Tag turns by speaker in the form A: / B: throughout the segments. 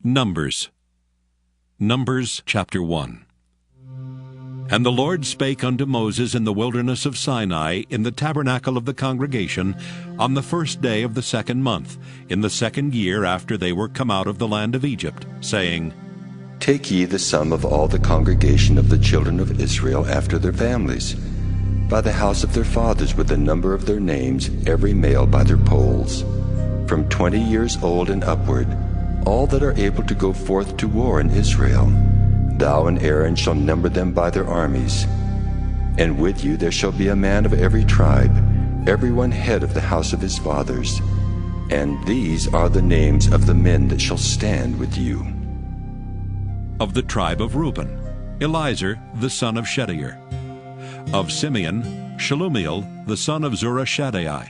A: Numbers chapter 1. And the Lord spake unto Moses in the wilderness of Sinai, in the tabernacle of the congregation, on the first day of the 2nd month, in the 2nd year after they were come out of the land of Egypt, saying,
B: Take ye the sum of all the congregation of the children of Israel after their families, by the house of their fathers with the number of their names, every male by their polls, from 20 years old and upward, all that are able to go forth to war in Israel. Thou and Aaron shall number them by their armies. And with you there shall be a man of every tribe, every one head of the house of his fathers. And these are the names of the men that shall stand with you.
A: Of the tribe of Reuben, Elizur the son of Shedeur. Of Simeon, Shelumiel the son of Zurishaddai.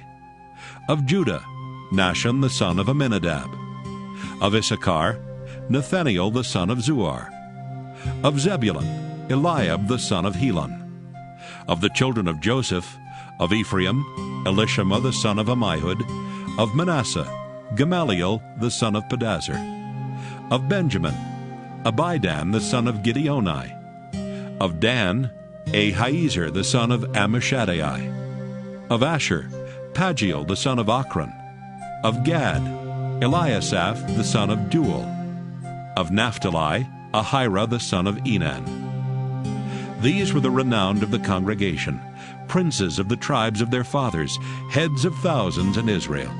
A: Of Judah, Nahshon the son of Amminadab. Of Issachar, Nathaniel the son of Zuar. Of Zebulun, Eliab the son of Helon. Of the children of Joseph, of Ephraim, Elishama the son of Ammihud. Of Manasseh, Gamaliel the son of Pedazur. Of Benjamin, Abidan the son of Gideoni. Of Dan, Ahiezer the son of Ammishaddai. Of Asher, Pagiel the son of Ochran. Of Gad, Eliasaph the son of Duel. Of Naphtali, Ahira the son of Enan. These were the renowned of the congregation, princes of the tribes of their fathers, heads of thousands in Israel.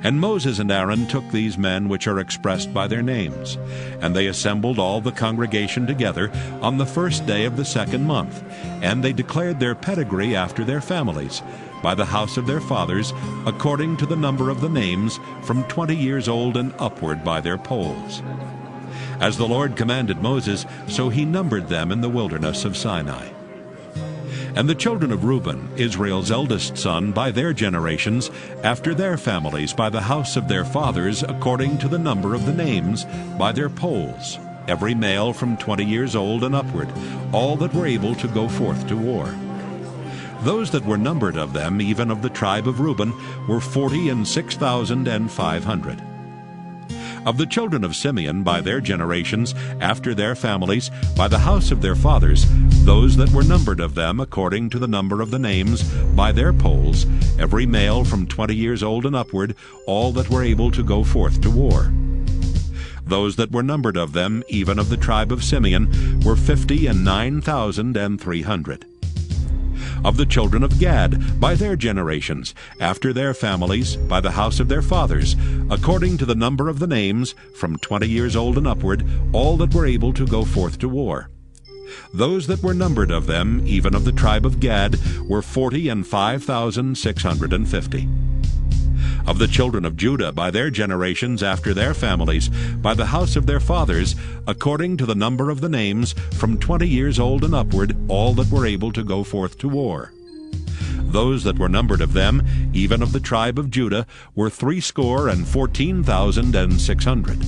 A: And Moses and Aaron took these men which are expressed by their names, and they assembled all the congregation together on the first day of the 2nd month, and they declared their pedigree after their families, by the house of their fathers, according to the number of the names, from 20 years old and upward by their polls. As the Lord commanded Moses, so he numbered them in the wilderness of Sinai. And the children of Reuben, Israel's eldest son, by their generations, after their families, by the house of their fathers, according to the number of the names, by their polls, every male from 20 years old and upward, all that were able to go forth to war. Those that were numbered of them, even of the tribe of Reuben, were 46,500. Of the children of Simeon, by their generations, after their families, by the house of their fathers, those that were numbered of them, according to the number of the names, by their polls, every male from 20 years old and upward, all that were able to go forth to war. Those that were numbered of them, even of the tribe of Simeon, were 59,300. Of the children of Gad, by their generations, after their families, by the house of their fathers, according to the number of the names, from 20 years old and upward, all that were able to go forth to war. Those that were numbered of them, even of the tribe of Gad, were 45,650. Of the children of Judah, by their generations, after their families, by the house of their fathers, according to the number of the names, from 20 years old and upward, all that were able to go forth to war. Those that were numbered of them, even of the tribe of Judah, were 314,600.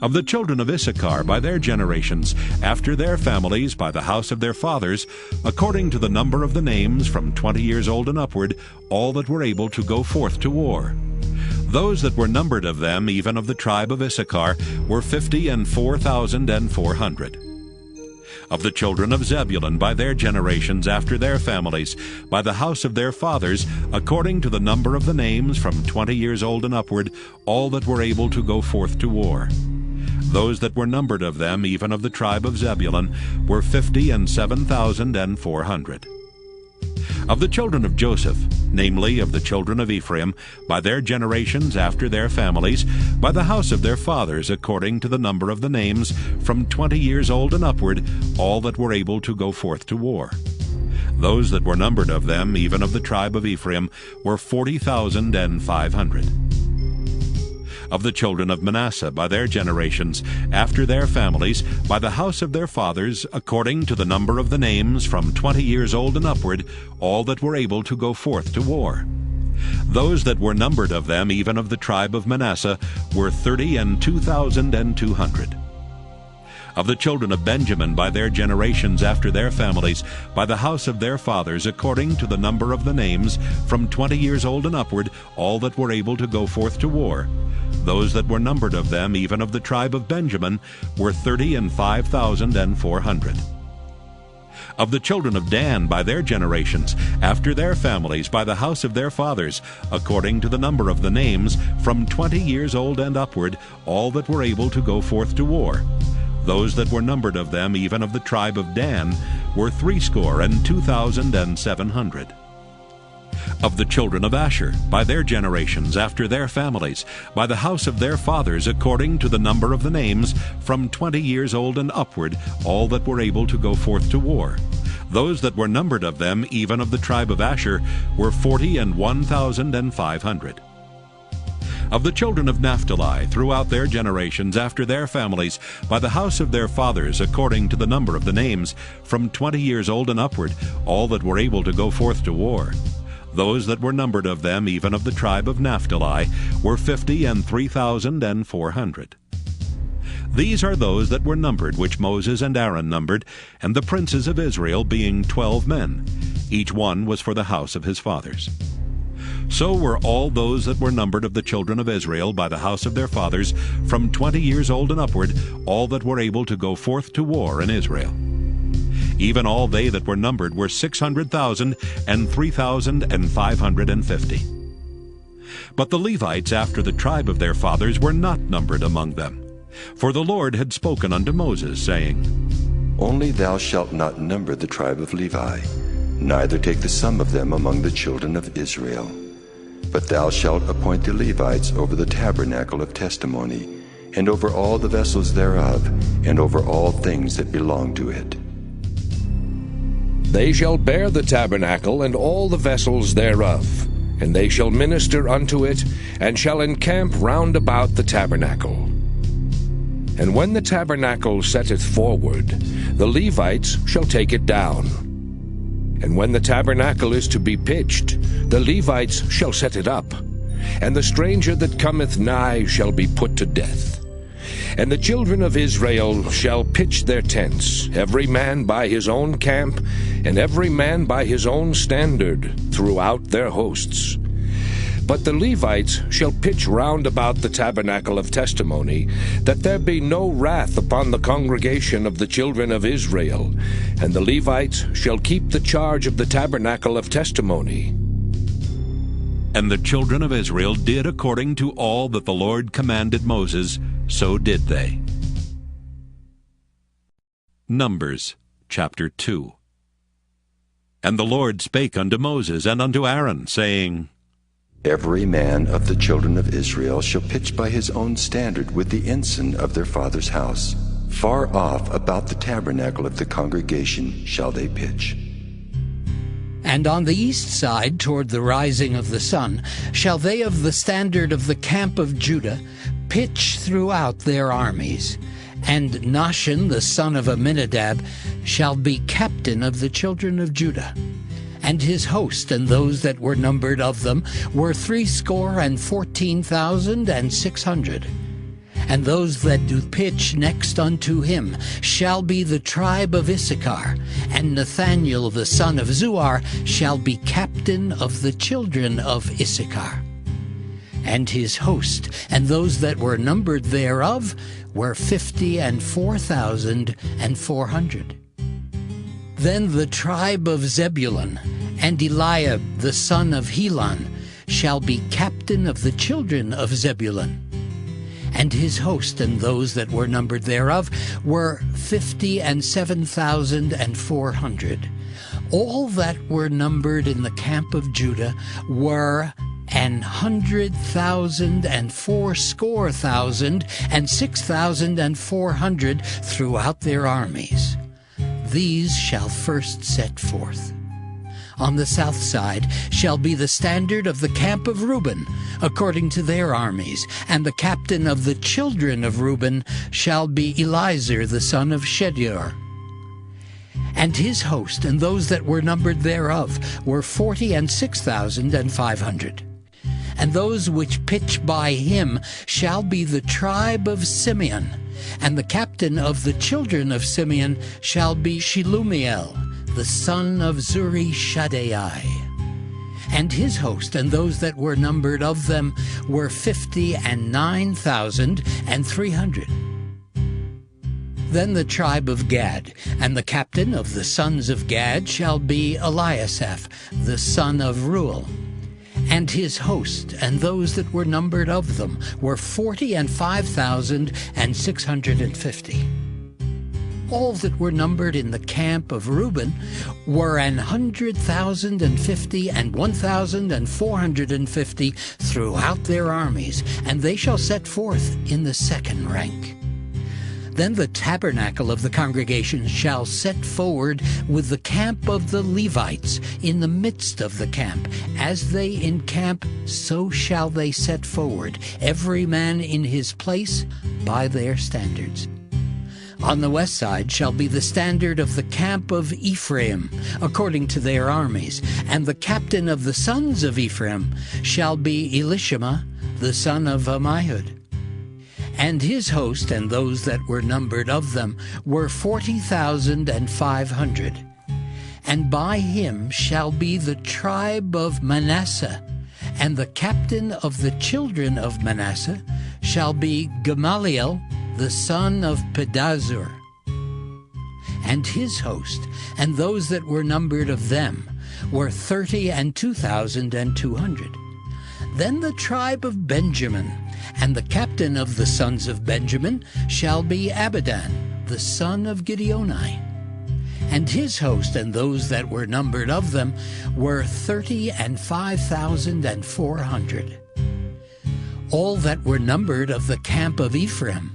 A: Of the children of Issachar, by their generations, after their families, by the house of their fathers, according to the number of the names, from 20 years old and upward, all that were able to go forth to war. Those that were numbered of them, even of the tribe of Issachar, were 54,400. Of the children of Zebulun, by their generations, after their families, by the house of their fathers, according to the number of the names, from 20 years old and upward, all that were able to go forth to war. Those that were numbered of them, even of the tribe of Zebulun, were 57,400. Of the children of Joseph, namely of the children of Ephraim, by their generations after their families, by the house of their fathers, according to the number of the names, from 20 years old and upward, all that were able to go forth to war. Those that were numbered of them, even of the tribe of Ephraim, were 40,500. Of the children of Manasseh, by their generations, after their families, by the house of their fathers, according to the number of the names, from 20 years old and upward, all that were able to go forth to war. Those that were numbered of them, even of the tribe of Manasseh, were 32,200. Of the children of Benjamin by their generations after their families, by the house of their fathers, according to the number of the names, from 20 years old and upward, all that were able to go forth to war. Those that were numbered of them, even of the tribe of Benjamin, were 30,005,400. Of the children of Dan by their generations, after their families, by the house of their fathers, according to the number of the names, from 20 years old and upward, all that were able to go forth to war. Those that were numbered of them, even of the tribe of Dan, were 62,700. Of the children of Asher, by their generations, after their families, by the house of their fathers, according to the number of the names, from 20 years old and upward, all that were able to go forth to war. Those that were numbered of them, even of the tribe of Asher, were 41,500. Of the children of Naphtali, throughout their generations, after their families, by the house of their fathers, according to the number of the names, from 20 years old and upward, all that were able to go forth to war. Those that were numbered of them, even of the tribe of Naphtali, were 53,400. These are those that were numbered, which Moses and Aaron numbered, and the princes of Israel, being 12 men. Each one was for the house of his fathers. So were all those that were numbered of the children of Israel by the house of their fathers, from 20 years old and upward, all that were able to go forth to war in Israel. Even all they that were numbered were 600,000 and 3,550. But the Levites after the tribe of their fathers were not numbered among them. For the Lord had spoken unto Moses, saying,
B: Only thou shalt not number the tribe of Levi, neither take the sum of them among the children of Israel. But thou shalt appoint the Levites over the tabernacle of testimony, and over all the vessels thereof, and over all things that belong to it.
C: They shall bear the tabernacle and all the vessels thereof, and they shall minister unto it, and shall encamp round about the tabernacle. And when the tabernacle setteth forward, the Levites shall take it down. And when the tabernacle is to be pitched, the Levites shall set it up, and the stranger that cometh nigh shall be put to death. And the children of Israel shall pitch their tents, every man by his own camp, and every man by his own standard, throughout their hosts. But the Levites shall pitch round about the tabernacle of testimony, that there be no wrath upon the congregation of the children of Israel. And the Levites shall keep the charge of the tabernacle of testimony.
A: And the children of Israel did according to all that the Lord commanded Moses, so did they. Numbers chapter 2. And the Lord spake unto Moses and unto Aaron, saying,
B: Every man of the children of Israel shall pitch by his own standard with the ensign of their father's house. Far off about the tabernacle of the congregation shall they pitch.
D: And on the east side, toward the rising of the sun, shall they of the standard of the camp of Judah pitch throughout their armies. And Nahshon the son of Amminadab shall be captain of the children of Judah. And his host and those that were numbered of them were 314,600. And those that do pitch next unto him shall be the tribe of Issachar, and Nathaniel the son of Zuar shall be captain of the children of Issachar. And his host and those that were numbered thereof were 54,400. Then the tribe of Zebulun, and Eliab the son of Helon shall be captain of the children of Zebulun. And his host and those that were numbered thereof were 57,400. All that were numbered in the camp of Judah were 100,000 and 6,400 throughout their armies. These shall first set forth. On the south side shall be the standard of the camp of Reuben, according to their armies, and the captain of the children of Reuben shall be Eliezer the son of Shedeur. And his host and those that were numbered thereof were 46,500. And those which pitch by him shall be the tribe of Simeon, And the captain of the children of Simeon shall be Shelumiel, the son of Zurishaddai. And his host and those that were numbered of them were 59,300. Then the tribe of Gad, and the captain of the sons of Gad shall be Eliasaph, the son of Reuel. And his host and those that were numbered of them were 45,650. All that were numbered in the camp of Reuben were 100,050 and 1,450 throughout their armies, and they shall set forth in the second rank. Then the tabernacle of the congregation shall set forward with the camp of the Levites in the midst of the camp. As they encamp, so shall they set forward, every man in his place by their standards. On the west side shall be the standard of the camp of Ephraim, according to their armies. And the captain of the sons of Ephraim shall be Elishama, the son of Ammihud. And his host and those that were numbered of them were 40,500. And by him shall be the tribe of Manasseh, and the captain of the children of Manasseh shall be Gamaliel, the son of Pedazur. And his host and those that were numbered of them were 32,200. Then the tribe of Benjamin, and the captain of the sons of Benjamin shall be Abidan, the son of Gideoni. And his host and those that were numbered of them were 35,400. All that were numbered of the camp of Ephraim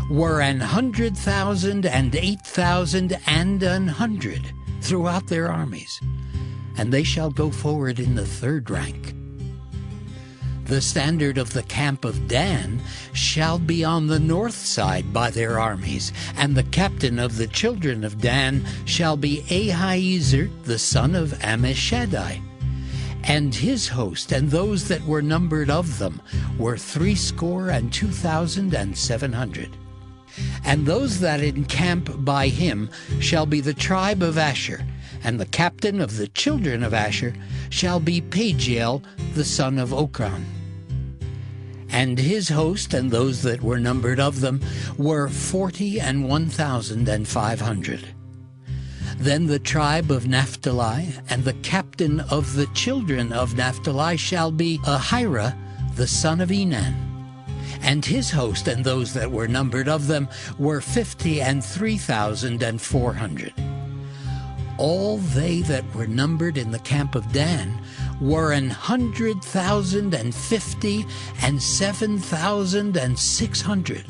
D: were 100,000 and 8,000 and 100 throughout their armies, and they shall go forward in the third rank. The standard of the camp of Dan shall be on the north side by their armies, and the captain of the children of Dan shall be Ahiezer, the son of Ammishaddai. And his host and those that were numbered of them were 62,700. And those that encamp by him shall be the tribe of Asher, and the captain of the children of Asher shall be Pagiel, the son of Okran. And his host and those that were numbered of them were 41,500. Then the tribe of Naphtali, and the captain of the children of Naphtali shall be Ahira, the son of Enan. And his host and those that were numbered of them were 53,400. All they that were numbered in the camp of Dan were 100,050 and 7,600.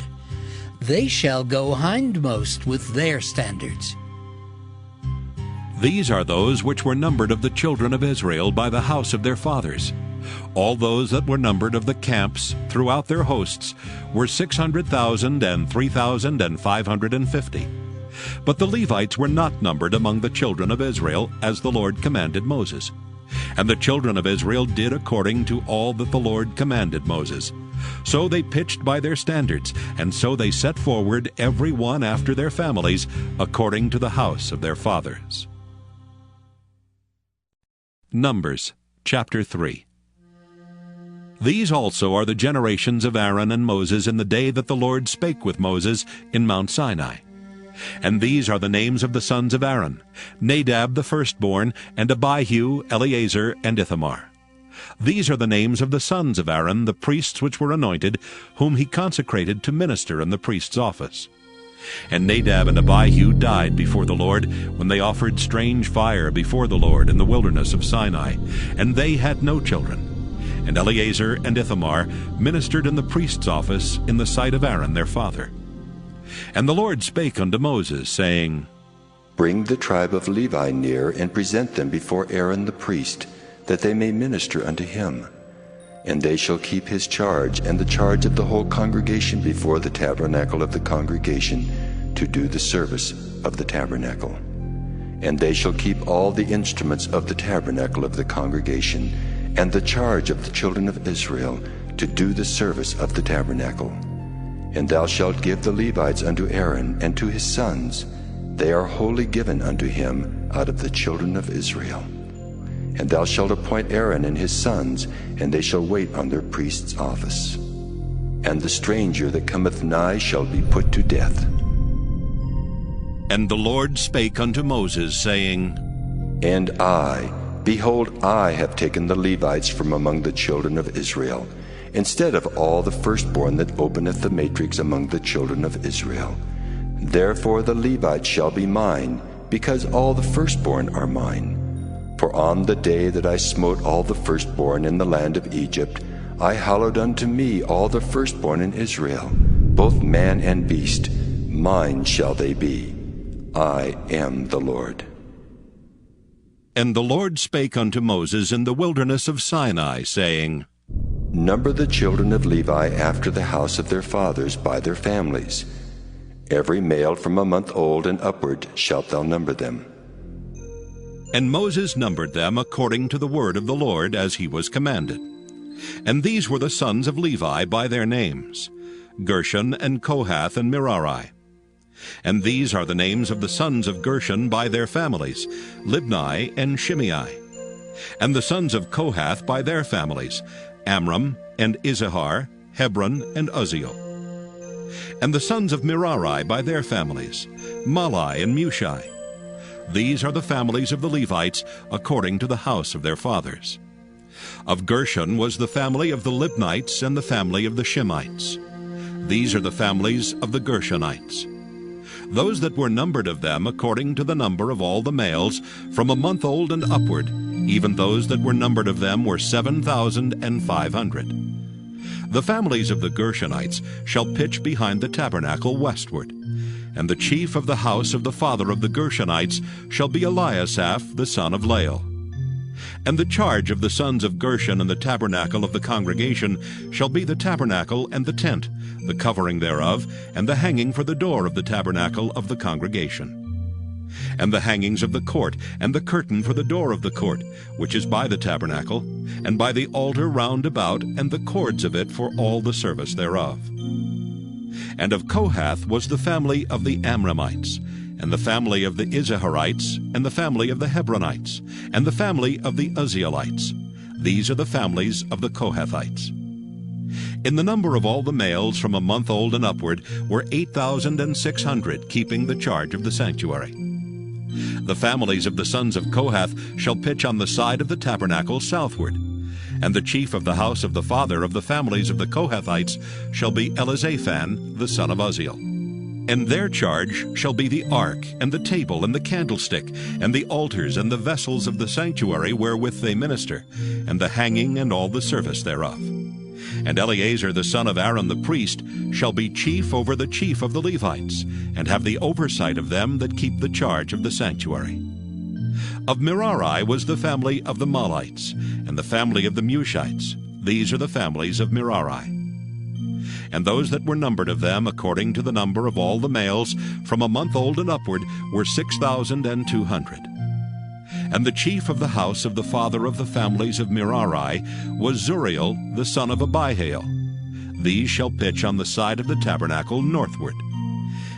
D: They shall go hindmost with their standards.
A: These are those which were numbered of the children of Israel by the house of their fathers. All those that were numbered of the camps throughout their hosts were 600,000 and 3,550. But the Levites were not numbered among the children of Israel, as the Lord commanded Moses. And the children of Israel did according to all that the Lord commanded Moses. So they pitched by their standards, and so they set forward every one after their families, according to the house of their fathers. Numbers chapter 3. These also are the generations of Aaron and Moses in the day that the Lord spake with Moses in Mount Sinai. And these are the names of the sons of Aaron, Nadab the firstborn, and Abihu, Eleazar, and Ithamar. These are the names of the sons of Aaron, the priests which were anointed, whom he consecrated to minister in the priest's office. And Nadab and Abihu died before the Lord, when they offered strange fire before the Lord in the wilderness of Sinai, and they had no children. And Eleazar and Ithamar ministered in the priest's office in the sight of Aaron their father. And the Lord spake unto Moses, saying,
B: Bring the tribe of Levi near, and present them before Aaron the priest, that they may minister unto him. And they shall keep his charge, and the charge of the whole congregation before the tabernacle of the congregation, to do the service of the tabernacle. And they shall keep all the instruments of the tabernacle of the congregation, and the charge of the children of Israel, to do the service of the tabernacle. And thou shalt give the Levites unto Aaron and to his sons. They are wholly given unto him out of the children of Israel. And thou shalt appoint Aaron and his sons, and they shall wait on their priest's office. And the stranger that cometh nigh shall be put to death.
A: And the Lord spake unto Moses, saying,
B: And I, behold, I have taken the Levites from among the children of Israel, instead of all the firstborn that openeth the matrix among the children of Israel. Therefore the Levites shall be mine, because all the firstborn are mine. For on the day that I smote all the firstborn in the land of Egypt, I hallowed unto me all the firstborn in Israel, both man and beast. Mine shall they be. I am the Lord.
A: And the Lord spake unto Moses in the wilderness of Sinai, saying,
B: Number the children of Levi after the house of their fathers by their families. Every male from a month old and upward shalt thou number them.
A: And Moses numbered them according to the word of the Lord, as he was commanded. And these were the sons of Levi by their names, Gershon and Kohath and Merari. And these are the names of the sons of Gershon by their families, Libni and Shimei. And the sons of Kohath by their families, Amram and Izahar, Hebron and Uzziel. And the sons of Merari by their families, Malai and Mushi. These are the families of the Levites according to the house of their fathers. Of Gershon was the family of the Libnites and the family of the Shimites. These are the families of the Gershonites. Those that were numbered of them according to the number of all the males, from a month old and upward, even those that were numbered of them were 7,500. The families of the Gershonites shall pitch behind the tabernacle westward. And the chief of the house of the father of the Gershonites shall be Eliasaph the son of Lael. And the charge of the sons of Gershon and the tabernacle of the congregation shall be the tabernacle and the tent, the covering thereof, and the hanging for the door of the tabernacle of the congregation. And the hangings of the court, and the curtain for the door of the court, which is by the tabernacle, and by the altar round about, and the cords of it for all the service thereof. And of Kohath was the family of the Amramites, and the family of the Izaharites, and the family of the Hebronites, and the family of the Uzzielites. These are the families of the Kohathites. In the number of all the males from a month old and upward were 8,600, keeping the charge of the sanctuary. The families of the sons of Kohath shall pitch on the side of the tabernacle southward. And the chief of the house of the father of the families of the Kohathites shall be Elizaphan the son of Uzziel. And their charge shall be the ark, and the table, and the candlestick, and the altars, and the vessels of the sanctuary wherewith they minister, and the hanging, and all the service thereof. And Eleazar the son of Aaron the priest shall be chief over the chief of the Levites, and have the oversight of them that keep the charge of the sanctuary. Of Merari was the family of the Malites, and the family of the Mushites. These are the families of Merari. And those that were numbered of them, according to the number of all the males, from a month old and upward, were 6,200. And the chief of the house of the father of the families of Merari was Zuriel the son of Abihail. These shall pitch on the side of the tabernacle northward.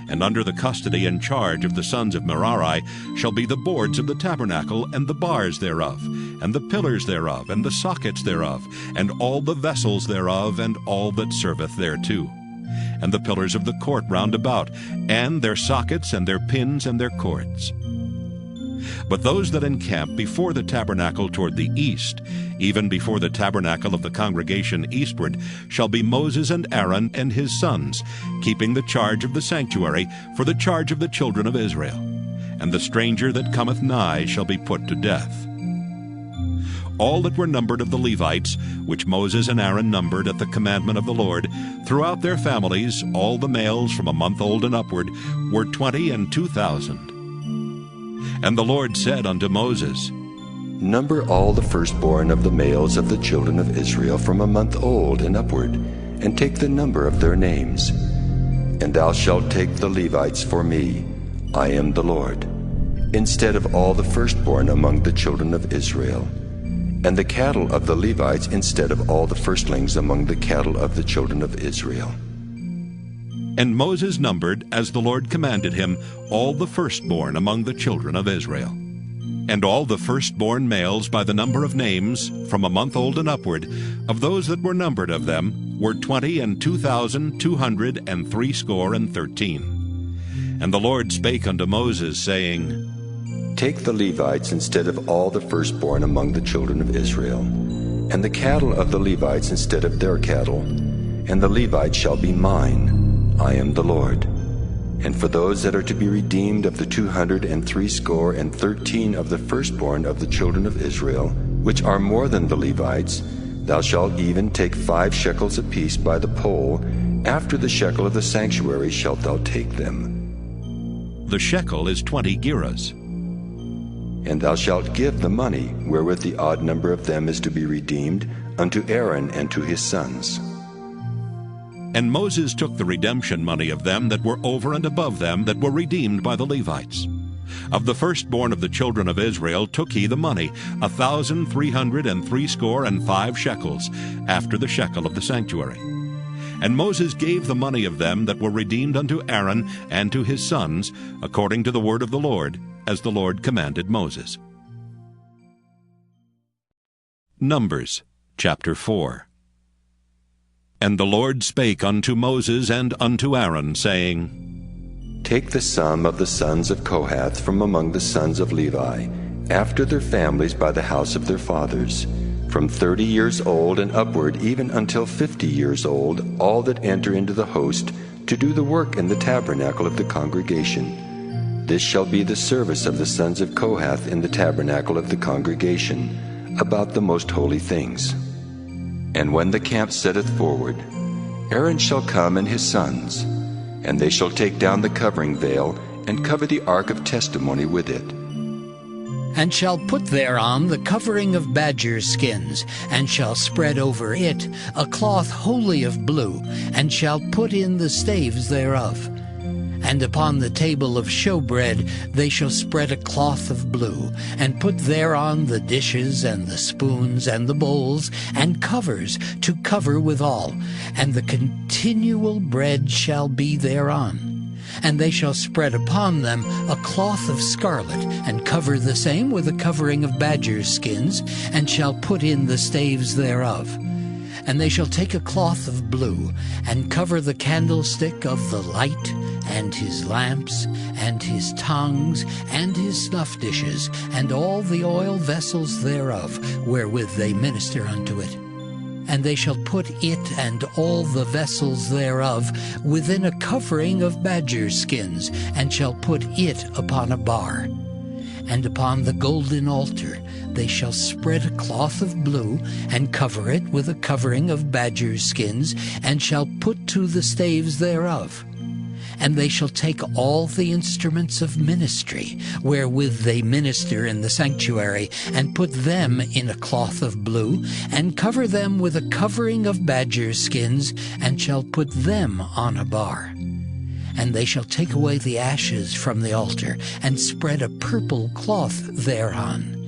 A: And under the custody and charge of the sons of Merari shall be the boards of the tabernacle, and the bars thereof, and the pillars thereof, and the sockets thereof, and all the vessels thereof, and all that serveth thereto, and the pillars of the court round about, and their sockets, and their pins, and their cords. But those that encamp before the tabernacle toward the east, even before the tabernacle of the congregation eastward, shall be Moses and Aaron and his sons, keeping the charge of the sanctuary for the charge of the children of Israel. And the stranger that cometh nigh shall be put to death. All that were numbered of the Levites, which Moses and Aaron numbered at the commandment of the Lord, throughout their families, all the males from a month old and upward, were 22,000. And the Lord said unto Moses,
B: Number all the firstborn of the males of the children of Israel from a month old and upward, and take the number of their names. And thou shalt take the Levites for me, I am the Lord, instead of all the firstborn among the children of Israel, and the cattle of the Levites instead of all the firstlings among the cattle of the children of Israel.
A: And Moses numbered, as the Lord commanded him, all the firstborn among the children of Israel. And all the firstborn males by the number of names, from a month old and upward, of those that were numbered of them, were 20,263. And the Lord spake unto Moses, saying,
B: Take the Levites instead of all the firstborn among the children of Israel, and the cattle of the Levites instead of their cattle, and the Levites shall be mine. I am the Lord. And for those that are to be redeemed of the 213 of the firstborn of the children of Israel, which are more than the Levites, thou shalt even take 5 shekels apiece by the poll. After the shekel of the sanctuary shalt thou take them.
A: The shekel is 20 gerahs.
B: And thou shalt give the money, wherewith the odd number of them is to be redeemed, unto Aaron and to his sons.
A: And Moses took the redemption money of them that were over and above them that were redeemed by the Levites. Of the firstborn of the children of Israel took he the money, 1,365 shekels, after the shekel of the sanctuary. And Moses gave the money of them that were redeemed unto Aaron and to his sons, according to the word of the Lord, as the Lord commanded Moses. Numbers chapter 4. And the Lord spake unto Moses and unto Aaron, saying,
B: Take the sum of the sons of Kohath from among the sons of Levi, after their families by the house of their fathers, from 30 years old and upward, even until 50 years old, all that enter into the host, to do the work in the tabernacle of the congregation. This shall be the service of the sons of Kohath in the tabernacle of the congregation, about the most holy things. And when the camp setteth forward, Aaron shall come and his sons, and they shall take down the covering veil, and cover the ark of testimony with it.
D: And shall put thereon the covering of badger skins, and shall spread over it a cloth wholly of blue, and shall put in the staves thereof. And upon the table of showbread they shall spread a cloth of blue, and put thereon the dishes and the spoons and the bowls and covers to cover withal, and the continual bread shall be thereon. And they shall spread upon them a cloth of scarlet, and cover the same with a covering of badger skins, and shall put in the staves thereof. And they shall take a cloth of blue, and cover the candlestick of the light, and his lamps, and his tongues, and his snuff dishes, and all the oil vessels thereof, wherewith they minister unto it. And they shall put it and all the vessels thereof within a covering of badger skins, and shall put it upon a bar. And upon the golden altar they shall spread a cloth of blue, and cover it with a covering of badger skins, and shall put to the staves thereof. And they shall take all the instruments of ministry, wherewith they minister in the sanctuary, and put them in a cloth of blue, and cover them with a covering of badger skins, and shall put them on a bar. And they shall take away the ashes from the altar, and spread a purple cloth thereon.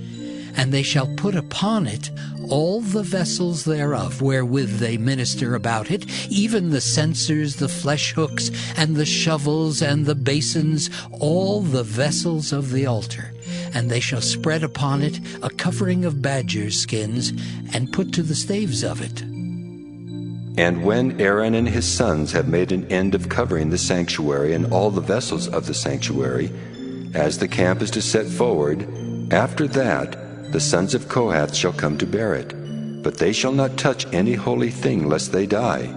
D: And they shall put upon it all the vessels thereof, wherewith they minister about it, even the censers, the flesh hooks, and the shovels, and the basins, all the vessels of the altar. And they shall spread upon it a covering of badger skins, and put to the staves of it.
B: And when Aaron and his sons have made an end of covering the sanctuary and all the vessels of the sanctuary, as the camp is to set forward, after that the sons of Kohath shall come to bear it, but they shall not touch any holy thing, lest they die.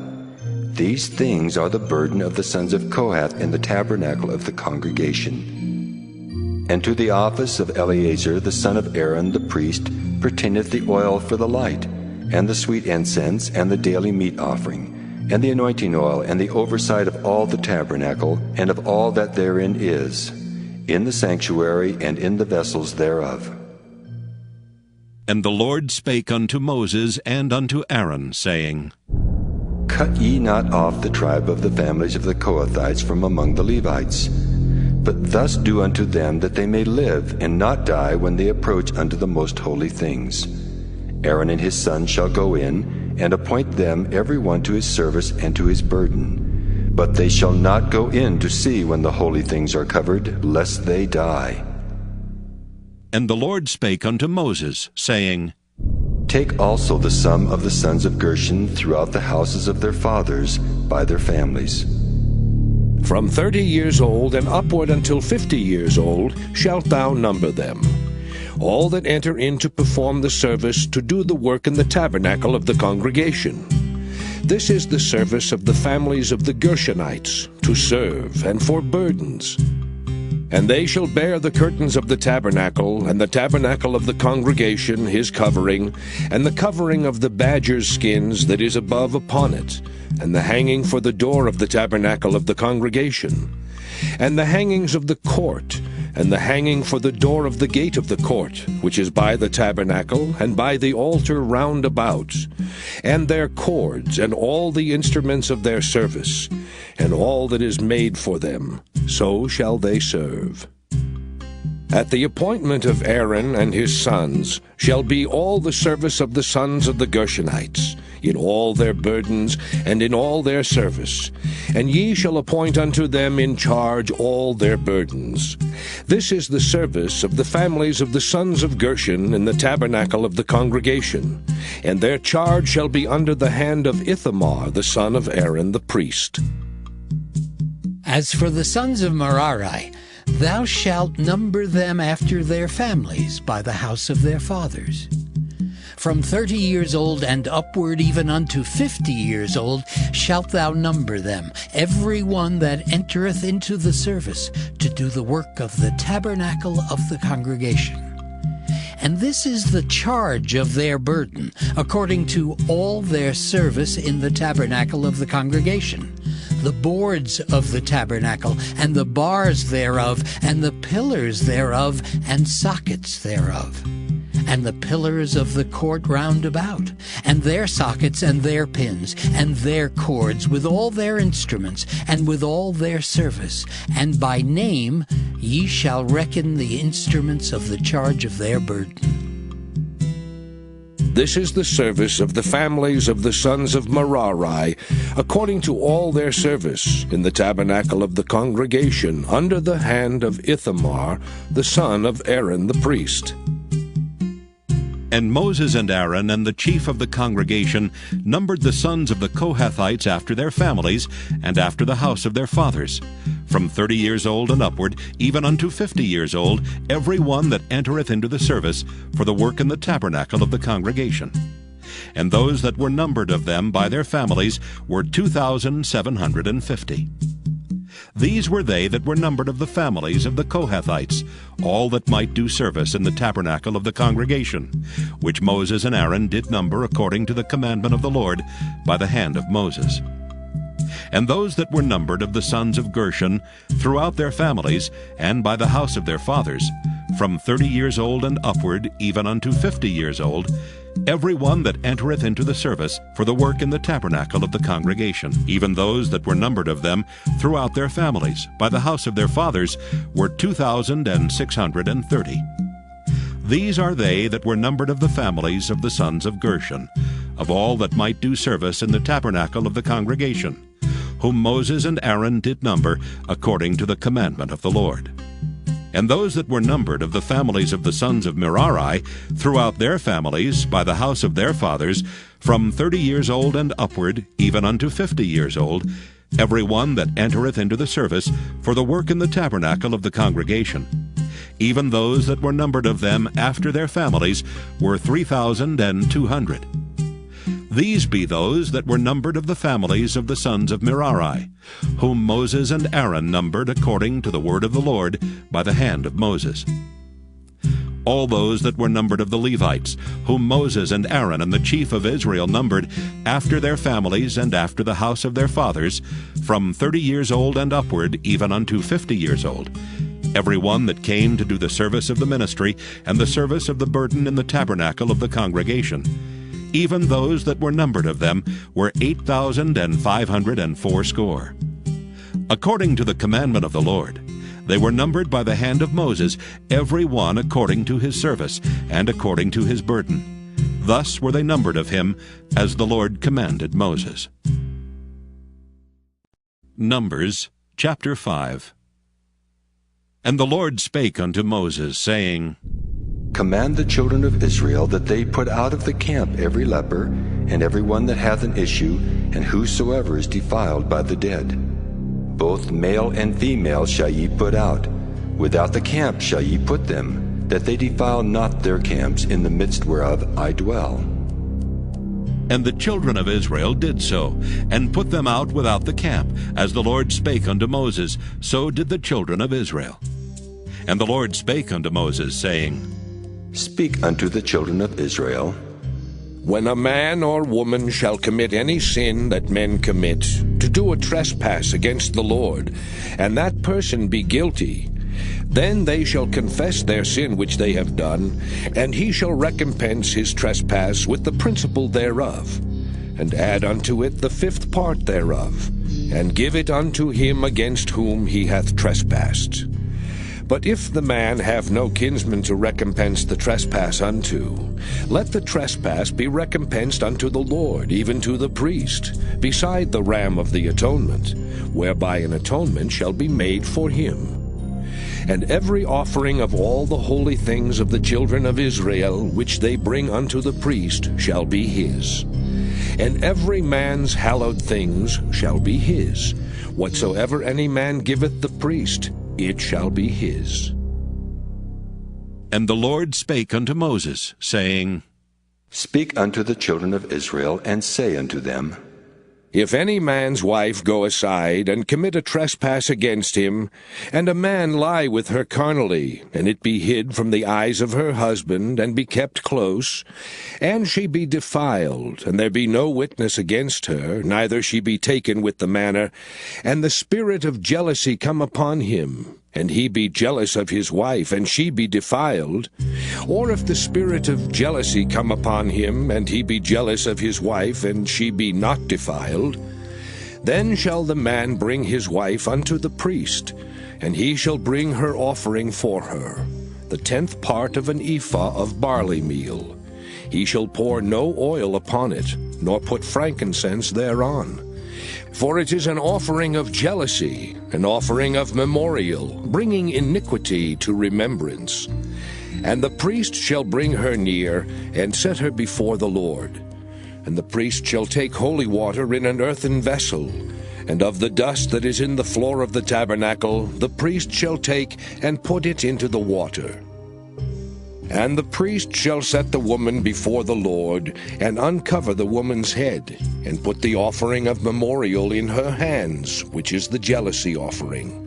B: These things are the burden of the sons of Kohath in the tabernacle of the congregation. And to the office of Eleazar the son of Aaron the priest pertaineth the oil for the light, and the sweet incense, and the daily meat offering, and the anointing oil, and the oversight of all the tabernacle, and of all that therein is, in the sanctuary and in the vessels thereof.
A: And the Lord spake unto Moses and unto Aaron, saying,
B: Cut ye not off the tribe of the families of the Kohathites from among the Levites, but thus do unto them that they may live and not die when they approach unto the most holy things. Aaron and his sons shall go in, and appoint them every one to his service and to his burden. But they shall not go in to see when the holy things are covered, lest they die.
A: And the Lord spake unto Moses, saying,
B: Take also the sum of the sons of Gershon throughout the houses of their fathers by their families.
C: From 30 years old and upward until 50 years old shalt thou number them. All that enter in to perform the service to do the work in the tabernacle of the congregation. This is the service of the families of the Gershonites, to serve and for burdens. And they shall bear the curtains of the tabernacle, and the tabernacle of the congregation, his covering, and the covering of the badger's skins that is above upon it, and the hanging for the door of the tabernacle of the congregation, and the hangings of the court, and the hanging for the door of the gate of the court, which is by the tabernacle, and by the altar round about, and their cords, and all the instruments of their service, and all that is made for them, so shall they serve. At the appointment of Aaron and his sons shall be all the service of the sons of the Gershonites, in all their burdens and in all their service, and ye shall appoint unto them in charge all their burdens. This is the service of the families of the sons of Gershon in the tabernacle of the congregation, and their charge shall be under the hand of Ithamar the son of Aaron the priest.
D: As for the sons of Merari, thou shalt number them after their families by the house of their fathers. From 30 years old and upward even unto 50 years old shalt thou number them, every one that entereth into the service to do the work of the tabernacle of the congregation. And this is the charge of their burden, according to all their service in the tabernacle of the congregation, the boards of the tabernacle, and the bars thereof, and the pillars thereof, and sockets thereof, and the pillars of the court round about, and their sockets, and their pins, and their cords, with all their instruments, and with all their service. And by name ye shall reckon the instruments of the charge of their burden.
C: This is the service of the families of the sons of Merari, according to all their service, in the tabernacle of the congregation, under the hand of Ithamar, the son of Aaron the priest.
A: And Moses and Aaron and the chief of the congregation numbered the sons of the Kohathites after their families, and after the house of their fathers, from 30 years old and upward, even unto 50 years old, every one that entereth into the service for the work in the tabernacle of the congregation. And those that were numbered of them by their families were 2,750. These were they that were numbered of the families of the Kohathites, all that might do service in the tabernacle of the congregation, which Moses and Aaron did number according to the commandment of the Lord by the hand of Moses. And those that were numbered of the sons of Gershon throughout their families, and by the house of their fathers, from 30 years old and upward, even unto 50 years old, every one that entereth into the service for the work in the tabernacle of the congregation, even those that were numbered of them throughout their families, by the house of their fathers, were 2,630. These are they that were numbered of the families of the sons of Gershon, of all that might do service in the tabernacle of the congregation, whom Moses and Aaron did number according to the commandment of the Lord. And those that were numbered of the families of the sons of Merari throughout their families by the house of their fathers, from 30 years old and upward, even unto 50 years old, every one that entereth into the service for the work in the tabernacle of the congregation. Even those that were numbered of them after their families were 3,200. These be those that were numbered of the families of the sons of Merari, whom Moses and Aaron numbered according to the word of the Lord by the hand of Moses. All those that were numbered of the Levites, whom Moses and Aaron and the chief of Israel numbered after their families and after the house of their fathers, from 30 years old and upward, even unto 50 years old, every one that came to do the service of the ministry and the service of the burden in the tabernacle of the congregation. Even those that were numbered of them were 8,580. According to the commandment of the Lord, they were numbered by the hand of Moses, every one according to his service, and according to his burden. Thus were they numbered of him, as the Lord commanded Moses. Numbers chapter 5. And the Lord spake unto Moses, saying,
B: Command the children of Israel that they put out of the camp every leper, and every one that hath an issue, and whosoever is defiled by the dead. Both male and female shall ye put out. Without the camp shall ye put them, that they defile not their camps, in the midst whereof I dwell.
A: And the children of Israel did so, and put them out without the camp. As the Lord spake unto Moses, so did the children of Israel. And the Lord spake unto Moses, saying,
B: Speak unto the children of Israel.
C: When a man or woman shall commit any sin that men commit, to do a trespass against the Lord, and that person be guilty, then they shall confess their sin which they have done, and he shall recompense his trespass with the principal thereof, and add unto it the fifth part thereof, and give it unto him against whom he hath trespassed. But if the man have no kinsman to recompense the trespass unto, let the trespass be recompensed unto the Lord, even to the priest, beside the ram of the atonement, whereby an atonement shall be made for him. And every offering of all the holy things of the children of Israel, which they bring unto the priest, shall be his. And every man's hallowed things shall be his. Whatsoever any man giveth the priest, it shall be his.
A: And the Lord spake unto Moses, saying,
B: Speak unto the children of Israel, and say unto them,
C: If any man's wife go aside, and commit a trespass against him, and a man lie with her carnally, and it be hid from the eyes of her husband, and be kept close, and she be defiled, and there be no witness against her, neither she be taken with the manner, and the spirit of jealousy come upon him, and he be jealous of his wife, and she be defiled, or if the spirit of jealousy come upon him, and he be jealous of his wife, and she be not defiled, then shall the man bring his wife unto the priest, and he shall bring her offering for her, the 10th part of an ephah of barley meal. He shall pour no oil upon it, nor put frankincense thereon. For it is an offering of jealousy, an offering of memorial, bringing iniquity to remembrance. And the priest shall bring her near, and set her before the Lord. And the priest shall take holy water in an earthen vessel, and of the dust that is in the floor of the tabernacle the priest shall take, and put it into the water. And the priest shall set the woman before the Lord, and uncover the woman's head, and put the offering of memorial in her hands, which is the jealousy offering.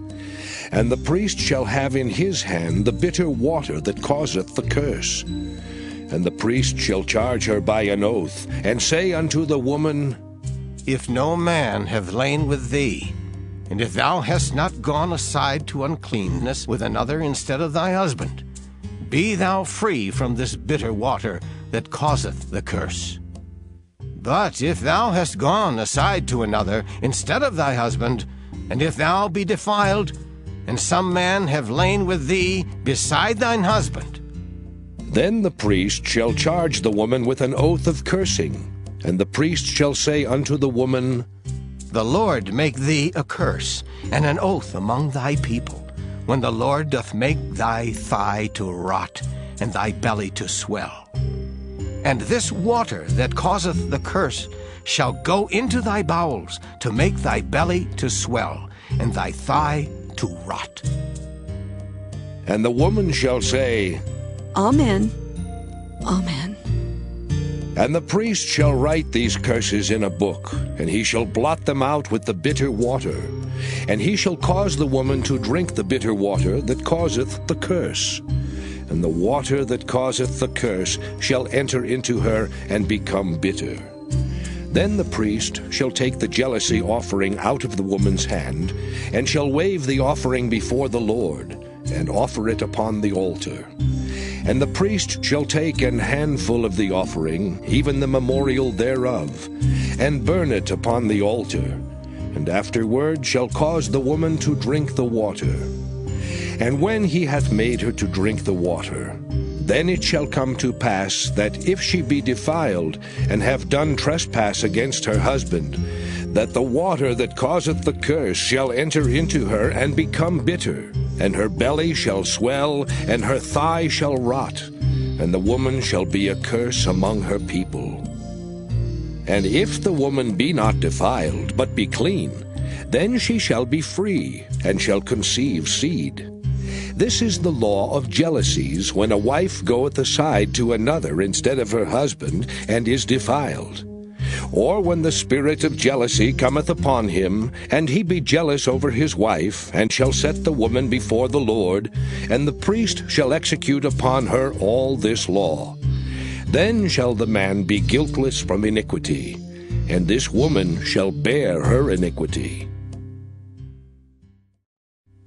C: And the priest shall have in his hand the bitter water that causeth the curse. And the priest shall charge her by an oath, and say unto the woman,
E: If no man have lain with thee, and if thou hast not gone aside to uncleanness with another instead of thy husband, be thou free from this bitter water that causeth the curse. But if thou hast gone aside to another instead of thy husband, and if thou be defiled, and some man have lain with thee beside thine husband,
C: then the priest shall charge the woman with an oath of cursing, and the priest shall say unto the woman,
E: The Lord make thee a curse and an oath among thy people, when the Lord doth make thy thigh to rot, and thy belly to swell. And this water that causeth the curse shall go into thy bowels, to make thy belly to swell, and thy thigh to rot.
C: And the woman shall say,
F: Amen. Amen.
C: And the priest shall write these curses in a book, and he shall blot them out with the bitter water. And he shall cause the woman to drink the bitter water that causeth the curse. And the water that causeth the curse shall enter into her and become bitter. Then the priest shall take the jealousy offering out of the woman's hand, and shall wave the offering before the Lord, and offer it upon the altar. And the priest shall take an handful of the offering, even the memorial thereof, and burn it upon the altar, and afterward shall cause the woman to drink the water. And when he hath made her to drink the water, then it shall come to pass that if she be defiled, and have done trespass against her husband, that the water that causeth the curse shall enter into her and become bitter, and her belly shall swell, and her thigh shall rot, and the woman shall be a curse among her people. And if the woman be not defiled, but be clean, then she shall be free, and shall conceive seed. This is the law of jealousies, when a wife goeth aside to another instead of her husband, and is defiled. Or when the spirit of jealousy cometh upon him, and he be jealous over his wife, and shall set the woman before the Lord, and the priest shall execute upon her all this law. Then shall the man be guiltless from iniquity, and this woman shall bear her iniquity.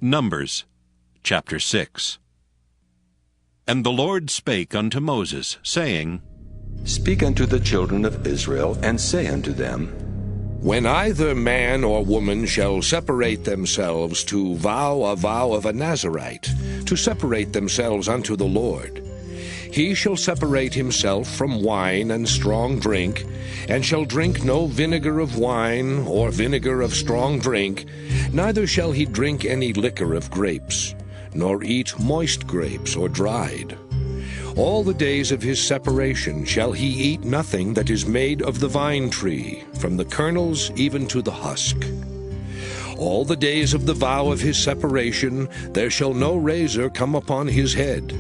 A: Numbers chapter 6. And the Lord spake unto Moses, saying,
B: Speak unto the children of Israel, and say unto them,
C: When either man or woman shall separate themselves to vow a vow of a Nazarite, to separate themselves unto the Lord, he shall separate himself from wine and strong drink, and shall drink no vinegar of wine or vinegar of strong drink, neither shall he drink any liquor of grapes, nor eat moist grapes or dried. All the days of his separation shall he eat nothing that is made of the vine tree, from the kernels even to the husk. All the days of the vow of his separation there shall no razor come upon his head,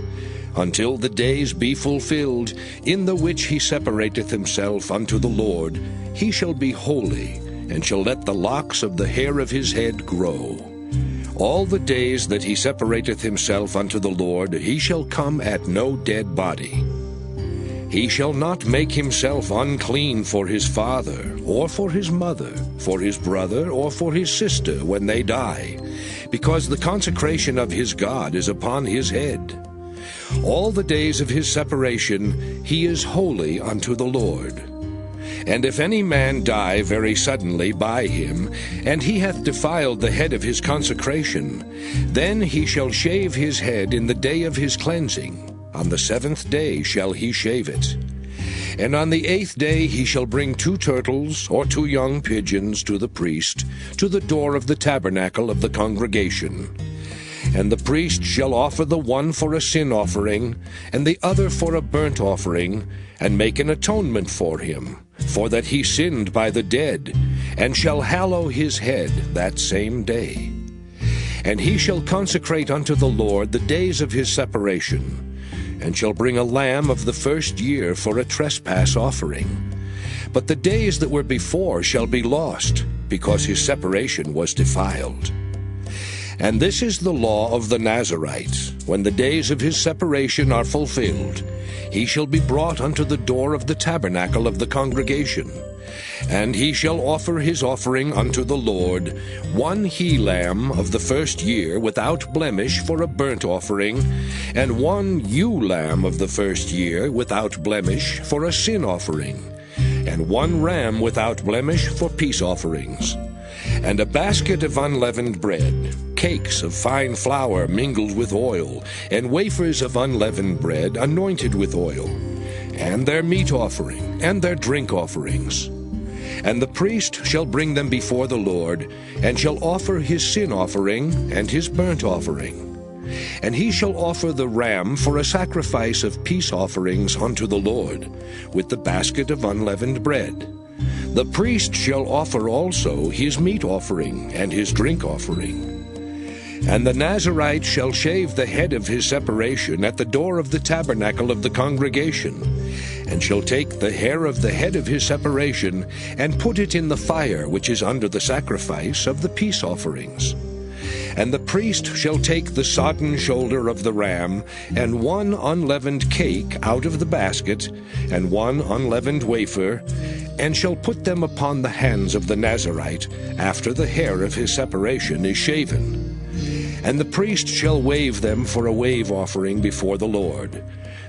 C: until the days be fulfilled, in the which he separateth himself unto the Lord. He shall be holy, and shall let the locks of the hair of his head grow. All the days that he separateth himself unto the Lord, he shall come at no dead body. He shall not make himself unclean for his father, or for his mother, for his brother, or for his sister when they die, because the consecration of his God is upon his head. All the days of his separation he is holy unto the Lord. And if any man die very suddenly by him, and he hath defiled the head of his consecration, then he shall shave his head in the day of his cleansing. On the 7th day shall he shave it. And on the 8th day he shall bring 2 turtles or 2 young pigeons to the priest, to the door of the tabernacle of the congregation. And the priest shall offer the one for a sin offering, and the other for a burnt offering, and make an atonement for him, for that he sinned by the dead, and shall hallow his head that same day. And he shall consecrate unto the Lord the days of his separation, and shall bring a lamb of the first year for a trespass offering. But the days that were before shall be lost, because his separation was defiled. And this is the law of the Nazarite. When the days of his separation are fulfilled, he shall be brought unto the door of the tabernacle of the congregation. And he shall offer his offering unto the Lord, 1 he-lamb of the first year without blemish for a burnt offering, and 1 ewe-lamb of the first year without blemish for a sin offering, and 1 ram without blemish for peace offerings, and a basket of unleavened bread, cakes of fine flour mingled with oil, and wafers of unleavened bread anointed with oil, and their meat offering, and their drink offerings. And the priest shall bring them before the Lord, and shall offer his sin offering and his burnt offering. And he shall offer the ram for a sacrifice of peace offerings unto the Lord, with the basket of unleavened bread. The priest shall offer also his meat offering and his drink offering. And the Nazarite shall shave the head of his separation at the door of the tabernacle of the congregation, and shall take the hair of the head of his separation, and put it in the fire which is under the sacrifice of the peace offerings. And the priest shall take the sodden shoulder of the ram, and 1 unleavened cake out of the basket, and 1 unleavened wafer, and shall put them upon the hands of the Nazarite, after the hair of his separation is shaven. And the priest shall wave them for a wave offering before the Lord.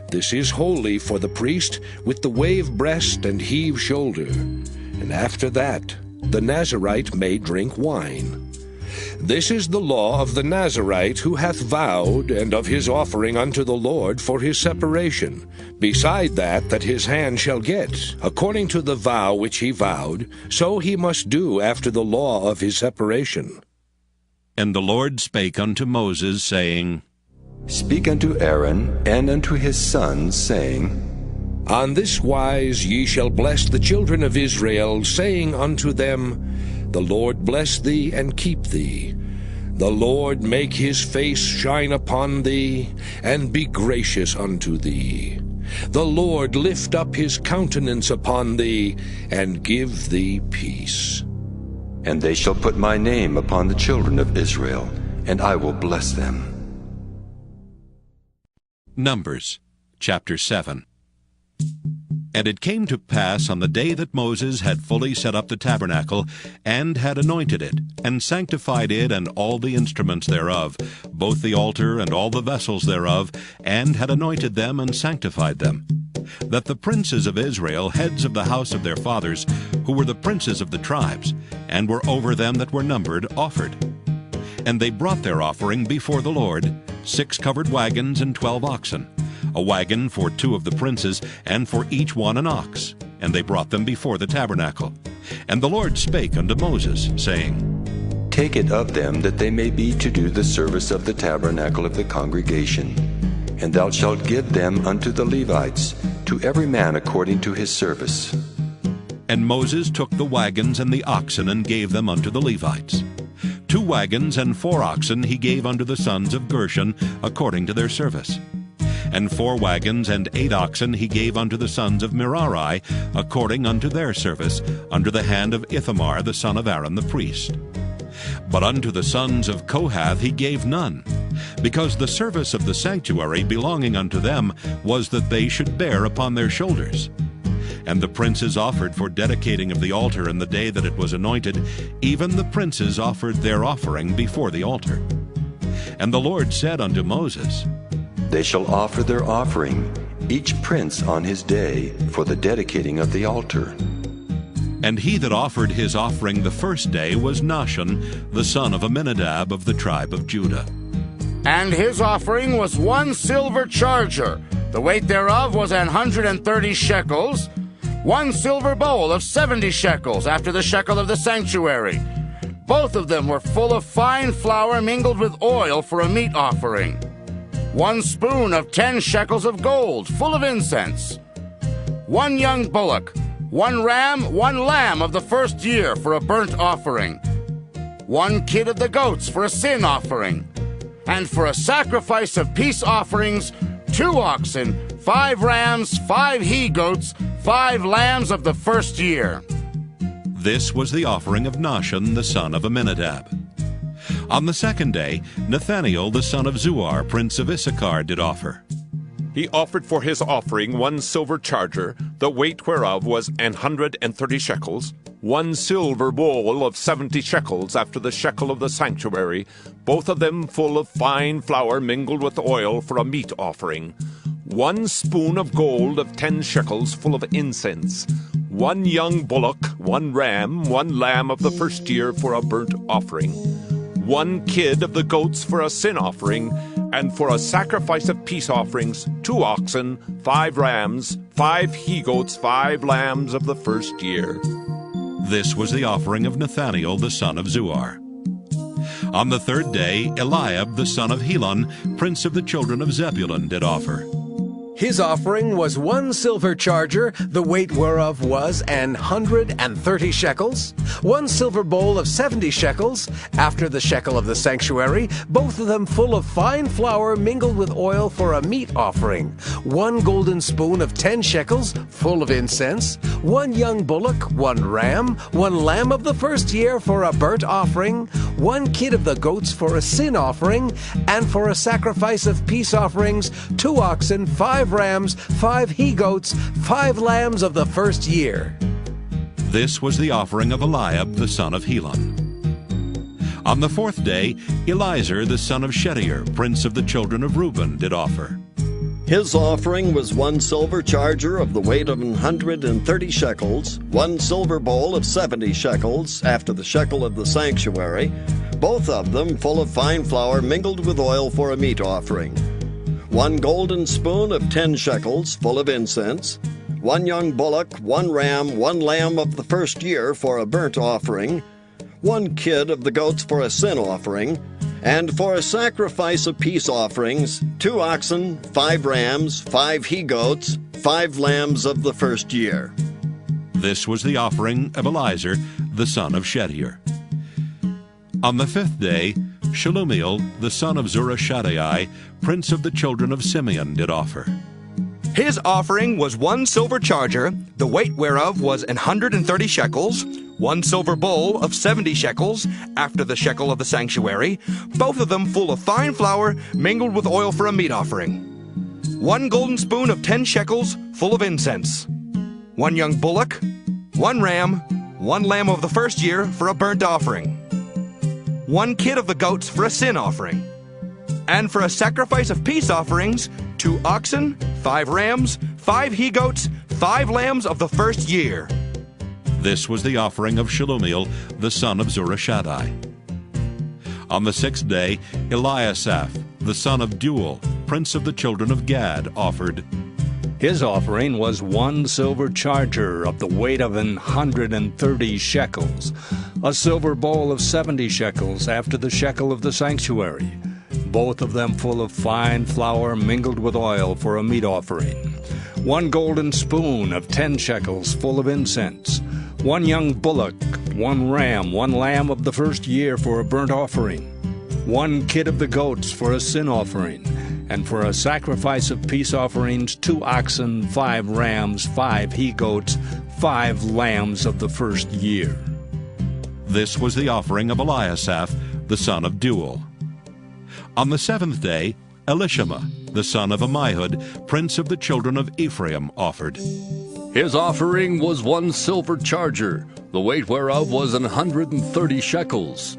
C: This is holy for the priest, with the wave breast and heave shoulder. And after that the Nazarite may drink wine. This is the law of the Nazarite who hath vowed, and of his offering unto the Lord for his separation, beside that his hand shall get, according to the vow which he vowed, so he must do after the law of his separation.
A: And the Lord spake unto Moses, saying,
B: Speak unto Aaron and unto his sons, saying,
C: On this wise ye shall bless the children of Israel, saying unto them, The Lord bless thee and keep thee. The Lord make his face shine upon thee, and be gracious unto thee. The Lord lift up his countenance upon thee, and give thee peace.
B: And they shall put my name upon the children of Israel, and I will bless them.
A: Numbers chapter 7. And it came to pass on the day that Moses had fully set up the tabernacle, and had anointed it, and sanctified it and all the instruments thereof, both the altar and all the vessels thereof, and had anointed them and sanctified them, that the princes of Israel, heads of the house of their fathers, who were the princes of the tribes, and were over them that were numbered, offered. And they brought their offering before the Lord, 6 covered wagons and 12 oxen, a wagon for 2 of the princes, and for each one an ox. And they brought them before the tabernacle. And the Lord spake unto Moses, saying,
B: Take it of them, that they may be to do the service of the tabernacle of the congregation. And thou shalt give them unto the Levites, to every man according to his service.
A: And Moses took the wagons and the oxen, and gave them unto the Levites. 2 wagons and 4 oxen he gave unto the sons of Gershon, according to their service. And 4 wagons and 8 oxen he gave unto the sons of Merari, according unto their service, under the hand of Ithamar the son of Aaron the priest. But unto the sons of Kohath he gave none, because the service of the sanctuary belonging unto them was that they should bear upon their shoulders. And the princes offered for dedicating of the altar in the day that it was anointed, even the princes offered their offering before the altar. And the Lord said unto Moses,
B: They shall offer their offering, each prince on his day, for the dedicating of the altar.
A: And he that offered his offering the first day was Nahshon, the son of Amminadab of the tribe of Judah.
G: And his offering was 1 silver charger, the weight thereof was 130 shekels, 1 silver bowl of 70 shekels, after the shekel of the sanctuary. Both of them were full of fine flour mingled with oil for a meat offering. 1 spoon of 10 shekels of gold, full of incense. 1 young bullock, 1 ram, 1 lamb of the first year for a burnt offering. 1 kid of the goats for a sin offering. And for a sacrifice of peace offerings, 2 oxen, 5 rams, 5 he-goats, 5 lambs of the first year.
A: This was the offering of Nahshon the son of Amminadab. On the second day, Nathanael the son of Zuar, prince of Issachar, did offer.
H: He offered for his offering 1 silver charger, the weight whereof was 130 shekels, 1 silver bowl of 70 shekels after the shekel of the sanctuary, both of them full of fine flour mingled with oil for a meat offering, 1 spoon of gold of 10 shekels full of incense, 1 young bullock, 1 ram, 1 lamb of the first year for a burnt offering, 1 kid of the goats for a sin offering, and for a sacrifice of peace offerings, 2 oxen, 5 rams, 5 he-goats, 5 lambs of the first year.
A: This was the offering of Nathanael the son of Zuar. On the third day, Eliab the son of Helon, prince of the children of Zebulun, did offer.
I: His offering was 1 silver charger, the weight whereof was 130 shekels, 1 silver bowl of 70 shekels, after the shekel of the sanctuary, both of them full of fine flour mingled with oil for a meat offering, 1 golden spoon of 10 shekels, full of incense, 1 young bullock, 1 ram, 1 lamb of the first year for a burnt offering, 1 kid of the goats for a sin offering, and for a sacrifice of peace offerings, 2 oxen, 5 rams, 5 he-goats, 5 lambs of the first year.
A: This was the offering of Eliab the son of Helon. On the fourth day, Eliezer the son of Shedeur, prince of the children of Reuben, did offer.
J: His offering was 1 silver charger of the weight of 130 shekels, 1 silver bowl of 70 shekels, after the shekel of the sanctuary, both of them full of fine flour mingled with oil for a meat offering. 1 golden spoon of 10 shekels full of incense, 1 young bullock, 1 ram, 1 lamb of the first year for a burnt offering, 1 kid of the goats for a sin offering, and for a sacrifice of peace offerings, 2 oxen, 5 rams, 5 he-goats, 5 lambs of the first year.
A: This was the offering of Eliezer, the son of Shedeur. On the 5th day, Shelumiel, the son of Zurishaddai, prince of the children of Simeon, did offer.
K: His offering was 1 silver charger, the weight whereof was 130 shekels, 1 silver bowl of 70 shekels, after the shekel of the sanctuary, both of them full of fine flour, mingled with oil for a meat offering. 1 golden spoon of 10 shekels, full of incense. 1 young bullock, 1 ram, 1 lamb of the first year for a burnt offering. 1 kid of the goats for a sin offering. And for a sacrifice of peace offerings, 2 oxen, 5 rams, 5 he-goats, 5 lambs of the first year.
A: This was the offering of Shelumiel, the son of Zurishaddai. On the 6th day, Eliasaph, the son of Deuel, prince of the children of Gad, offered.
L: His offering was 1 silver charger of the weight of 130 shekels, a silver bowl of 70 shekels after the shekel of the sanctuary, both of them full of fine flour mingled with oil for a meat offering. 1 golden spoon of 10 shekels full of incense. 1 young bullock, 1 ram, 1 lamb of the first year for a burnt offering. 1 kid of the goats for a sin offering. And for a sacrifice of peace offerings, 2 oxen, 5 rams, 5 he-goats, 5 lambs of the first year.
A: This was the offering of Eliasaph, the son of Deuel. On the 7th day, Elishama, the son of Ammihud, prince of the children of Ephraim, offered.
M: His offering was 1 silver charger, the weight whereof was 130 shekels.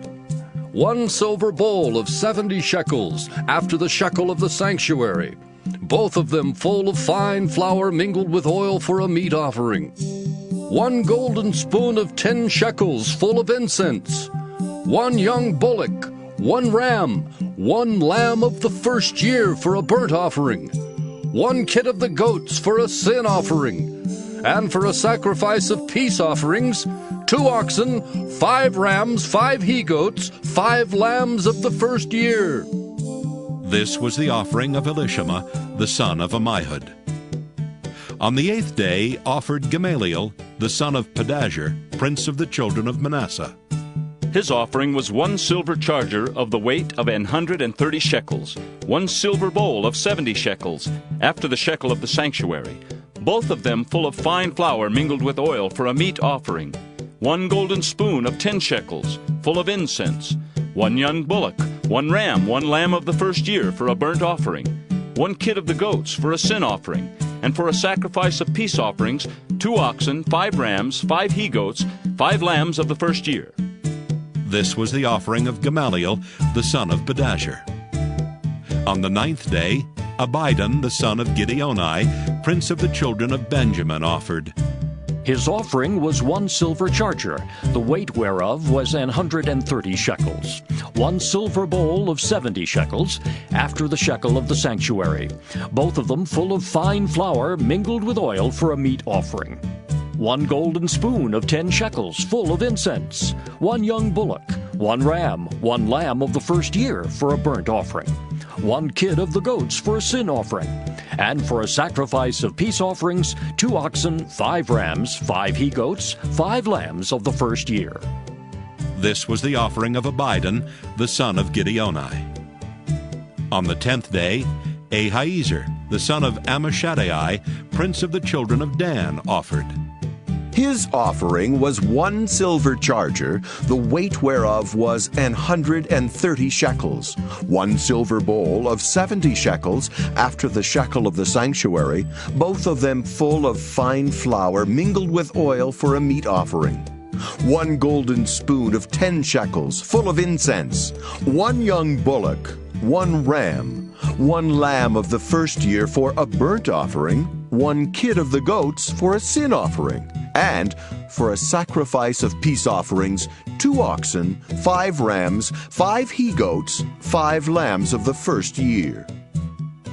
M: 1 silver bowl of 70 shekels, after the shekel of the sanctuary, both of them full of fine flour mingled with oil for a meat offering. 1 golden spoon of 10 shekels full of incense. 1 young bullock, 1 ram, 1 lamb of the first year for a burnt offering. 1 kid of the goats for a sin offering. And for a sacrifice of peace offerings, 2 oxen, 5 rams, 5 he-goats, 5 lambs of the first year.
A: This was the offering of Elishama, the son of Ammihud. On the 8th day offered Gamaliel, the son of Pedahzur, prince of the children of Manasseh.
N: His offering was 1 silver charger of the weight of 130 shekels, 1 silver bowl of 70 shekels, after the shekel of the sanctuary, both of them full of fine flour mingled with oil for a meat offering. 1 golden spoon of 10 shekels, full of incense. 1 young bullock, 1 ram, 1 lamb of the first year for a burnt offering. 1 kid of the goats for a sin offering. And for a sacrifice of peace offerings, 2 oxen, 5 rams, 5 he-goats, 5 lambs of the first year.
A: This was the offering of Gamaliel, the son of Pedahzur. On the 9th day, Abidan, the son of Gideoni, prince of the children of Benjamin, offered.
O: His offering was 1 silver charger, the weight whereof was 130 shekels. 1 silver bowl of 70 shekels, after the shekel of the sanctuary, both of them full of fine flour mingled with oil for a meat offering. 1 golden spoon of 10 shekels, full of incense. 1 young bullock, 1 ram, 1 lamb of the first year for a burnt offering. 1 kid of the goats for a sin offering. And for a sacrifice of peace offerings, 2 oxen, 5 rams, 5 he-goats, 5 lambs of the first year.
A: This was the offering of Abidan, the son of Gideoni. On the 10th day, Ahiezer, the son of Ammishaddai, prince of the children of Dan, offered.
P: His offering was 1 silver charger, the weight whereof was 130 shekels, 1 silver bowl of 70 shekels, after the shekel of the sanctuary, both of them full of fine flour mingled with oil for a meat offering. 1 golden spoon of 10 shekels, full of incense. 1 young bullock, 1 ram, 1 lamb of the first year for a burnt offering. 1 kid of the goats for a sin offering. And for a sacrifice of peace offerings 2 oxen, 5 rams, 5 he-goats, 5 lambs of the first year.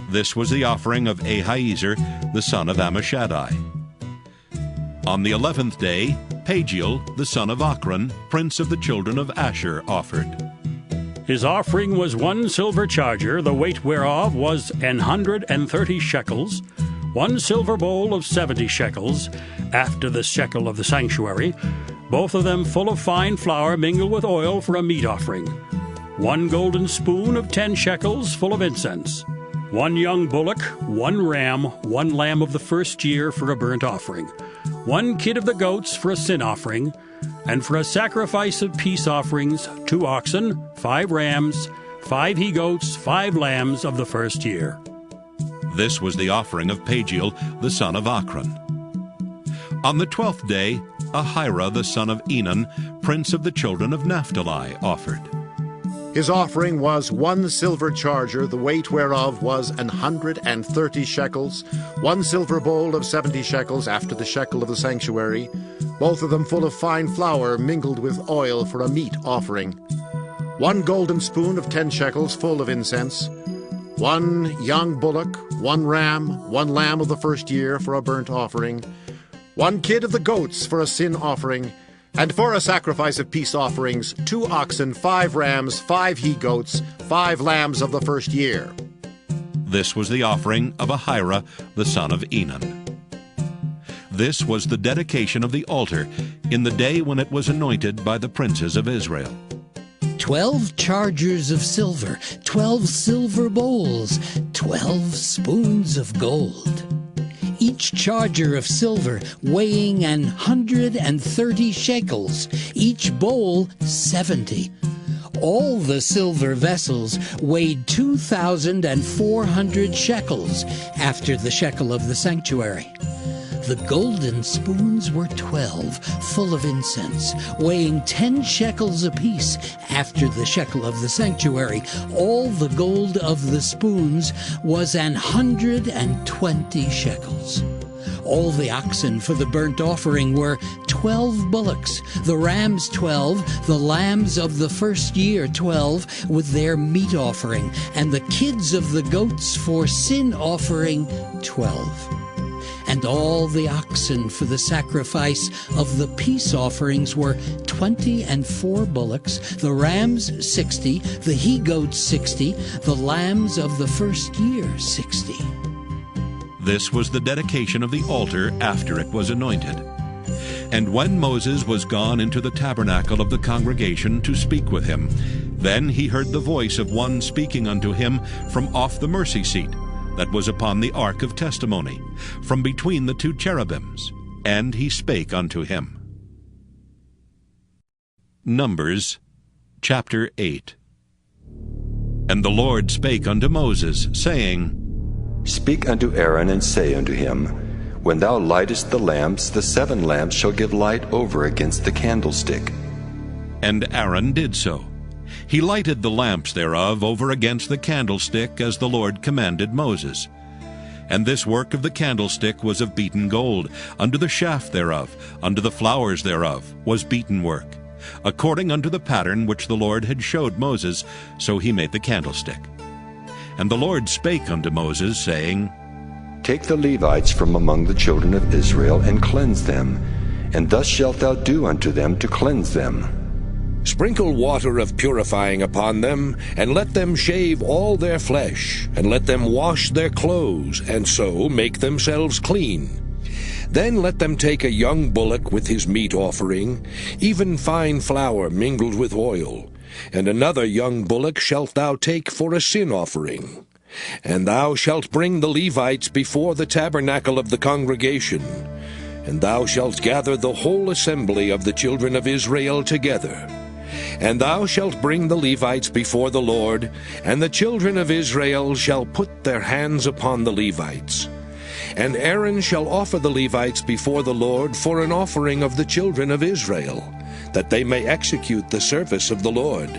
A: This was the offering of Ahiezer, the son of Ammishaddai. On the 11th day, Pagiel, the son of Ochran, prince of the children of Asher, offered.
Q: His offering was 1 silver charger, the weight whereof was 130 shekels, 1 silver bowl of 70 shekels, after the shekel of the sanctuary, both of them full of fine flour mingled with oil for a meat offering, 1 golden spoon of 10 shekels full of incense, 1 young bullock, 1 ram, 1 lamb of the first year for a burnt offering, 1 kid of the goats for a sin offering, and for a sacrifice of peace offerings 2 oxen, 5 rams, 5 he-goats, 5 lambs of the first year.
A: This was the offering of Pagiel, the son of Ochran. On the 12th day, Ahira, the son of Enan, prince of the children of Naphtali, offered.
R: His offering was 1 silver charger, the weight whereof was 130 shekels, 1 silver bowl of 70 shekels after the shekel of the sanctuary, both of them full of fine flour mingled with oil for a meat offering, 1 golden spoon of 10 shekels full of incense, 1 young bullock, 1 ram, 1 lamb of the first year for a burnt offering, 1 kid of the goats for a sin offering, and for a sacrifice of peace offerings 2 oxen, 5 rams, 5 he-goats, 5 lambs of the first year.
A: This was the offering of Ahira, the son of Enan. This was the dedication of the altar in the day when it was anointed by the princes of Israel.
D: 12 chargers of silver, 12 silver bowls, 12 spoons of gold. Each charger of silver weighing 130 shekels, each bowl 70. All the silver vessels weighed 2,400 shekels after the shekel of the sanctuary. The golden spoons were 12, full of incense, weighing 10 shekels apiece after the shekel of the sanctuary. All the gold of the spoons was 120 shekels. All the oxen for the burnt offering were 12 bullocks, the rams 12, the lambs of the first year 12, with their meat offering, and the kids of the goats for sin offering 12. And all the oxen for the sacrifice of the peace offerings were 24 bullocks, the rams 60, the he-goats 60, the lambs of the first year 60.
A: This was the dedication of the altar after it was anointed. And when Moses was gone into the tabernacle of the congregation to speak with him, then he heard the voice of one speaking unto him from off the mercy seat that was upon the ark of testimony, from between the 2 cherubims, and he spake unto him. Numbers chapter 8. And the Lord spake unto Moses, saying,
B: Speak unto Aaron, and say unto him, When thou lightest the lamps, the 7 lamps shall give light over against the candlestick.
A: And Aaron did so. He lighted the lamps thereof over against the candlestick, as the Lord commanded Moses. And this work of the candlestick was of beaten gold. Unto the shaft thereof, unto the flowers thereof, was beaten work. According unto the pattern which the Lord had showed Moses, so he made the candlestick. And the Lord spake unto Moses, saying,
B: Take the Levites from among the children of Israel, and cleanse them, and thus shalt thou do unto them to cleanse them.
C: Sprinkle water of purifying upon them, and let them shave all their flesh, and let them wash their clothes, and so make themselves clean. Then let them take a young bullock with his meat offering, even fine flour mingled with oil, and another young bullock shalt thou take for a sin offering. And thou shalt bring the Levites before the tabernacle of the congregation, and thou shalt gather the whole assembly of the children of Israel together. And thou shalt bring the Levites before the Lord, and the children of Israel shall put their hands upon the Levites. And Aaron shall offer the Levites before the Lord for an offering of the children of Israel, that they may execute the service of the Lord.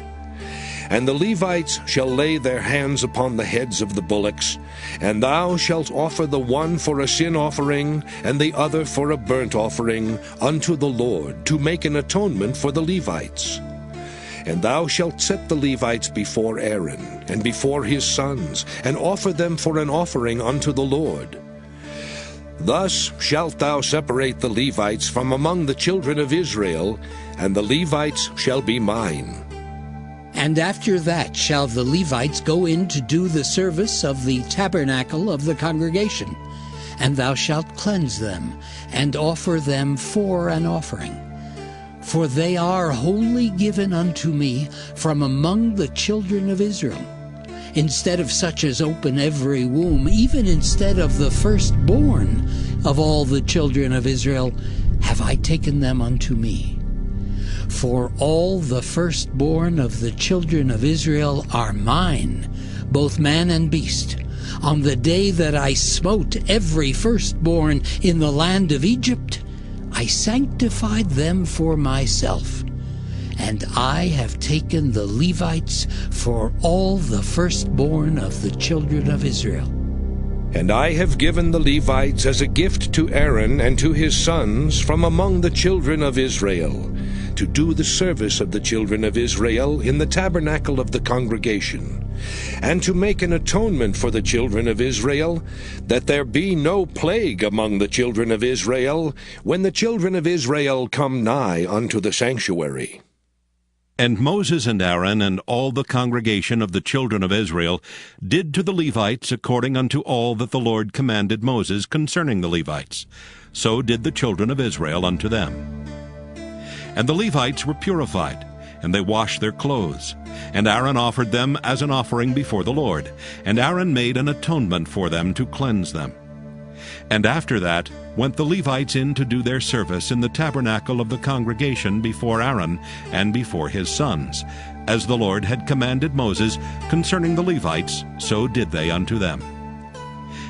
C: And the Levites shall lay their hands upon the heads of the bullocks, and thou shalt offer the one for a sin offering, and the other for a burnt offering, unto the Lord, to make an atonement for the Levites. And thou shalt set the Levites before Aaron, and before his sons, and offer them for an offering unto the Lord. Thus shalt thou separate the Levites from among the children of Israel, and the Levites shall be mine.
D: And after that shall the Levites go in to do the service of the tabernacle of the congregation, and thou shalt cleanse them, and offer them for an offering. For they are wholly given unto me from among the children of Israel. Instead of such as open every womb, even instead of the firstborn of all the children of Israel, have I taken them unto me. For all the firstborn of the children of Israel are mine, both man and beast. On the day that I smote every firstborn in the land of Egypt, I sanctified them for myself. And I have taken the Levites for all the firstborn of the children of Israel.
C: And I have given the Levites as a gift to Aaron and to his sons from among the children of Israel, to do the service of the children of Israel in the tabernacle of the congregation, and to make an atonement for the children of Israel, that there be no plague among the children of Israel, when the children of Israel come nigh unto the sanctuary.
A: And Moses and Aaron and all the congregation of the children of Israel did to the Levites according unto all that the Lord commanded Moses concerning the Levites. So did the children of Israel unto them. And the Levites were purified, and they washed their clothes. And Aaron offered them as an offering before the Lord. And Aaron made an atonement for them to cleanse them. And after that went the Levites in to do their service in the tabernacle of the congregation before Aaron and before his sons. As the Lord had commanded Moses concerning the Levites, so did they unto them.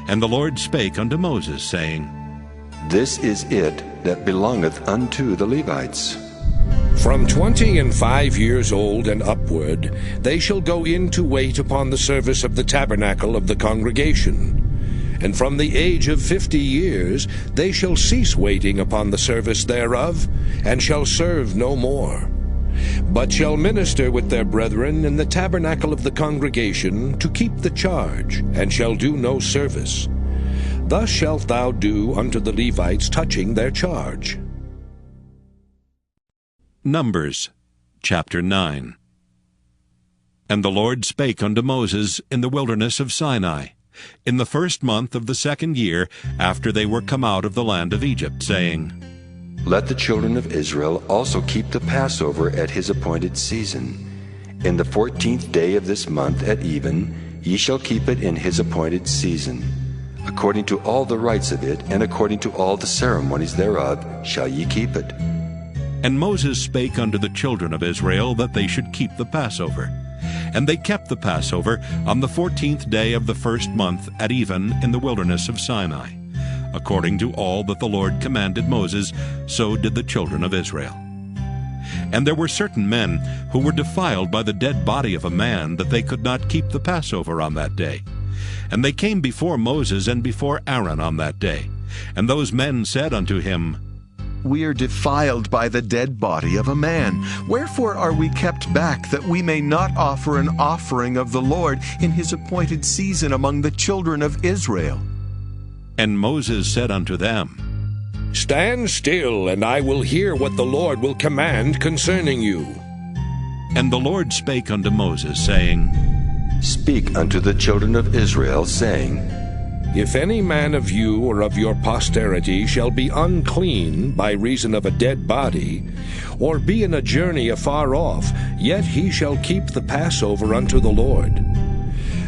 A: And the Lord spake unto Moses, saying,
B: This is it that belongeth unto the Levites.
C: From 25 years old and upward, they shall go in to wait upon the service of the tabernacle of the congregation. And from the age of 50 years they shall cease waiting upon the service thereof, and shall serve no more, but shall minister with their brethren in the tabernacle of the congregation to keep the charge, and shall do no service. Thus shalt thou do unto the Levites touching their charge.
A: Numbers chapter 9. And the Lord spake unto Moses in the wilderness of Sinai, in the 1st month of the 2nd year after they were come out of the land of Egypt, saying,
B: Let the children of Israel also keep the Passover at his appointed season. In the 14th day of this month at even, ye shall keep it in his appointed season. According to all the rites of it, and according to all the ceremonies thereof, shall ye keep it.
A: And Moses spake unto the children of Israel that they should keep the Passover. And they kept the Passover on the 14th day of the 1st month at even in the wilderness of Sinai. According to all that the Lord commanded Moses, so did the children of Israel. And there were certain men who were defiled by the dead body of a man, that they could not keep the Passover on that day. And they came before Moses and before Aaron on that day. And those men said unto him,
P: We are defiled by the dead body of a man. Wherefore are we kept back, that we may not offer an offering of the Lord in his appointed season among the children of Israel?
A: And Moses said unto them,
C: Stand still, and I will hear what the Lord will command concerning you.
A: And the Lord spake unto Moses, saying,
B: Speak unto the children of Israel, saying,
C: If any man of you or of your posterity shall be unclean by reason of a dead body, or be in a journey afar off, yet he shall keep the Passover unto the Lord.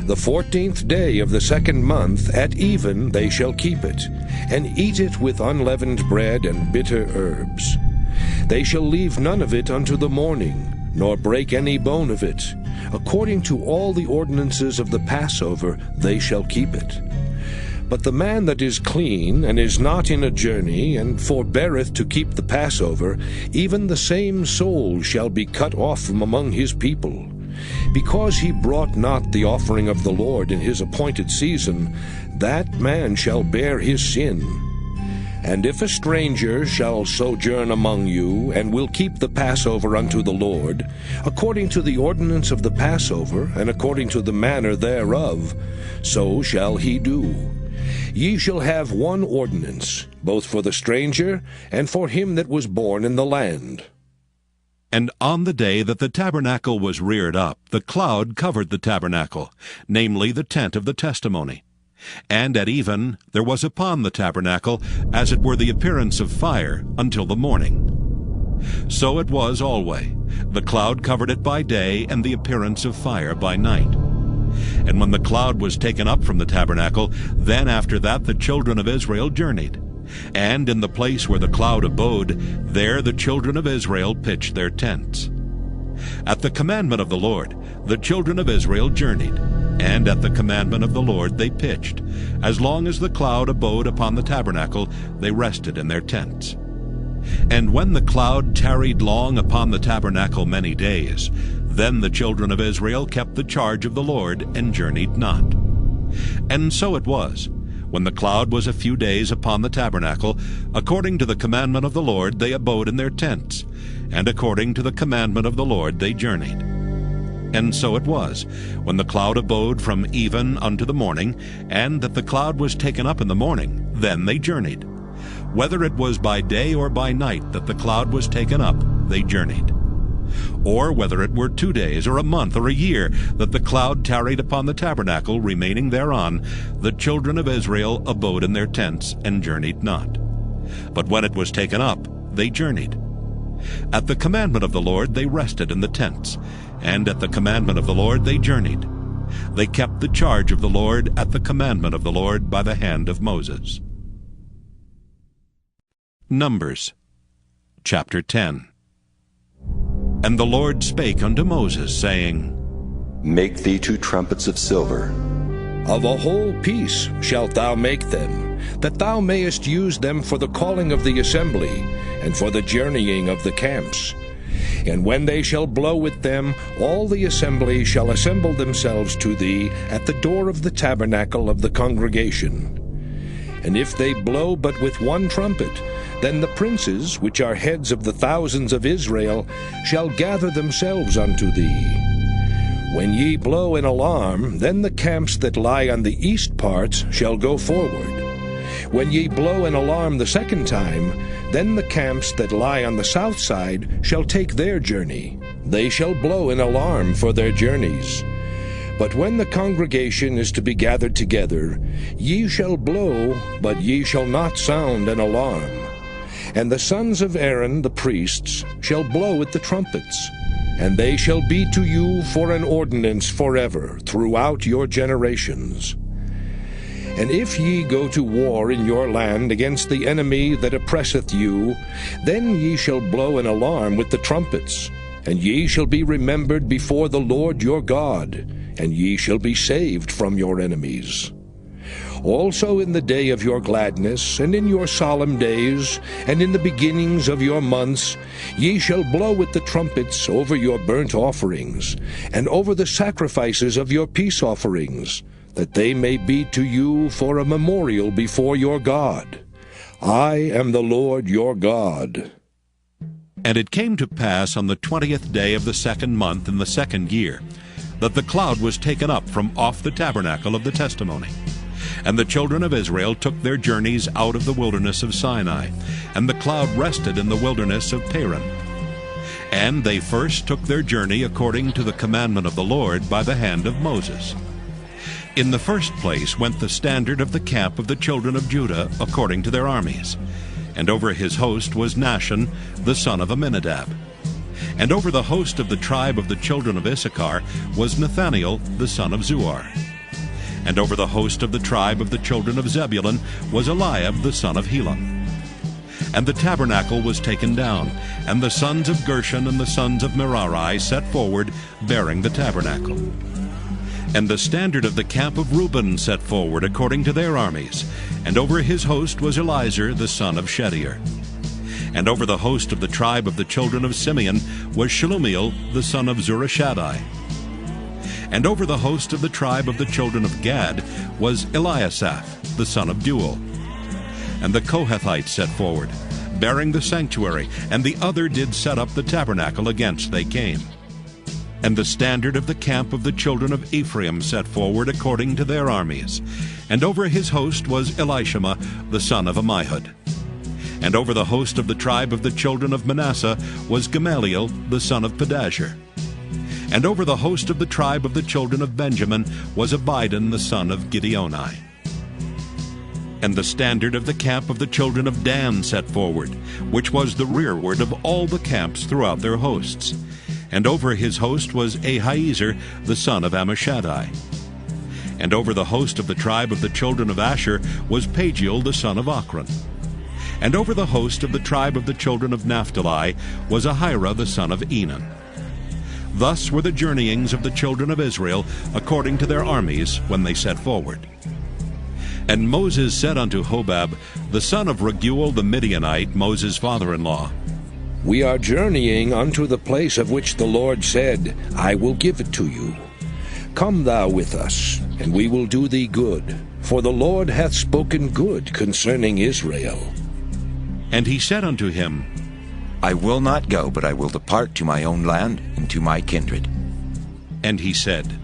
C: The 14th day of the 2nd month at even they shall keep it, and eat it with unleavened bread and bitter herbs. They shall leave none of it unto the morning, nor break any bone of it. According to all the ordinances of the Passover they shall keep it. But the man that is clean, and is not in a journey, and forbeareth to keep the Passover, even the same soul shall be cut off from among his people. because he brought not the offering of the Lord in his appointed season, that man shall bear his sin. And if a stranger shall sojourn among you, and will keep the Passover unto the Lord, according to the ordinance of the Passover, and according to the manner thereof, so shall he do. Ye shall have one ordinance, both for the stranger, and for him that was born in the land.
A: And on the day that the tabernacle was reared up, the cloud covered the tabernacle, namely the tent of the testimony. And at even there was upon the tabernacle as it were the appearance of fire until the morning. So it was alway. The cloud covered it by day, and the appearance of fire by night. And when the cloud was taken up from the tabernacle, then after that the children of Israel journeyed. And in the place where the cloud abode, there the children of Israel pitched their tents. At the commandment of the Lord, the children of Israel journeyed, and at the commandment of the Lord they pitched. As long as the cloud abode upon the tabernacle, they rested in their tents. And when the cloud tarried long upon the tabernacle many days, then the children of Israel kept the charge of the Lord, and journeyed not. And so it was, when the cloud was a few days upon the tabernacle, according to the commandment of the Lord they abode in their tents, and according to the commandment of the Lord they journeyed. And so it was, when the cloud abode from even unto the morning, and that the cloud was taken up in the morning, then they journeyed. Whether it was by day or by night that the cloud was taken up, they journeyed. Or whether it were 2 days, or a month, or a year, that the cloud tarried upon the tabernacle, remaining thereon, the children of Israel abode in their tents, and journeyed not. But when it was taken up, they journeyed. At the commandment of the Lord they rested in the tents, and at the commandment of the Lord they journeyed. They kept the charge of the Lord at the commandment of the Lord by the hand of Moses. Numbers chapter 10. And the Lord spake unto Moses, saying,
B: Make thee 2 trumpets of silver.
C: Of a whole piece shalt thou make them, that thou mayest use them for the calling of the assembly, and for the journeying of the camps. And when they shall blow with them, all the assembly shall assemble themselves to thee at the door of the tabernacle of the congregation. And if they blow but with 1 trumpet, then the princes, which are heads of the thousands of Israel, shall gather themselves unto thee. When ye blow an alarm, then the camps that lie on the east parts shall go forward. When ye blow an alarm the 2nd time, then the camps that lie on the south side shall take their journey. They shall blow an alarm for their journeys. But when the congregation is to be gathered together, ye shall blow, but ye shall not sound an alarm. And the sons of Aaron the priests shall blow at the trumpets, and they shall be to you for an ordinance forever throughout your generations. And if ye go to war in your land against the enemy that oppresseth you, then ye shall blow an alarm with the trumpets, and ye shall be remembered before the Lord your God, and ye shall be saved from your enemies. Also in the day of your gladness, and in your solemn days, and in the beginnings of your months, ye shall blow with the trumpets over your burnt offerings, and over the sacrifices of your peace offerings, that they may be to you for a memorial before your God. I am the Lord your God.
A: And it came to pass on the 20th day of the 2nd month in the 2nd year, that the cloud was taken up from off the tabernacle of the testimony. And the children of Israel took their journeys out of the wilderness of Sinai, and the cloud rested in the wilderness of Paran. And they first took their journey according to the commandment of the Lord by the hand of Moses. In the first place went the standard of the camp of the children of Judah according to their armies. And over his host was Nahshon, the son of Amminadab. And over the host of the tribe of the children of Issachar was Nathaniel, the son of Zuar. And over the host of the tribe of the children of Zebulun was Eliab, the son of Helon. And the tabernacle was taken down, and the sons of Gershon and the sons of Merari set forward, bearing the tabernacle. And the standard of the camp of Reuben set forward according to their armies, and over his host was Eliezer, the son of Shedeur. And over the host of the tribe of the children of Simeon was Shelumiel, the son of Zurishaddai. And over the host of the tribe of the children of Gad was Eliasaph, the son of Deuel. And the Kohathites set forward, bearing the sanctuary, and the other did set up the tabernacle against they came. And the standard of the camp of the children of Ephraim set forward according to their armies. And over his host was Elishama, the son of Ammihud. And over the host of the tribe of the children of Manasseh was Gamaliel, the son of Pedashur. And over the host of the tribe of the children of Benjamin was Abidan, the son of Gideoni. And the standard of the camp of the children of Dan set forward, which was the rearward of all the camps throughout their hosts. And over his host was Ahiezer, the son of Ammishaddai. And over the host of the tribe of the children of Asher was Pagiel, the son of Ochran. And over the host of the tribe of the children of Naphtali was Ahira, the son of Enan. Thus were the journeyings of the children of Israel according to their armies when they set forward. And Moses said unto Hobab, the son of Raguel the Midianite, Moses' father-in-law,
C: We are journeying unto the place of which the Lord said, I will give it to you. Come thou with us, and we will do thee good, for the Lord hath spoken good concerning Israel.
A: And he said unto him,
S: I will not go, but I will depart to my own land and to my kindred.
A: And he said,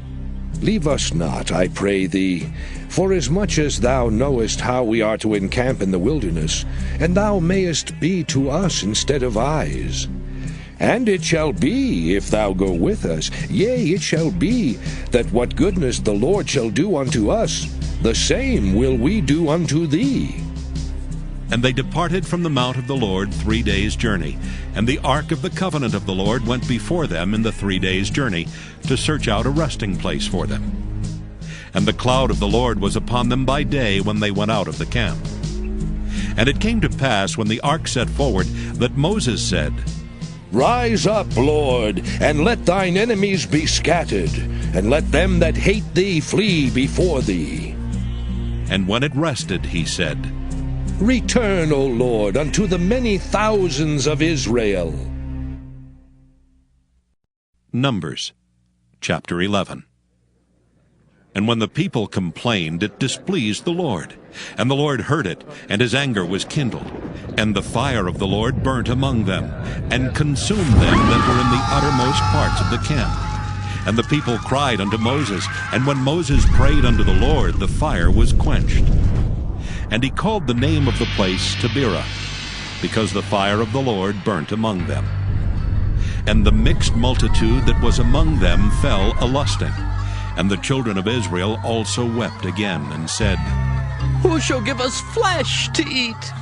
C: Leave us not, I pray thee, forasmuch as thou knowest how we are to encamp in the wilderness, and thou mayest be to us instead of eyes. And it shall be, if thou go with us, yea, it shall be, that what goodness the Lord shall do unto us, the same will we do unto thee.
A: And they departed from the mount of the Lord 3 days' journey, and the ark of the covenant of the Lord went before them in the 3 days' journey, to search out a resting place for them. And the cloud of the Lord was upon them by day when they went out of the camp. And it came to pass, when the ark set forward, that Moses said,
C: Rise up, Lord, and let thine enemies be scattered, and let them that hate thee flee before thee.
A: And when it rested, he said,
C: Return, O Lord, unto the many thousands of Israel.
A: Numbers chapter 11. And when the people complained, it displeased the Lord. And the Lord heard it, and his anger was kindled. And the fire of the Lord burnt among them, and consumed them that were in the uttermost parts of the camp. And the people cried unto Moses, and when Moses prayed unto the Lord, the fire was quenched. And he called the name of the place Taberah, because the fire of the Lord burnt among them. And the mixed multitude that was among them fell a-lusting. And the children of Israel also wept again, and said,
T: Who shall give us flesh to eat?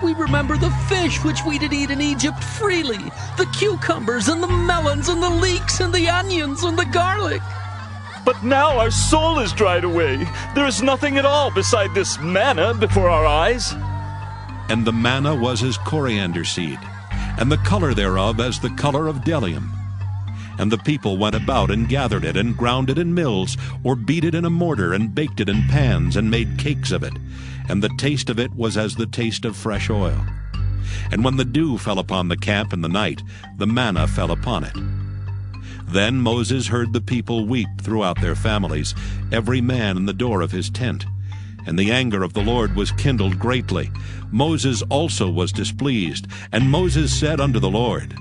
T: We remember the fish which we did eat in Egypt freely, the cucumbers and the melons and the leeks and the onions and the garlic.
N: But now our soul is dried away. There is nothing at all beside this manna before our eyes.
A: And the manna was as coriander seed, and the color thereof as the color of bdellium. And the people went about and gathered it, and ground it in mills, or beat it in a mortar, and baked it in pans, and made cakes of it. And the taste of it was as the taste of fresh oil. And when the dew fell upon the camp in the night, the manna fell upon it. Then Moses heard the people weep throughout their families, every man in the door of his tent. And the anger of the Lord was kindled greatly. Moses also was displeased. And Moses said unto the Lord,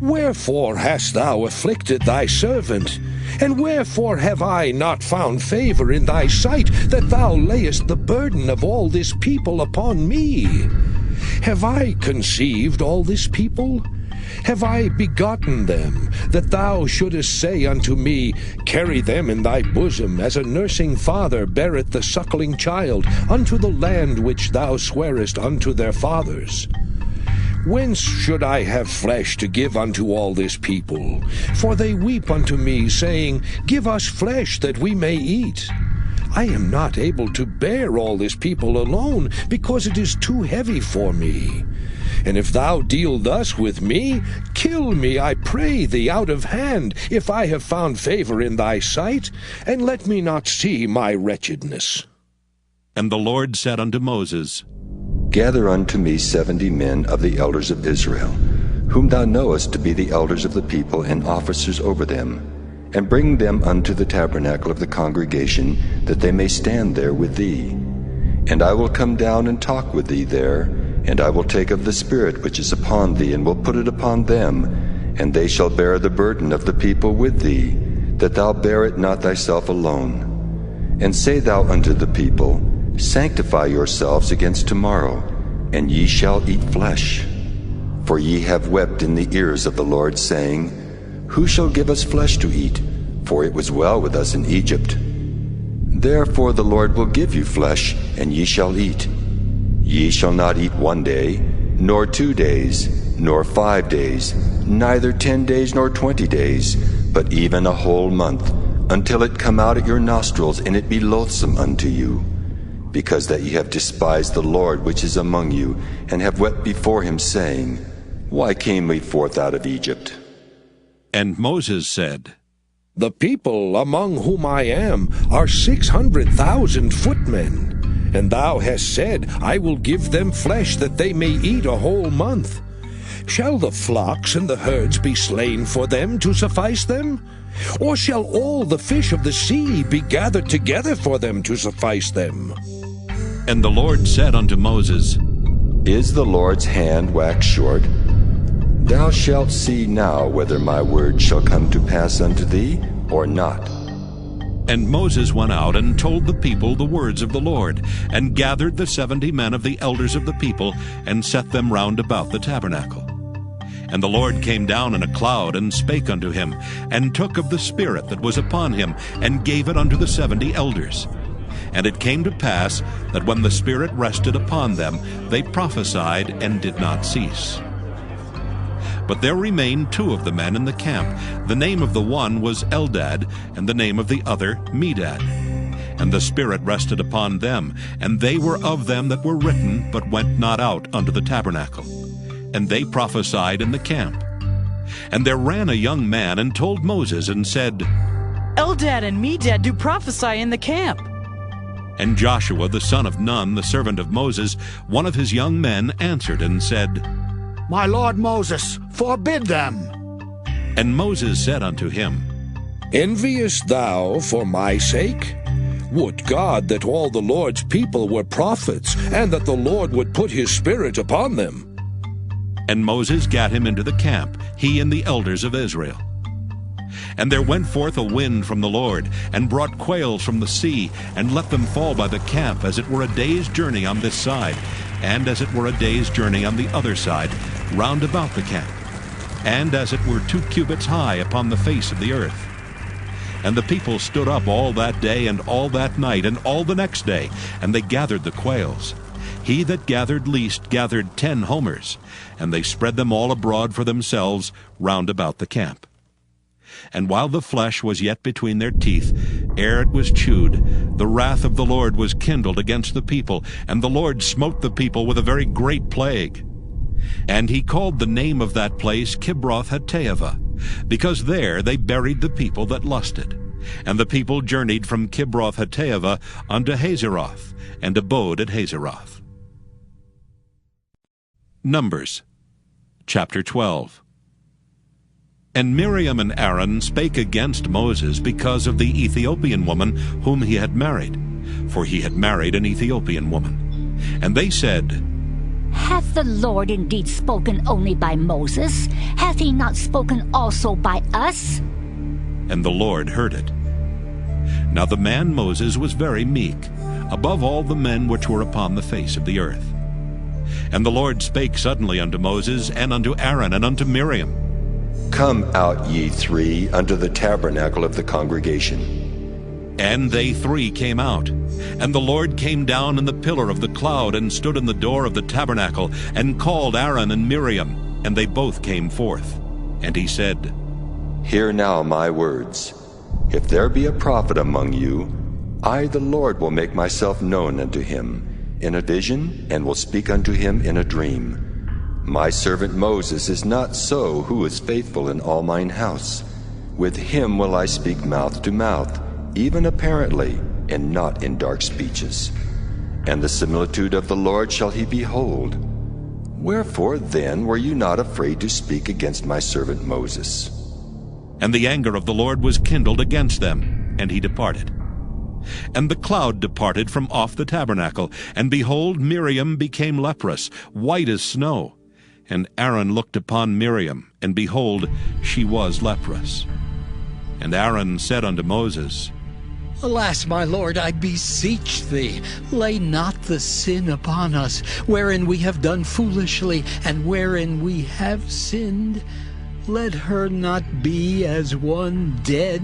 C: Wherefore hast thou afflicted thy servant? And wherefore have I not found favor in thy sight, that thou layest the burden of all this people upon me? Have I conceived all this people? Have I begotten them, that thou shouldest say unto me, Carry them in thy bosom, as a nursing father beareth the suckling child, unto the land which thou swarest unto their fathers? Whence should I have flesh to give unto all this people? For they weep unto me, saying, Give us flesh that we may eat. I am not able to bear all this people alone, because it is too heavy for me. And if thou deal thus with me, kill me, I pray thee, out of hand, if I have found favor in thy sight, and let me not see my wretchedness.
A: And the Lord said unto Moses,
B: Gather unto me 70 men of the elders of Israel, whom thou knowest to be the elders of the people and officers over them, and bring them unto the tabernacle of the congregation, that they may stand there with thee. And I will come down and talk with thee there, and I will take of the Spirit which is upon thee, and will put it upon them, and they shall bear the burden of the people with thee, that thou bear it not thyself alone. And say thou unto the people, Sanctify yourselves against tomorrow, and ye shall eat flesh. For ye have wept in the ears of the Lord, saying, Who shall give us flesh to eat? For it was well with us in Egypt. Therefore the Lord will give you flesh, and ye shall eat. Ye shall not eat 1 day, nor 2 days, nor 5 days, neither 10 days nor 20 days, but even a whole month, until it come out at your nostrils, and it be loathsome unto you. Because that ye have despised the Lord which is among you, and have wept before him, saying, Why came we forth out of Egypt?
A: And Moses said,
C: The people among whom I am are 600,000 footmen. And thou hast said, I will give them flesh that they may eat a whole month. Shall the flocks and the herds be slain for them to suffice them? Or shall all the fish of the sea be gathered together for them to suffice them?
A: And the Lord said unto Moses,
B: Is the Lord's hand waxed short? Thou shalt see now whether my word shall come to pass unto thee, or not.
A: And Moses went out and told the people the words of the Lord, and gathered the 70 men of the elders of the people, and set them round about the tabernacle. And the Lord came down in a cloud, and spake unto him, and took of the Spirit that was upon him, and gave it unto the 70 elders. And it came to pass, that when the Spirit rested upon them, they prophesied, and did not cease. But there remained 2 of the men in the camp. The name of the one was Eldad, and the name of the other Medad. And the Spirit rested upon them, and they were of them that were written, but went not out unto the tabernacle. And they prophesied in the camp. And there ran a young man, and told Moses, and said,
U: Eldad and Medad do prophesy in the camp.
A: And Joshua the son of Nun, the servant of Moses, one of his young men, answered and said,
V: My lord Moses, forbid them.
A: And Moses said unto him,
C: Enviest thou for my sake? Would God that all the Lord's people were prophets, and that the Lord would put his Spirit upon them.
A: And Moses gat him into the camp, he and the elders of Israel. And there went forth a wind from the Lord, and brought quails from the sea, and let them fall by the camp, as it were a day's journey on this side, and as it were a day's journey on the other side, round about the camp, and as it were 2 cubits high upon the face of the earth. And the people stood up all that day, and all that night, and all the next day, and they gathered the quails. He that gathered least gathered 10 homers, and they spread them all abroad for themselves round about the camp. And while the flesh was yet between their teeth, ere it was chewed, the wrath of the Lord was kindled against the people, and the Lord smote the people with a very great plague. And he called the name of that place Kibroth-Hattaavah, because there they buried the people that lusted. And the people journeyed from Kibroth-Hattaavah unto Hazeroth, and abode at Hazeroth. Numbers chapter 12. And Miriam and Aaron spake against Moses because of the Ethiopian woman whom he had married, for he had married an Ethiopian woman. And they said,
W: Hath the Lord indeed spoken only by Moses? Hath he not spoken also by us?
A: And the Lord heard it. Now the man Moses was very meek, above all the men which were upon the face of the earth. And the Lord spake suddenly unto Moses, and unto Aaron, and unto Miriam.
B: Come out, ye 3, unto the tabernacle of the congregation.
A: And they 3 came out. And the Lord came down in the pillar of the cloud, and stood in the door of the tabernacle, and called Aaron and Miriam, and they both came forth. And he said,
B: Hear now my words. If there be a prophet among you, I the Lord will make myself known unto him in a vision, and will speak unto him in a dream. My servant Moses is not so, who is faithful in all mine house. With him will I speak mouth to mouth, even apparently, and not in dark speeches. And the similitude of the Lord shall he behold. Wherefore then were you not afraid to speak against my servant Moses?
A: And the anger of the Lord was kindled against them, and he departed. And the cloud departed from off the tabernacle, and behold, Miriam became leprous, white as snow. And Aaron looked upon Miriam, and behold, she was leprous. And Aaron said unto Moses,
D: Alas, my Lord, I beseech thee, lay not the sin upon us, wherein we have done foolishly, and wherein we have sinned. Let her not be as one dead,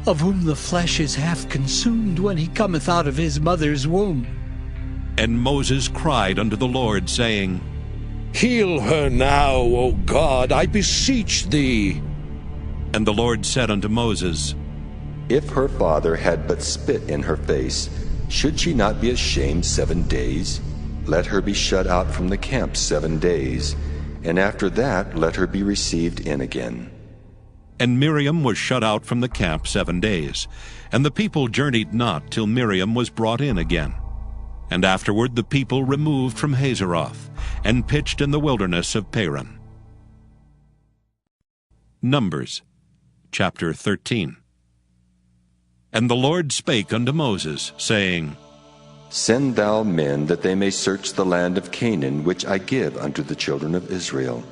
D: of whom the flesh is half consumed when he cometh out of his mother's womb.
A: And Moses cried unto the Lord, saying,
C: Heal her now, O God, I beseech thee.
A: And the Lord said unto Moses,
B: If her father had but spit in her face, should she not be ashamed 7 days? Let her be shut out from the camp 7 days, and after that let her be received in again.
A: And Miriam was shut out from the camp 7 days, and the people journeyed not till Miriam was brought in again. And afterward the people removed from Hazeroth, and pitched in the wilderness of Paran. Numbers chapter 13. And the Lord spake unto Moses, saying,
B: Send thou men, that they may search the land of Canaan, which I give unto the children of Israel.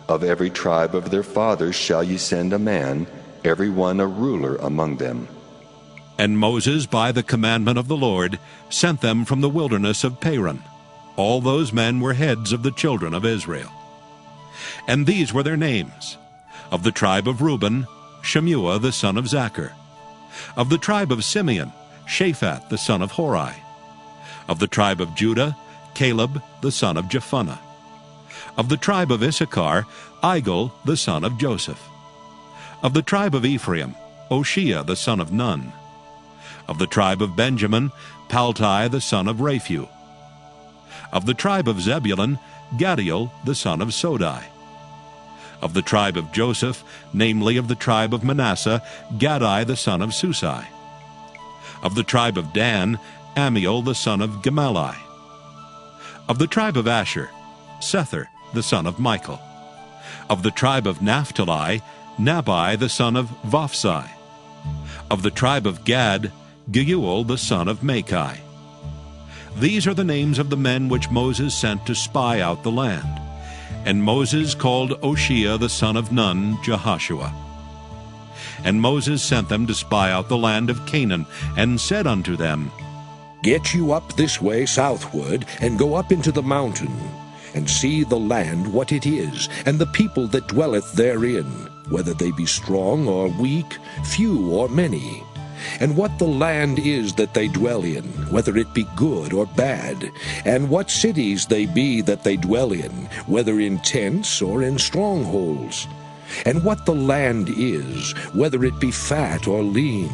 B: Of every tribe of their fathers shall ye send a man, every one a ruler among them.
A: And Moses, by the commandment of the Lord, sent them from the wilderness of Paran. All those men were heads of the children of Israel. And these were their names. Of the tribe of Reuben, Shemua the son of Zachar. Of the tribe of Simeon, Shaphat the son of Hori. Of the tribe of Judah, Caleb the son of Jephunneh. Of the tribe of Issachar, Igal the son of Joseph. Of the tribe of Ephraim, Oshea the son of Nun. Of the tribe of Benjamin, Paltai the son of Raphu. Of the tribe of Zebulun, Gadiel the son of Sodai. Of the tribe of Joseph, namely of the tribe of Manasseh, Gadai the son of Susai. Of the tribe of Dan, Amiel the son of Gemalli. Of the tribe of Asher, Sethur the son of Michael. Of the tribe of Naphtali, Nabai the son of Vophsi. Of the tribe of Gad, Geuel the son of Machi. These are the names of the men which Moses sent to spy out the land. And Moses called Oshea the son of Nun Jehoshua. And Moses sent them to spy out the land of Canaan, and said unto them,
C: Get you up this way southward, and go up into the mountain, and see the land what it is, and the people that dwelleth therein, whether they be strong or weak, few or many, and what the land is that they dwell in, whether it be good or bad, and what cities they be that they dwell in, whether in tents or in strongholds, and what the land is, whether it be fat or lean,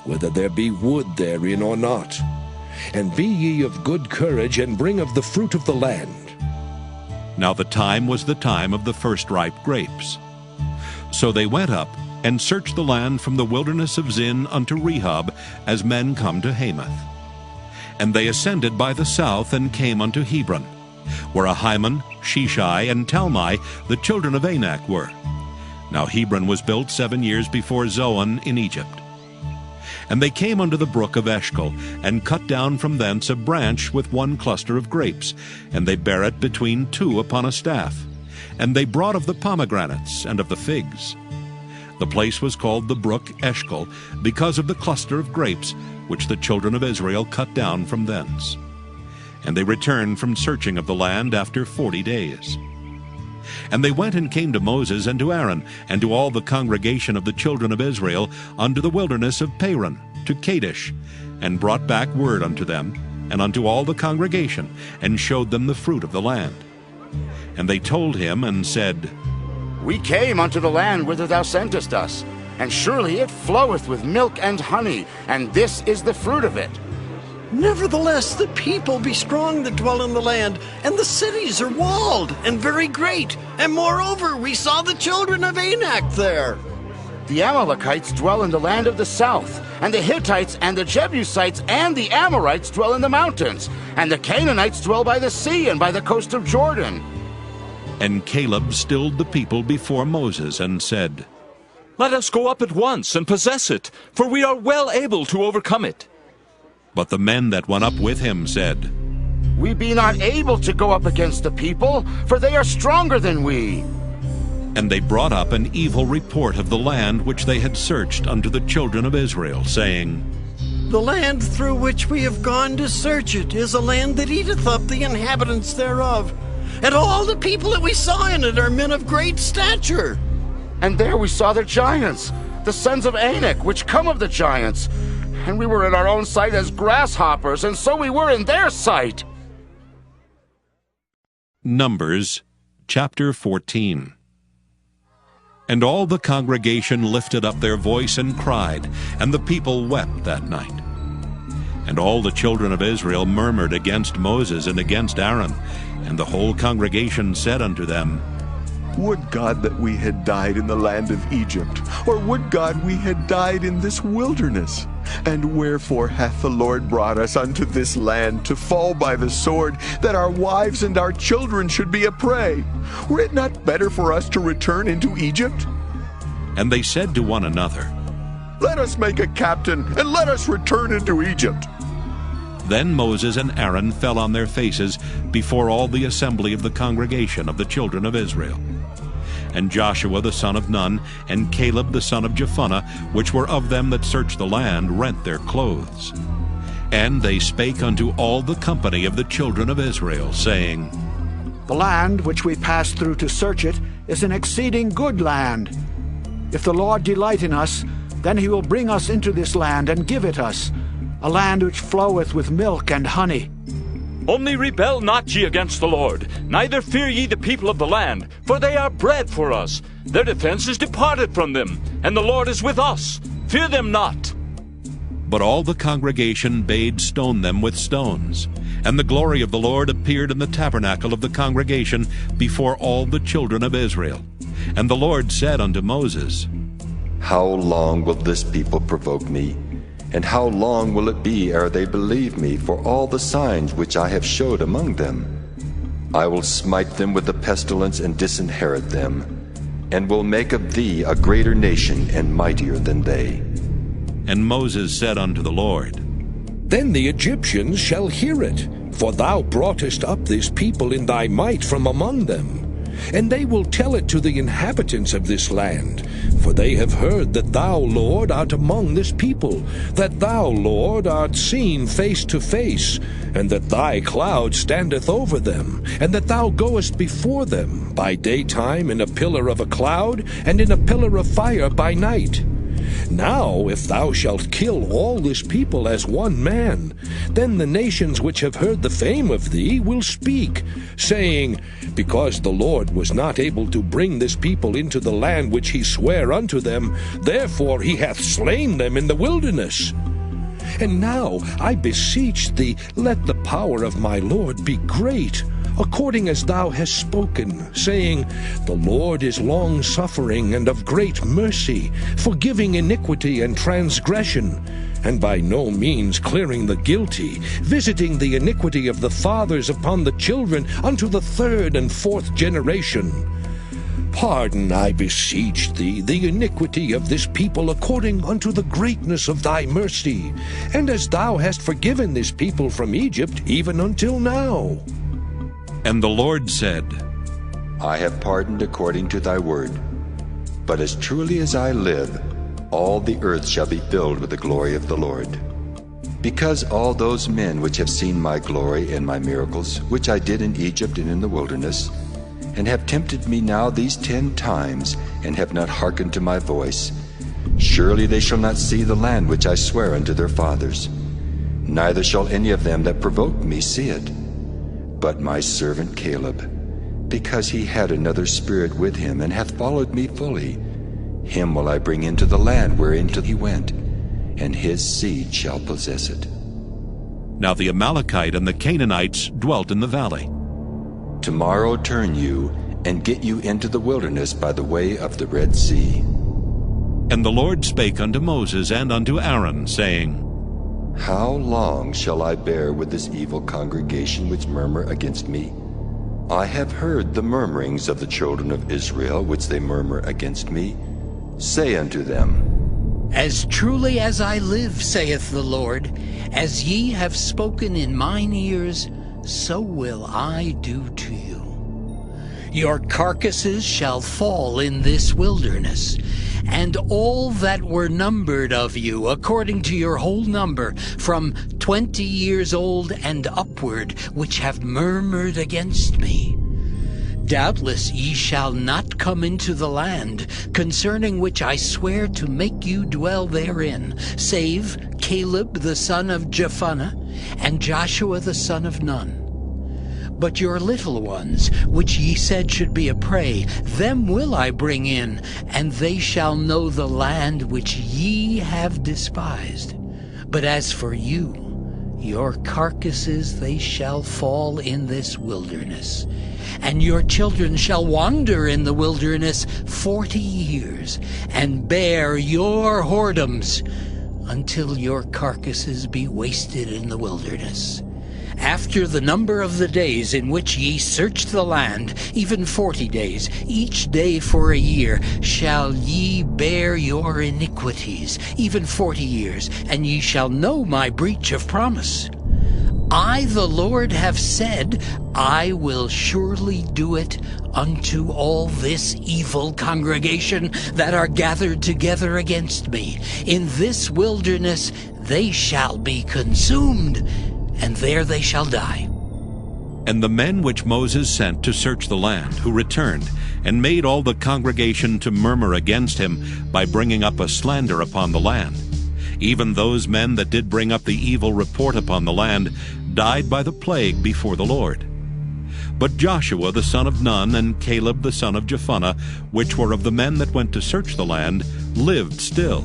C: whether there be wood therein or not. And be ye of good courage, and bring of the fruit of the land.
A: Now the time was the time of the first ripe grapes. So they went up, and searched the land from the wilderness of Zin unto Rehob, as men come to Hamath. And they ascended by the south, and came unto Hebron, where Ahiman, Sheshai, and Talmai, the children of Anak, were. Now Hebron was built 7 years before Zoan in Egypt. And they came unto the brook of Eshcol, and cut down from thence a branch with one cluster of grapes, and they bare it between two upon a staff. And they brought of the pomegranates and of the figs. The place was called the brook Eshcol, because of the cluster of grapes which the children of Israel cut down from thence. And they returned from searching of the land after 40 days. And they went and came to Moses and to Aaron, and to all the congregation of the children of Israel, unto the wilderness of Paran, to Kadesh, and brought back word unto them, and unto all the congregation, and showed them the fruit of the land. And they told him, and said,
E: We came unto the land whither thou sentest us, and surely it floweth with milk and honey, and this is the fruit of it.
F: Nevertheless, the people be strong that dwell in the land, and the cities are walled and very great. And moreover, we saw the children of Anak there.
E: The Amalekites dwell in the land of the south, and the Hittites and the Jebusites and the Amorites dwell in the mountains, and the Canaanites dwell by the sea and by the coast of Jordan.
A: And Caleb stilled the people before Moses, and said,
N: Let us go up at once and possess it, for we are well able to overcome it.
A: But the men that went up with him said,
E: We be not able to go up against the people, for they are stronger than we.
A: And they brought up an evil report of the land which they had searched unto the children of Israel, saying,
F: The land through which we have gone to search it is a land that eateth up the inhabitants thereof. And all the people that we saw in it are men of great stature.
E: And there we saw the giants, the sons of Anak, which come of the giants. And we were in our own sight as grasshoppers, and so we were in their sight.
A: Numbers chapter 14. And all the congregation lifted up their voice and cried, and the people wept that night. And all the children of Israel murmured against Moses and against Aaron. And the whole congregation said unto them,
P: Would God that we had died in the land of Egypt, or would God we had died in this wilderness? And wherefore hath the Lord brought us unto this land to fall by the sword, that our wives and our children should be a prey? Were it not better for us to return into Egypt?
A: And they said to one another,
P: Let us make a captain, and let us return into Egypt.
A: Then Moses and Aaron fell on their faces before all the assembly of the congregation of the children of Israel. And Joshua the son of Nun, and Caleb the son of Jephunneh, which were of them that searched the land, rent their clothes. And they spake unto all the company of the children of Israel, saying,
V: The land which we passed through to search it is an exceeding good land. If the Lord delight in us, then he will bring us into this land and give it us, a land which floweth with milk and honey.
N: Only rebel not ye against the Lord, neither fear ye the people of the land, for they are bread for us. Their defense is departed from them, and the Lord is with us. Fear them not.
A: But all the congregation bade stone them with stones. And the glory of the Lord appeared in the tabernacle of the congregation before all the children of Israel. And the Lord said unto Moses,
B: How long will this people provoke me? And how long will it be ere they believe me for all the signs which I have showed among them? I will smite them with the pestilence and disinherit them, and will make of thee a greater nation and mightier than they.
A: And Moses said unto the Lord,
C: Then the Egyptians shall hear it, for thou broughtest up this people in thy might from among them. And they will tell it to the inhabitants of this land, for they have heard that thou, Lord, art among this people, that thou, Lord, art seen face to face, and that thy cloud standeth over them, and that thou goest before them by daytime in a pillar of a cloud, and in a pillar of fire by night. Now, if thou shalt kill all this people as one man, then the nations which have heard the fame of thee will speak, saying, Because the Lord was not able to bring this people into the land which he sware unto them, therefore he hath slain them in the wilderness. And now, I beseech thee, let the power of my Lord be great, according as thou hast spoken, saying, The Lord is long-suffering and of great mercy, forgiving iniquity and transgression, and by no means clearing the guilty, visiting the iniquity of the fathers upon the children unto the third and fourth generation. Pardon, I beseech thee, the iniquity of this people according unto the greatness of thy mercy, and as thou hast forgiven this people from Egypt even until now.
A: And the Lord said,
B: I have pardoned according to thy word. But as truly as I live, all the earth shall be filled with the glory of the Lord. Because all those men which have seen my glory and my miracles, which I did in Egypt and in the wilderness, and have tempted me now these 10 times, and have not hearkened to my voice, surely they shall not see the land which I swear unto their fathers, neither shall any of them that provoked me see it. But my servant Caleb, because he had another spirit with him, and hath followed me fully, him will I bring into the land whereinto he went, and his seed shall possess it.
A: Now the Amalekite and the Canaanites dwelt in the valley.
B: Tomorrow turn you, and get you into the wilderness by the way of the Red Sea.
A: And the Lord spake unto Moses and unto Aaron, saying,
B: How long shall I bear with this evil congregation which murmur against me? I have heard the murmurings of the children of Israel which they murmur against me. Say unto them,
D: As truly as I live, saith the Lord, as ye have spoken in mine ears, so will I do to you. Your carcasses shall fall in this wilderness, and all that were numbered of you, according to your whole number, from 20 years old and upward, which have murmured against me. Doubtless ye shall not come into the land, concerning which I swear to make you dwell therein, save Caleb the son of Jephunneh, and Joshua the son of Nun. But your little ones, which ye said should be a prey, them will I bring in, and they shall know the land which ye have despised. But as for you, your carcasses they shall fall in this wilderness, and your children shall wander in the wilderness 40 years, and bear your whoredoms, until your carcasses be wasted in the wilderness. After the number of the days in which ye searched the land, even 40 days, each day for a year, shall ye bear your iniquities, even 40 years, and ye shall know my breach of promise. I, the Lord, have said, I will surely do it unto all this evil congregation that are gathered together against me. In this wilderness they shall be consumed, and there they shall die.
A: And the men which Moses sent to search the land, who returned, and made all the congregation to murmur against him by bringing up a slander upon the land, even those men that did bring up the evil report upon the land, died by the plague before the Lord. But Joshua the son of Nun and Caleb the son of Jephunneh, which were of the men that went to search the land, lived still.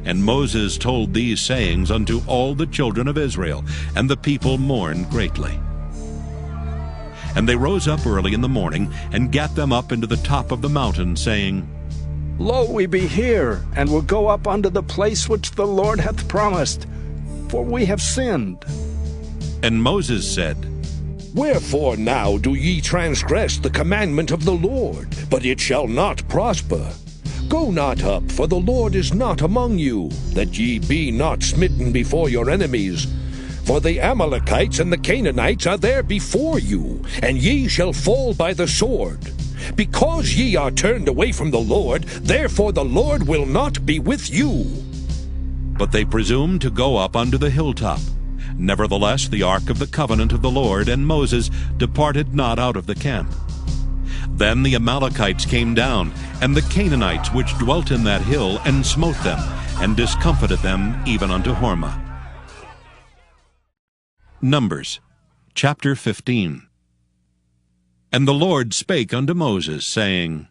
A: And Moses told these sayings unto all the children of Israel, and the people mourned greatly. And they rose up early in the morning, and gat them up into the top of the mountain, saying,
L: Lo, we be here, and will go up unto the place which the Lord hath promised, for we have sinned.
A: And Moses said,
C: Wherefore now do ye transgress the commandment of the Lord? But it shall not prosper. Go not up, for the Lord is not among you, that ye be not smitten before your enemies. For the Amalekites and the Canaanites are there before you, and ye shall fall by the sword. Because ye are turned away from the Lord, therefore the Lord will not be with you.
A: But they presumed to go up unto the hilltop. Nevertheless the ark of the covenant of the Lord and Moses departed not out of the camp. Then the Amalekites came down, and the Canaanites which dwelt in that hill, and smote them, and discomfited them even unto Hormah. Numbers chapter 15. And the Lord spake unto Moses, saying,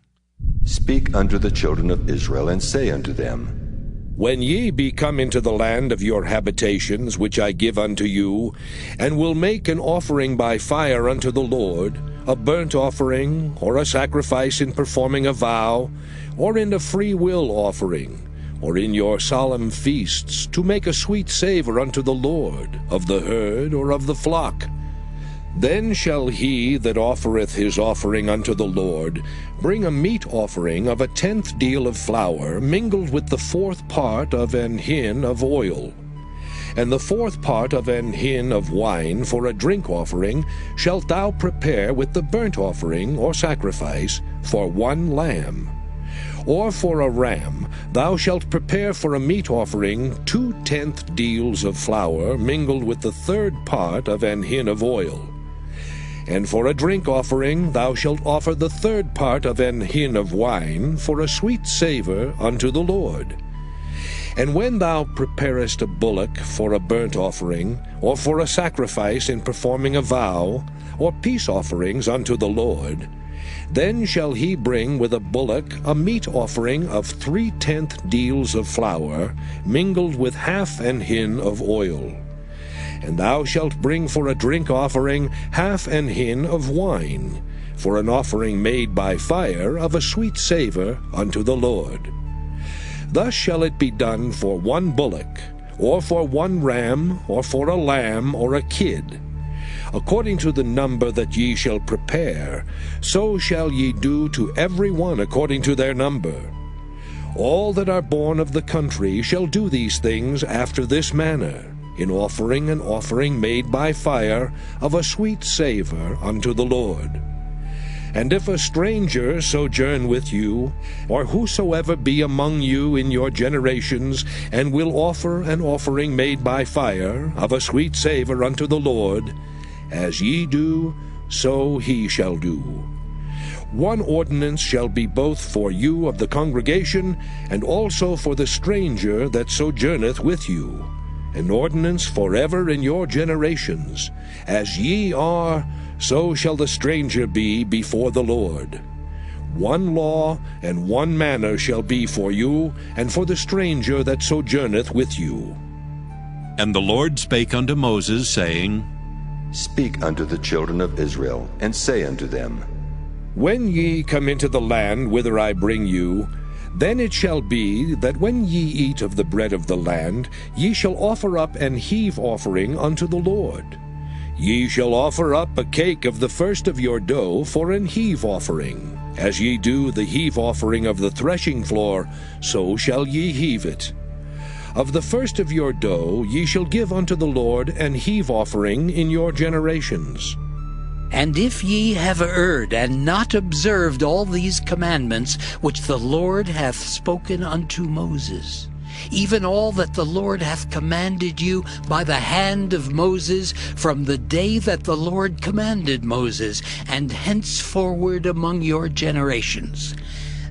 B: Speak unto the children of Israel, and say unto them,
C: When ye be come into the land of your habitations, which I give unto you, and will make an offering by fire unto the Lord, a burnt offering, or a sacrifice in performing a vow, or in a free will offering, or in your solemn feasts, to make a sweet savor unto the Lord, of the herd or of the flock. Then shall he that offereth his offering unto the Lord bring a meat offering of 1/10 deal of flour, mingled with the 4th part of an hin of oil. And the 4th part of an hin of wine for a drink offering shalt thou prepare with the burnt offering or sacrifice for 1 lamb. Or for a ram thou shalt prepare for a meat offering 2/10 deals of flour, mingled with the 3rd part of an hin of oil. And for a drink offering thou shalt offer the 3rd part of an hin of wine for a sweet savor unto the Lord. And when thou preparest a bullock for a burnt offering, or for a sacrifice in performing a vow, or peace offerings unto the Lord, then shall he bring with a bullock a meat offering of 3/10 deals of flour, mingled with half an hin of oil. And thou shalt bring for a drink offering half an hin of wine, for an offering made by fire of a sweet savor unto the Lord. Thus shall it be done for 1 bullock, or for 1 ram, or for a lamb, or a kid. According to the number that ye shall prepare, so shall ye do to every one according to their number. All that are born of the country shall do these things after this manner, in offering an offering made by fire of a sweet savour unto the Lord. And if a stranger sojourn with you, or whosoever be among you in your generations, and will offer an offering made by fire of a sweet savour unto the Lord, as ye do, so he shall do. One ordinance shall be both for you of the congregation, and also for the stranger that sojourneth with you, an ordinance forever in your generations. As ye are, so shall the stranger be before the Lord. One law and one manner shall be for you, and for the stranger that sojourneth with you.
A: And the Lord spake unto Moses, saying,
B: Speak unto the children of Israel, and say unto them,
C: When ye come into the land whither I bring you, then it shall be that when ye eat of the bread of the land, ye shall offer up an heave offering unto the Lord. Ye shall offer up a cake of the first of your dough for an heave offering. As ye do the heave offering of the threshing floor, so shall ye heave it. Of the first of your dough ye shall give unto the Lord an heave offering in your generations.
D: And if ye have erred, and not observed all these commandments which the Lord hath spoken unto Moses, even all that the Lord hath commanded you by the hand of Moses, from the day that the Lord commanded Moses, and henceforward among your generations,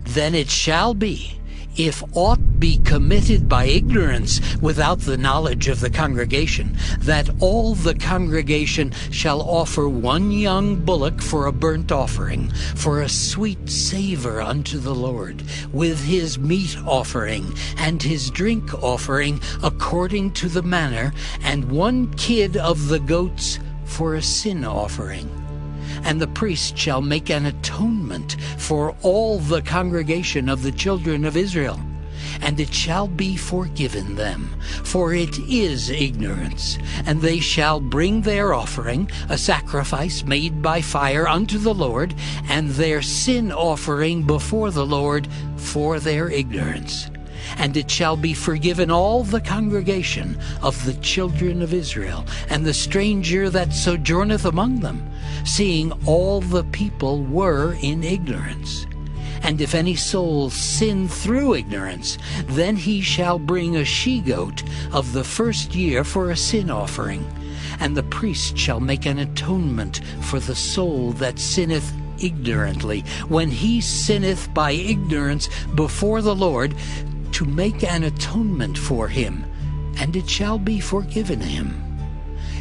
D: then it shall be, if aught be committed by ignorance without the knowledge of the congregation, that all the congregation shall offer one young bullock for a burnt offering, for a sweet savour unto the Lord, with his meat offering and his drink offering according to the manner, and one kid of the goats for a sin offering. And the priest shall make an atonement for all the congregation of the children of Israel, and it shall be forgiven them, for it is ignorance. And they shall bring their offering, a sacrifice made by fire unto the Lord, and their sin offering before the Lord for their ignorance. And it shall be forgiven all the congregation of the children of Israel, and the stranger that sojourneth among them, seeing all the people were in ignorance. And if any soul sin through ignorance, then he shall bring a she-goat of the first year for a sin offering. And the priest shall make an atonement for the soul that sinneth ignorantly, when he sinneth by ignorance before the Lord, to make an atonement for him, and it shall be forgiven him.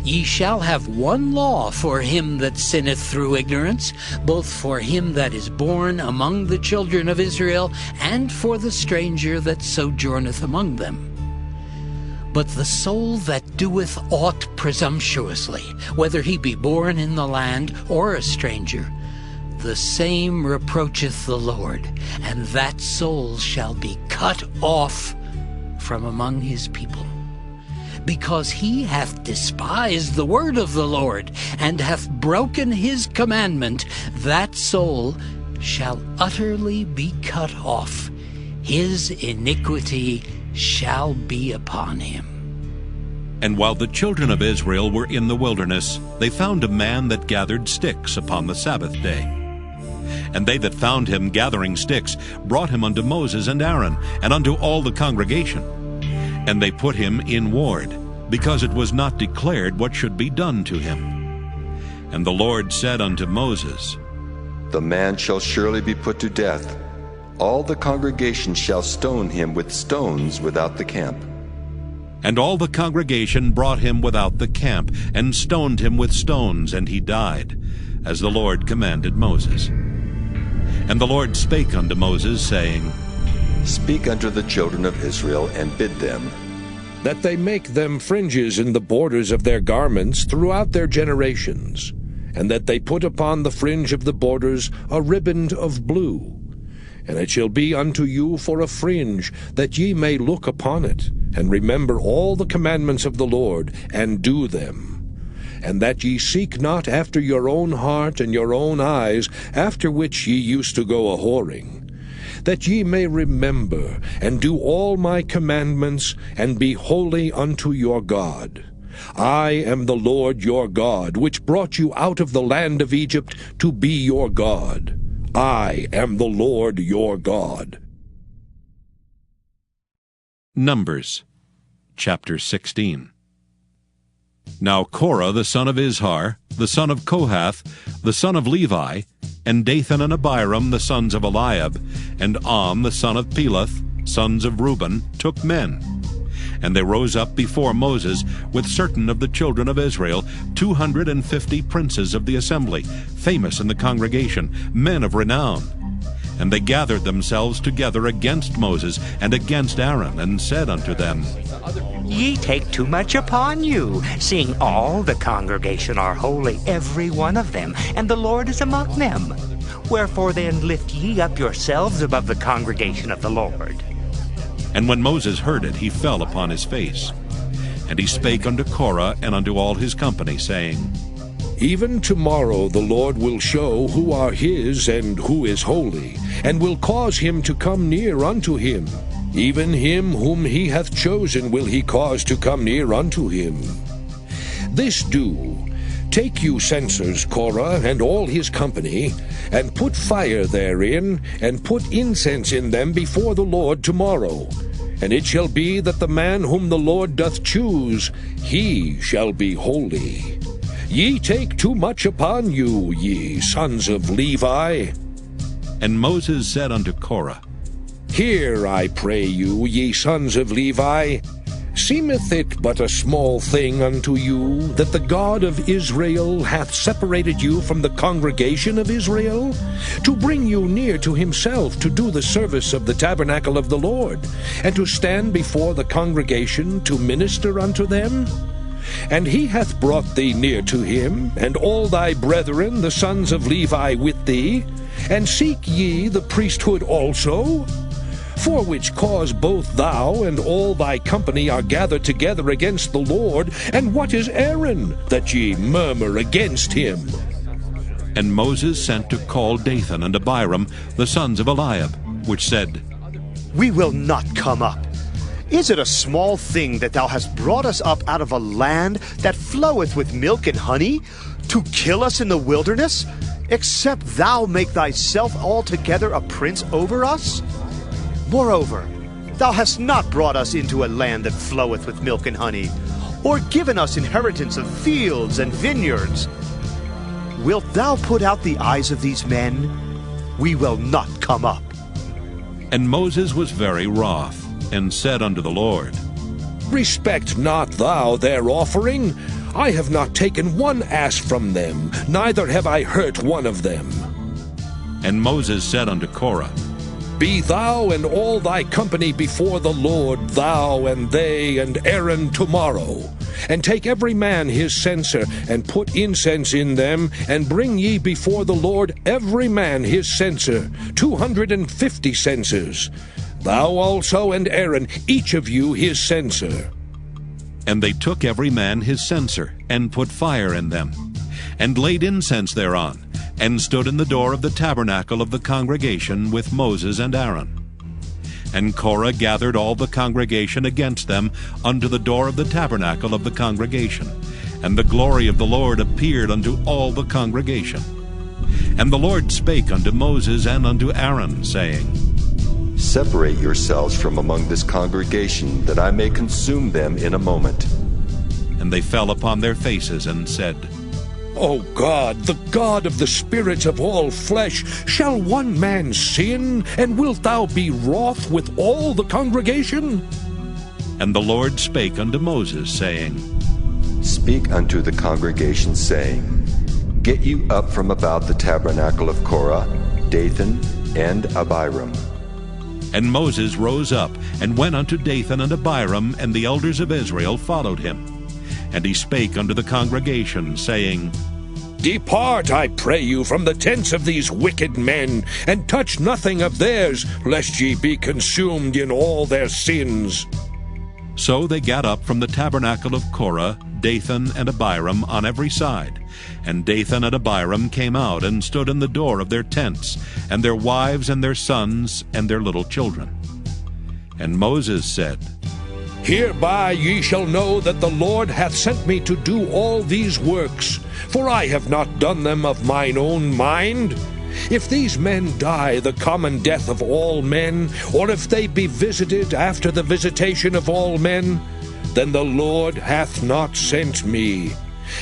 D: Ye shall have one law for him that sinneth through ignorance, both for him that is born among the children of Israel, and for the stranger that sojourneth among them. But the soul that doeth aught presumptuously, whether he be born in the land or a stranger, the same reproacheth the Lord, and that soul shall be cut off from among his people. Because he hath despised the word of the Lord, and hath broken his commandment, that soul shall utterly be cut off. His iniquity shall be upon him.
A: And while the children of Israel were in the wilderness, they found a man that gathered sticks upon the Sabbath day. And they that found him gathering sticks brought him unto Moses and Aaron, and unto all the congregation. And they put him in ward, because it was not declared what should be done to him. And the Lord said unto Moses,
B: The man shall surely be put to death. All the congregation shall stone him with stones without the camp.
A: And all the congregation brought him without the camp, and stoned him with stones, and he died, as the Lord commanded Moses. And the Lord spake unto Moses, saying,
B: Speak unto the children of Israel, and bid them,
C: that they make them fringes in the borders of their garments throughout their generations, and that they put upon the fringe of the borders a riband of blue. And it shall be unto you for a fringe, that ye may look upon it, and remember all the commandments of the Lord, and do them. And that ye seek not after your own heart and your own eyes, after which ye used to go a-whoring. that ye may remember, and do all my commandments, and be holy unto your God. I am the Lord your God, which brought you out of the land of Egypt to be your God. I am the Lord your God.
A: Numbers chapter 16. Now Korah the son of Izhar, the son of Kohath, the son of Levi, and Dathan and Abiram the sons of Eliab, and the son of Peleth, sons of Reuben, took men. And they rose up before Moses with certain of the children of Israel, 250 princes of the assembly, famous in the congregation, men of renown. And they gathered themselves together against Moses and against Aaron, and said unto them,
G: Ye take too much upon you, seeing all the congregation are holy, every one of them, and the Lord is among them. Wherefore then lift ye up yourselves above the congregation of the Lord.
A: And when Moses heard it, he fell upon his face. And he spake unto Korah and unto all his company, saying,
C: Even tomorrow the Lord will show who are his and who is holy, and will cause him to come near unto him. Even him whom he hath chosen will he cause to come near unto him. This do, take you censers, Korah, and all his company, and put fire therein, and put incense in them before the Lord tomorrow. And it shall be that the man whom the Lord doth choose, he shall be holy. Ye take too much upon you, ye sons of Levi.
A: And Moses said unto Korah,
C: Hear, I pray you, ye sons of Levi. Seemeth it but a small thing unto you, that the God of Israel hath separated you from the congregation of Israel, to bring you near to himself, to do the service of the tabernacle of the Lord, and to stand before the congregation to minister unto them? And he hath brought thee near to him, and all thy brethren, the sons of Levi, with thee, and seek ye the priesthood also? For which cause both thou and all thy company are gathered together against the Lord. And what is Aaron, that ye murmur against him?
A: And Moses sent to call Dathan and Abiram, the sons of Eliab, which said,
H: We will not come up. Is it a small thing that thou hast brought us up out of a land that floweth with milk and honey, to kill us in the wilderness, except thou make thyself altogether a prince over us? Moreover, thou hast not brought us into a land that floweth with milk and honey, or given us inheritance of fields and vineyards. Wilt thou put out the eyes of these men? We will not come up.
A: And Moses was very wroth, and said unto the Lord,
C: Respect not thou their offering. I have not taken one ass from them, neither have I hurt one of them.
A: And Moses said unto Korah,
C: Be thou and all thy company before the Lord, thou and they and Aaron tomorrow. And take every man his censer, and put incense in them, and bring ye before the Lord every man his censer, 250 censers. Thou also and Aaron, each of you his censer.
A: And they took every man his censer, and put fire in them, and laid incense thereon, and stood in the door of the tabernacle of the congregation with Moses and Aaron. And Korah gathered all the congregation against them unto the door of the tabernacle of the congregation. And the glory of the Lord appeared unto all the congregation. And the Lord spake unto Moses and unto Aaron, saying,
B: Separate yourselves from among this congregation, that I may consume them in a moment.
A: And they fell upon their faces and said,
C: O God, the God of the spirits of all flesh, shall one man sin, and wilt thou be wroth with all the congregation?
A: And the Lord spake unto Moses, saying,
B: Speak unto the congregation, saying, Get you up from about the tabernacle of Korah, Dathan, and Abiram.
A: And Moses rose up, and went unto Dathan and Abiram, and the elders of Israel followed him. And he spake unto the congregation, saying,
C: Depart, I pray you, from the tents of these wicked men, and touch nothing of theirs, lest ye be consumed in all their sins.
A: So they got up from the tabernacle of Korah, Dathan and Abiram on every side. And Dathan and Abiram came out and stood in the door of their tents, and their wives and their sons and their little children. And Moses said,
C: Hereby ye shall know that the Lord hath sent me to do all these works, for I have not done them of mine own mind. If these men die the common death of all men, or if they be visited after the visitation of all men, then the Lord hath not sent me.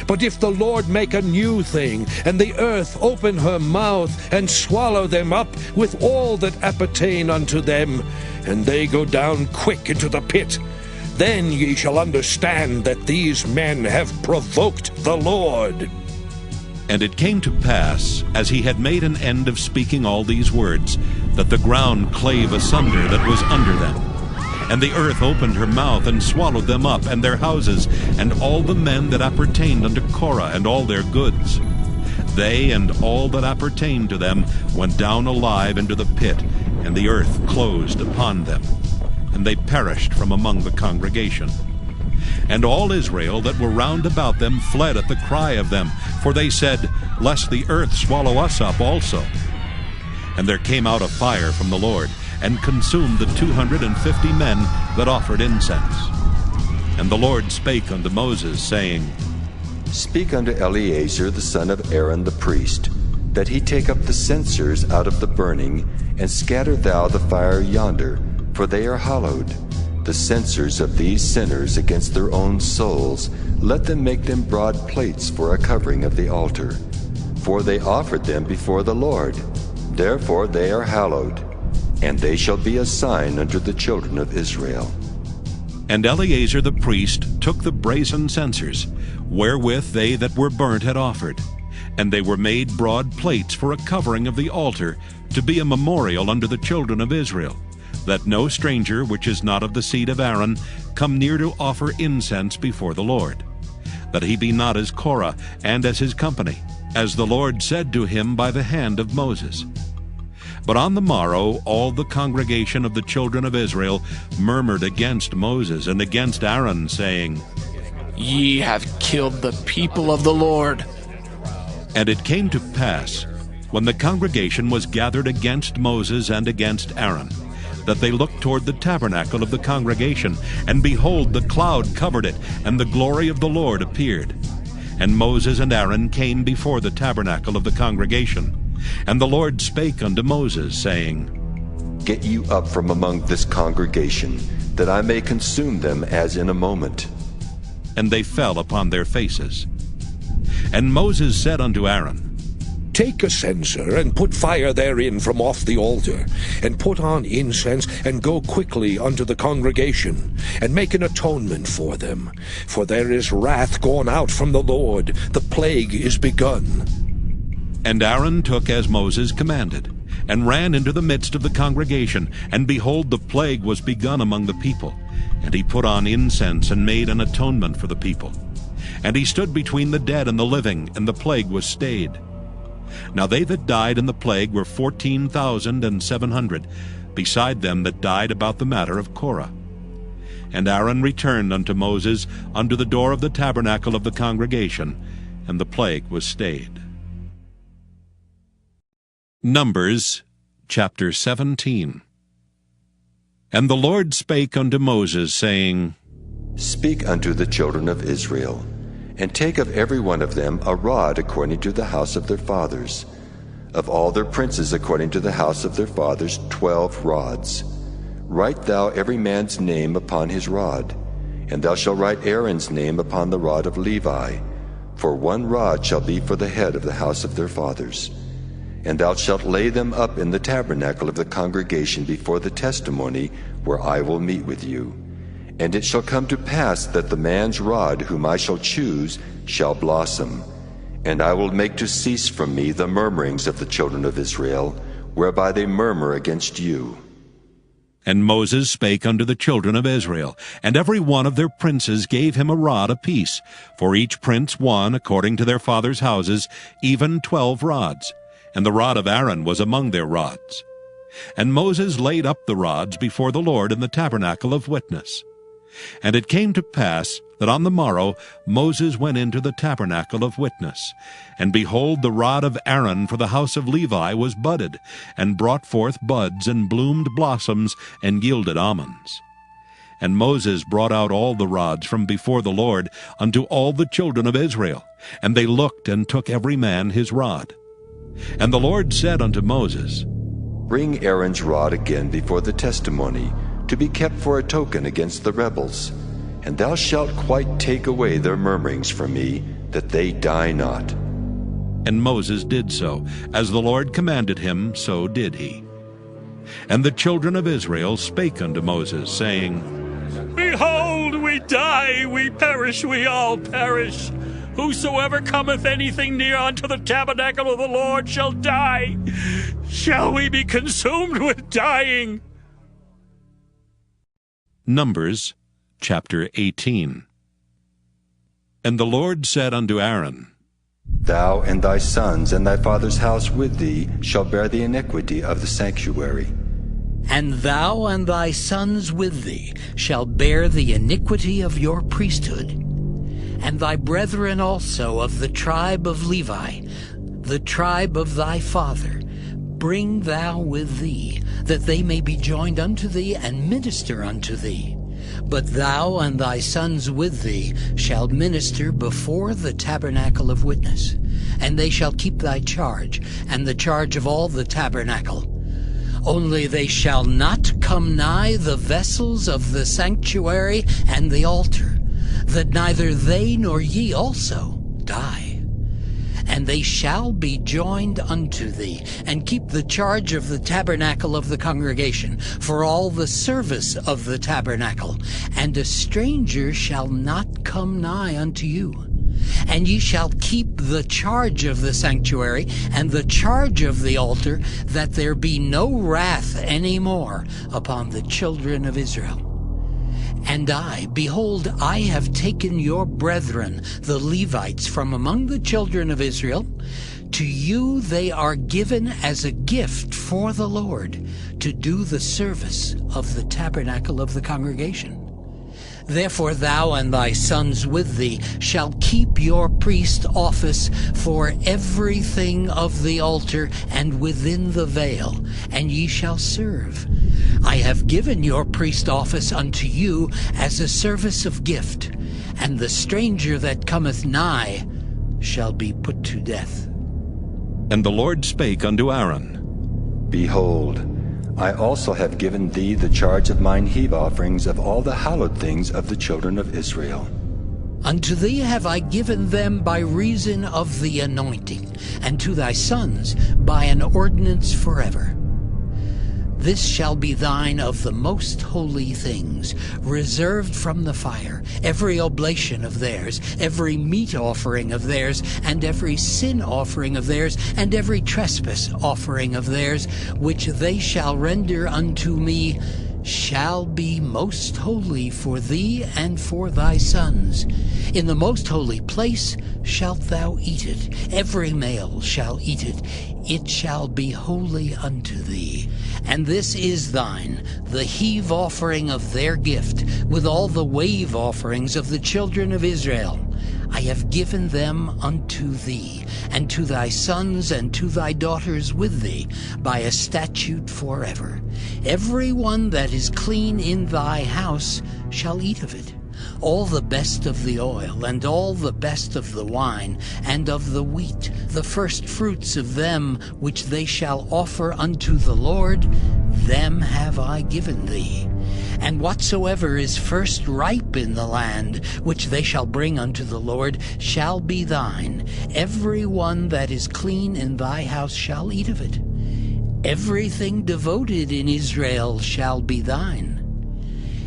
C: But if the Lord make a new thing, and the earth open her mouth, and swallow them up with all that appertain unto them, and they go down quick into the pit, then ye shall understand that these men have provoked the Lord.
A: And it came to pass, as he had made an end of speaking all these words, that the ground clave asunder that was under them. And the earth opened her mouth and swallowed them up, and their houses, and all the men that appertained unto Korah, and all their goods. They and all that appertained to them went down alive into the pit, and the earth closed upon them. And they perished from among the congregation. And all Israel that were round about them fled at the cry of them, for they said, Lest the earth swallow us up also. And there came out a fire from the Lord, and consumed the 250 men that offered incense. And the Lord spake unto Moses, saying,
B: Speak unto Eleazar the son of Aaron the priest, that he take up the censers out of the burning, and scatter thou the fire yonder, for they are hallowed. The censers of these sinners against their own souls, let them make them broad plates for a covering of the altar. For they offered them before the Lord, therefore they are hallowed, and they shall be a sign unto the children of Israel.
A: And Eleazar the priest took the brazen censers, wherewith they that were burnt had offered, and they were made broad plates for a covering of the altar, to be a memorial unto the children of Israel, that no stranger which is not of the seed of Aaron come near to offer incense before the Lord, that he be not as Korah and as his company, as the Lord said to him by the hand of Moses. But on the morrow all the congregation of the children of Israel murmured against Moses and against Aaron, saying,
I: Ye have killed the people of the Lord.
A: And it came to pass, when the congregation was gathered against Moses and against Aaron, that they looked toward the tabernacle of the congregation, and behold, the cloud covered it, and the glory of the Lord appeared. And Moses and Aaron came before the tabernacle of the congregation. And the Lord spake unto Moses, saying,
B: Get you up from among this congregation, that I may consume them as in a moment.
A: And they fell upon their faces. And Moses said unto Aaron,
C: Take a censer, and put fire therein from off the altar, and put on incense, and go quickly unto the congregation, and make an atonement for them. For there is wrath gone out from the Lord, the plague is begun.
A: And Aaron took as Moses commanded, and ran into the midst of the congregation, and behold, the plague was begun among the people. And he put on incense, and made an atonement for the people. And he stood between the dead and the living, and the plague was stayed. Now they that died in the plague were 14,700, beside them that died about the matter of Korah. And Aaron returned unto Moses unto the door of the tabernacle of the congregation, and the plague was stayed. Numbers chapter 17. And the Lord spake unto Moses, saying,
B: Speak unto the children of Israel, and take of every one of them a rod according to the house of their fathers. Of all their princes according to the house of their fathers 12 rods. Write thou every man's name upon his rod, and thou shalt write Aaron's name upon the rod of Levi, for one rod shall be for the head of the house of their fathers. And thou shalt lay them up in the tabernacle of the congregation before the testimony, where I will meet with you. And it shall come to pass that the man's rod whom I shall choose shall blossom, and I will make to cease from me the murmurings of the children of Israel, whereby they murmur against you.
A: And Moses spake unto the children of Israel, and every one of their princes gave him a rod apiece, for each prince one according to their fathers' houses, even 12 rods. And the rod of Aaron was among their rods. And Moses laid up the rods before the Lord in the tabernacle of witness. And it came to pass that on the morrow Moses went into the tabernacle of witness. And behold, the rod of Aaron for the house of Levi was budded, and brought forth buds, and bloomed blossoms, and yielded almonds. And Moses brought out all the rods from before the Lord unto all the children of Israel. And they looked, and took every man his rod. And the Lord said unto Moses,
B: Bring Aaron's rod again before the testimony, to be kept for a token against the rebels. And thou shalt quite take away their murmurings from me, that they die not.
A: And Moses did so. As the Lord commanded him, so did he. And the children of Israel spake unto Moses, saying,
Q: Behold, we die, we perish, we all perish. Whosoever cometh anything near unto the tabernacle of the Lord shall die. Shall we be consumed with dying?
A: Numbers chapter 18. And the Lord said unto Aaron,
B: Thou and thy sons and thy father's house with thee shall bear the iniquity of the sanctuary.
D: And thou and thy sons with thee shall bear the iniquity of your priesthood. And thy brethren also of the tribe of Levi, the tribe of thy father, bring thou with thee, that they may be joined unto thee and minister unto thee. But thou and thy sons with thee shall minister before the tabernacle of witness, and they shall keep thy charge, and the charge of all the tabernacle. Only they shall not come nigh the vessels of the sanctuary and the altar, that neither they nor ye also die. And they shall be joined unto thee, and keep the charge of the tabernacle of the congregation, for all the service of the tabernacle. And a stranger shall not come nigh unto you. And ye shall keep the charge of the sanctuary, and the charge of the altar, that there be no wrath any more upon the children of Israel. And I, behold, I have taken your brethren, the Levites, from among the children of Israel. To you they are given as a gift for the Lord, to do the service of the tabernacle of the congregation. Therefore thou and thy sons with thee shall keep your priest office for everything of the altar and within the veil, and ye shall serve. I have given your priest office unto you as a service of gift, and the stranger that cometh nigh shall be put to death.
A: And the Lord spake unto Aaron,
B: Behold, I also have given thee the charge of mine heave offerings of all the hallowed things of the children of Israel.
D: Unto thee have I given them by reason of the anointing, and to thy sons by an ordinance forever. This shall be thine of the most holy things, reserved from the fire, every oblation of theirs, every meat offering of theirs, and every sin offering of theirs, and every trespass offering of theirs, which they shall render unto me, shall be most holy for thee and for thy sons. In the most holy place shalt thou eat it. Every male shall eat it. It shall be holy unto thee. And this is thine, the heave offering of their gift, with all the wave offerings of the children of Israel. I have given them unto thee, and to thy sons and to thy daughters with thee, by a statute forever. Every one that is clean in thy house shall eat of it. All the best of the oil, and all the best of the wine, and of the wheat, the first fruits of them which they shall offer unto the Lord, them have I given thee. And whatsoever is first ripe in the land, which they shall bring unto the Lord, shall be thine. Every one that is clean in thy house shall eat of it. Everything devoted in Israel shall be thine.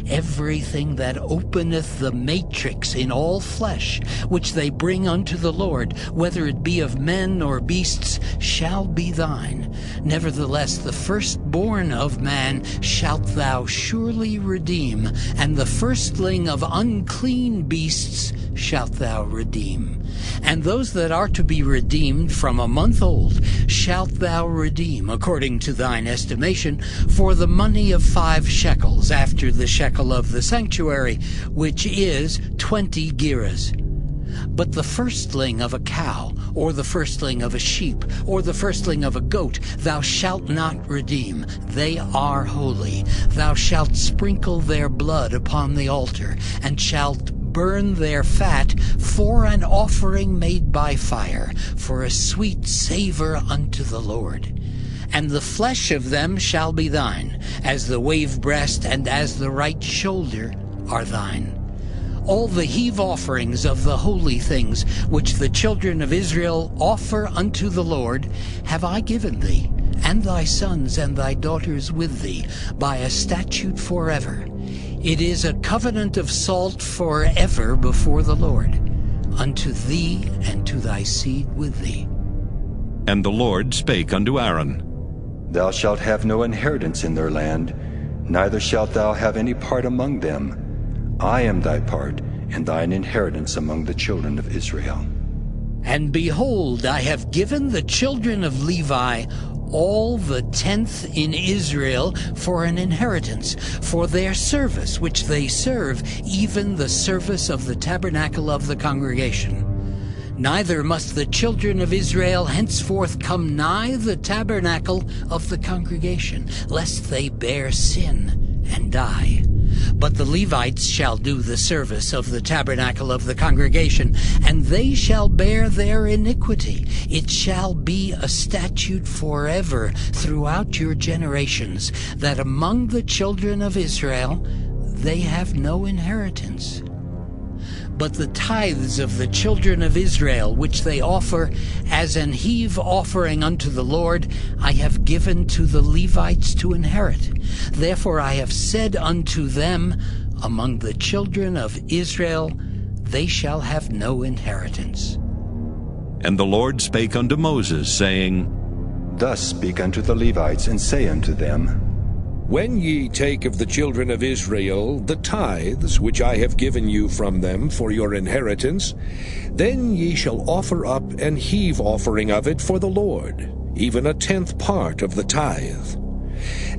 D: Everything that openeth the matrix in all flesh, which they bring unto the Lord, whether it be of men or beasts, shall be thine. Nevertheless, the firstborn of man shalt thou surely redeem, and the firstling of unclean beasts shalt thou redeem. And those that are to be redeemed from a month old shalt thou redeem, according to thine estimation, for the money of 5 shekels, after the shekel tabernacle of the sanctuary, which is 20 gerahs. But the firstling of a cow, or the firstling of a sheep, or the firstling of a goat, thou shalt not redeem. They are holy. Thou shalt sprinkle their blood upon the altar, and shalt burn their fat for an offering made by fire, for a sweet savor unto the Lord. And the flesh of them shall be thine, as the wave breast and as the right shoulder are thine. All the heave offerings of the holy things which the children of Israel offer unto the Lord have I given thee, and thy sons and thy daughters with thee, by a statute forever. It is a covenant of salt forever before the Lord, unto thee and to thy seed with thee.
A: And the Lord spake unto Aaron,
B: Thou shalt have no inheritance in their land, neither shalt thou have any part among them. I am thy part, and thine inheritance among the children of Israel.
D: And behold, I have given the children of Levi all the 10th in Israel for an inheritance, for their service which they serve, even the service of the tabernacle of the congregation. Neither must the children of Israel henceforth come nigh the tabernacle of the congregation, lest they bear sin and die. But the Levites shall do the service of the tabernacle of the congregation, and they shall bear their iniquity. It shall be a statute forever throughout your generations, that among the children of Israel they have no inheritance. But the tithes of the children of Israel, which they offer as an heave offering unto the Lord, I have given to the Levites to inherit. Therefore I have said unto them, among the children of Israel they shall have no inheritance.
A: And the Lord spake unto Moses, saying,
B: Thus speak unto the Levites, and say unto them,
C: When ye take of the children of Israel the tithes which I have given you from them for your inheritance, then ye shall offer up an heave offering of it for the Lord, even a 10th part of the tithe.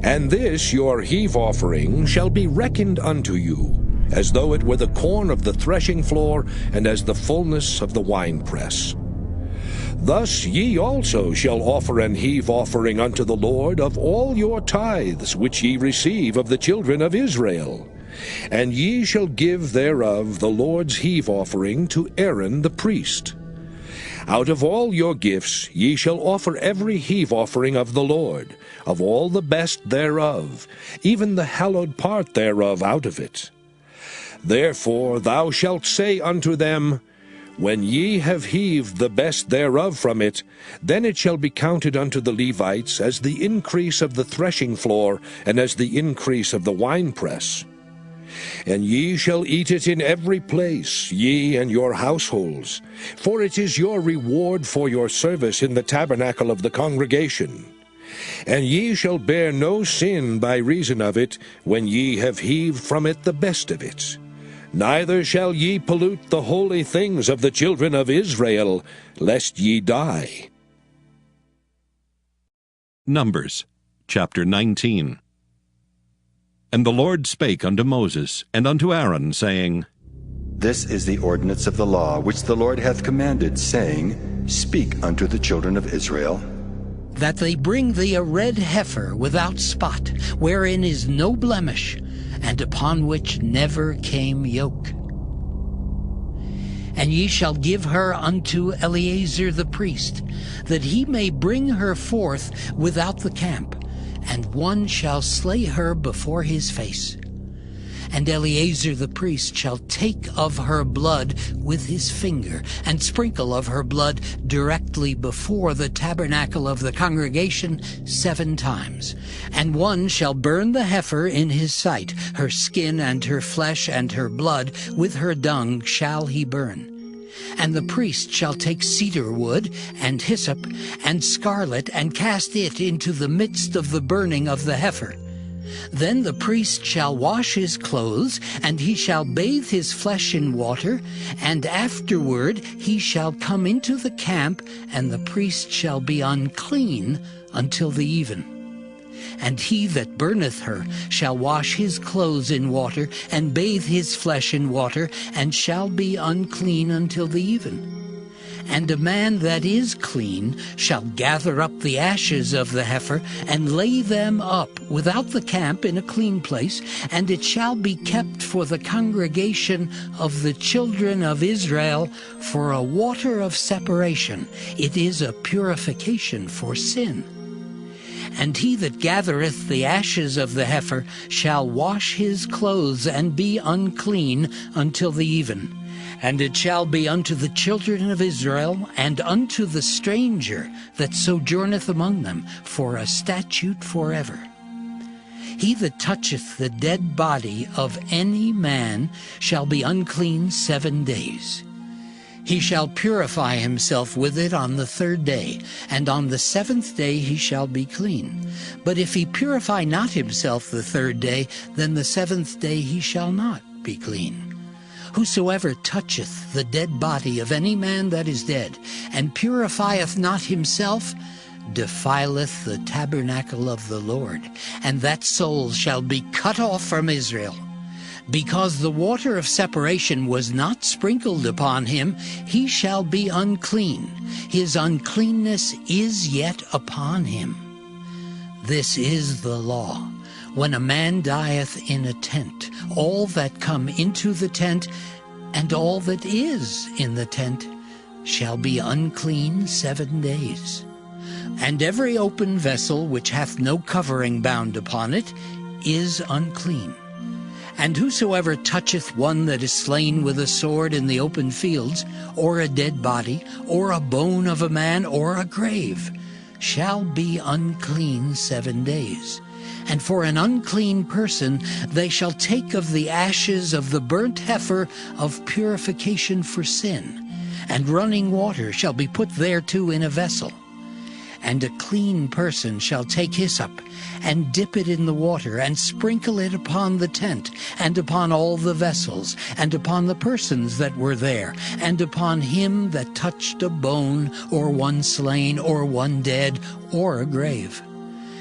C: And this your heave offering shall be reckoned unto you, as though it were the corn of the threshing floor, and as the fullness of the winepress. Thus ye also shall offer an heave offering unto the Lord of all your tithes which ye receive of the children of Israel. And ye shall give thereof the Lord's heave offering to Aaron the priest. Out of all your gifts ye shall offer every heave offering of the Lord, of all the best thereof, even the hallowed part thereof out of it. Therefore thou shalt say unto them, When ye have heaved the best thereof from it, then it shall be counted unto the Levites as the increase of the threshing floor, and as the increase of the winepress. And ye shall eat it in every place, ye and your households, for it is your reward for your service in the tabernacle of the congregation. And ye shall bear no sin by reason of it, when ye have heaved from it the best of it. Neither shall ye pollute the holy things of the children of Israel, lest ye die.
A: Numbers chapter 19. And the Lord spake unto Moses and unto Aaron, saying,
B: This is the ordinance of the law which the Lord hath commanded, saying, Speak unto the children of Israel,
D: that they bring thee a red heifer without spot, wherein is no blemish, and upon which never came yoke. And ye shall give her unto Eleazar the priest, that he may bring her forth without the camp, and one shall slay her before his face. And Eleazar the priest shall take of her blood with his finger, and sprinkle of her blood directly before the tabernacle of the congregation 7 times. And one shall burn the heifer in his sight, her skin and her flesh and her blood with her dung shall he burn. And the priest shall take cedar wood, and hyssop, and scarlet, and cast it into the midst of the burning of the heifer. Then the priest shall wash his clothes, and he shall bathe his flesh in water, and afterward he shall come into the camp, and the priest shall be unclean until the even. And he that burneth her shall wash his clothes in water, and bathe his flesh in water, and shall be unclean until the even. And a man that is clean shall gather up the ashes of the heifer, and lay them up without the camp in a clean place, and it shall be kept for the congregation of the children of Israel for a water of separation. It is a purification for sin. And he that gathereth the ashes of the heifer shall wash his clothes, and be unclean until the even. And it shall be unto the children of Israel, and unto the stranger that sojourneth among them, for a statute forever. He that toucheth the dead body of any man shall be unclean 7 days. He shall purify himself with it on the 3rd day, and on the 7th day he shall be clean. But if he purify not himself the 3rd day, then the 7th day he shall not be clean. Whosoever toucheth the dead body of any man that is dead, and purifieth not himself, defileth the tabernacle of the Lord, and that soul shall be cut off from Israel. Because the water of separation was not sprinkled upon him, he shall be unclean. His uncleanness is yet upon him. This is the law. When a man dieth in a tent, all that come into the tent, and all that is in the tent, shall be unclean 7 days. And every open vessel which hath no covering bound upon it is unclean. And whosoever toucheth one that is slain with a sword in the open fields, or a dead body, or a bone of a man, or a grave, shall be unclean 7 days. And for an unclean person they shall take of the ashes of the burnt heifer of purification for sin, and running water shall be put thereto in a vessel. And a clean person shall take hyssop, and dip it in the water, and sprinkle it upon the tent, and upon all the vessels, and upon the persons that were there, and upon him that touched a bone, or one slain, or one dead, or a grave.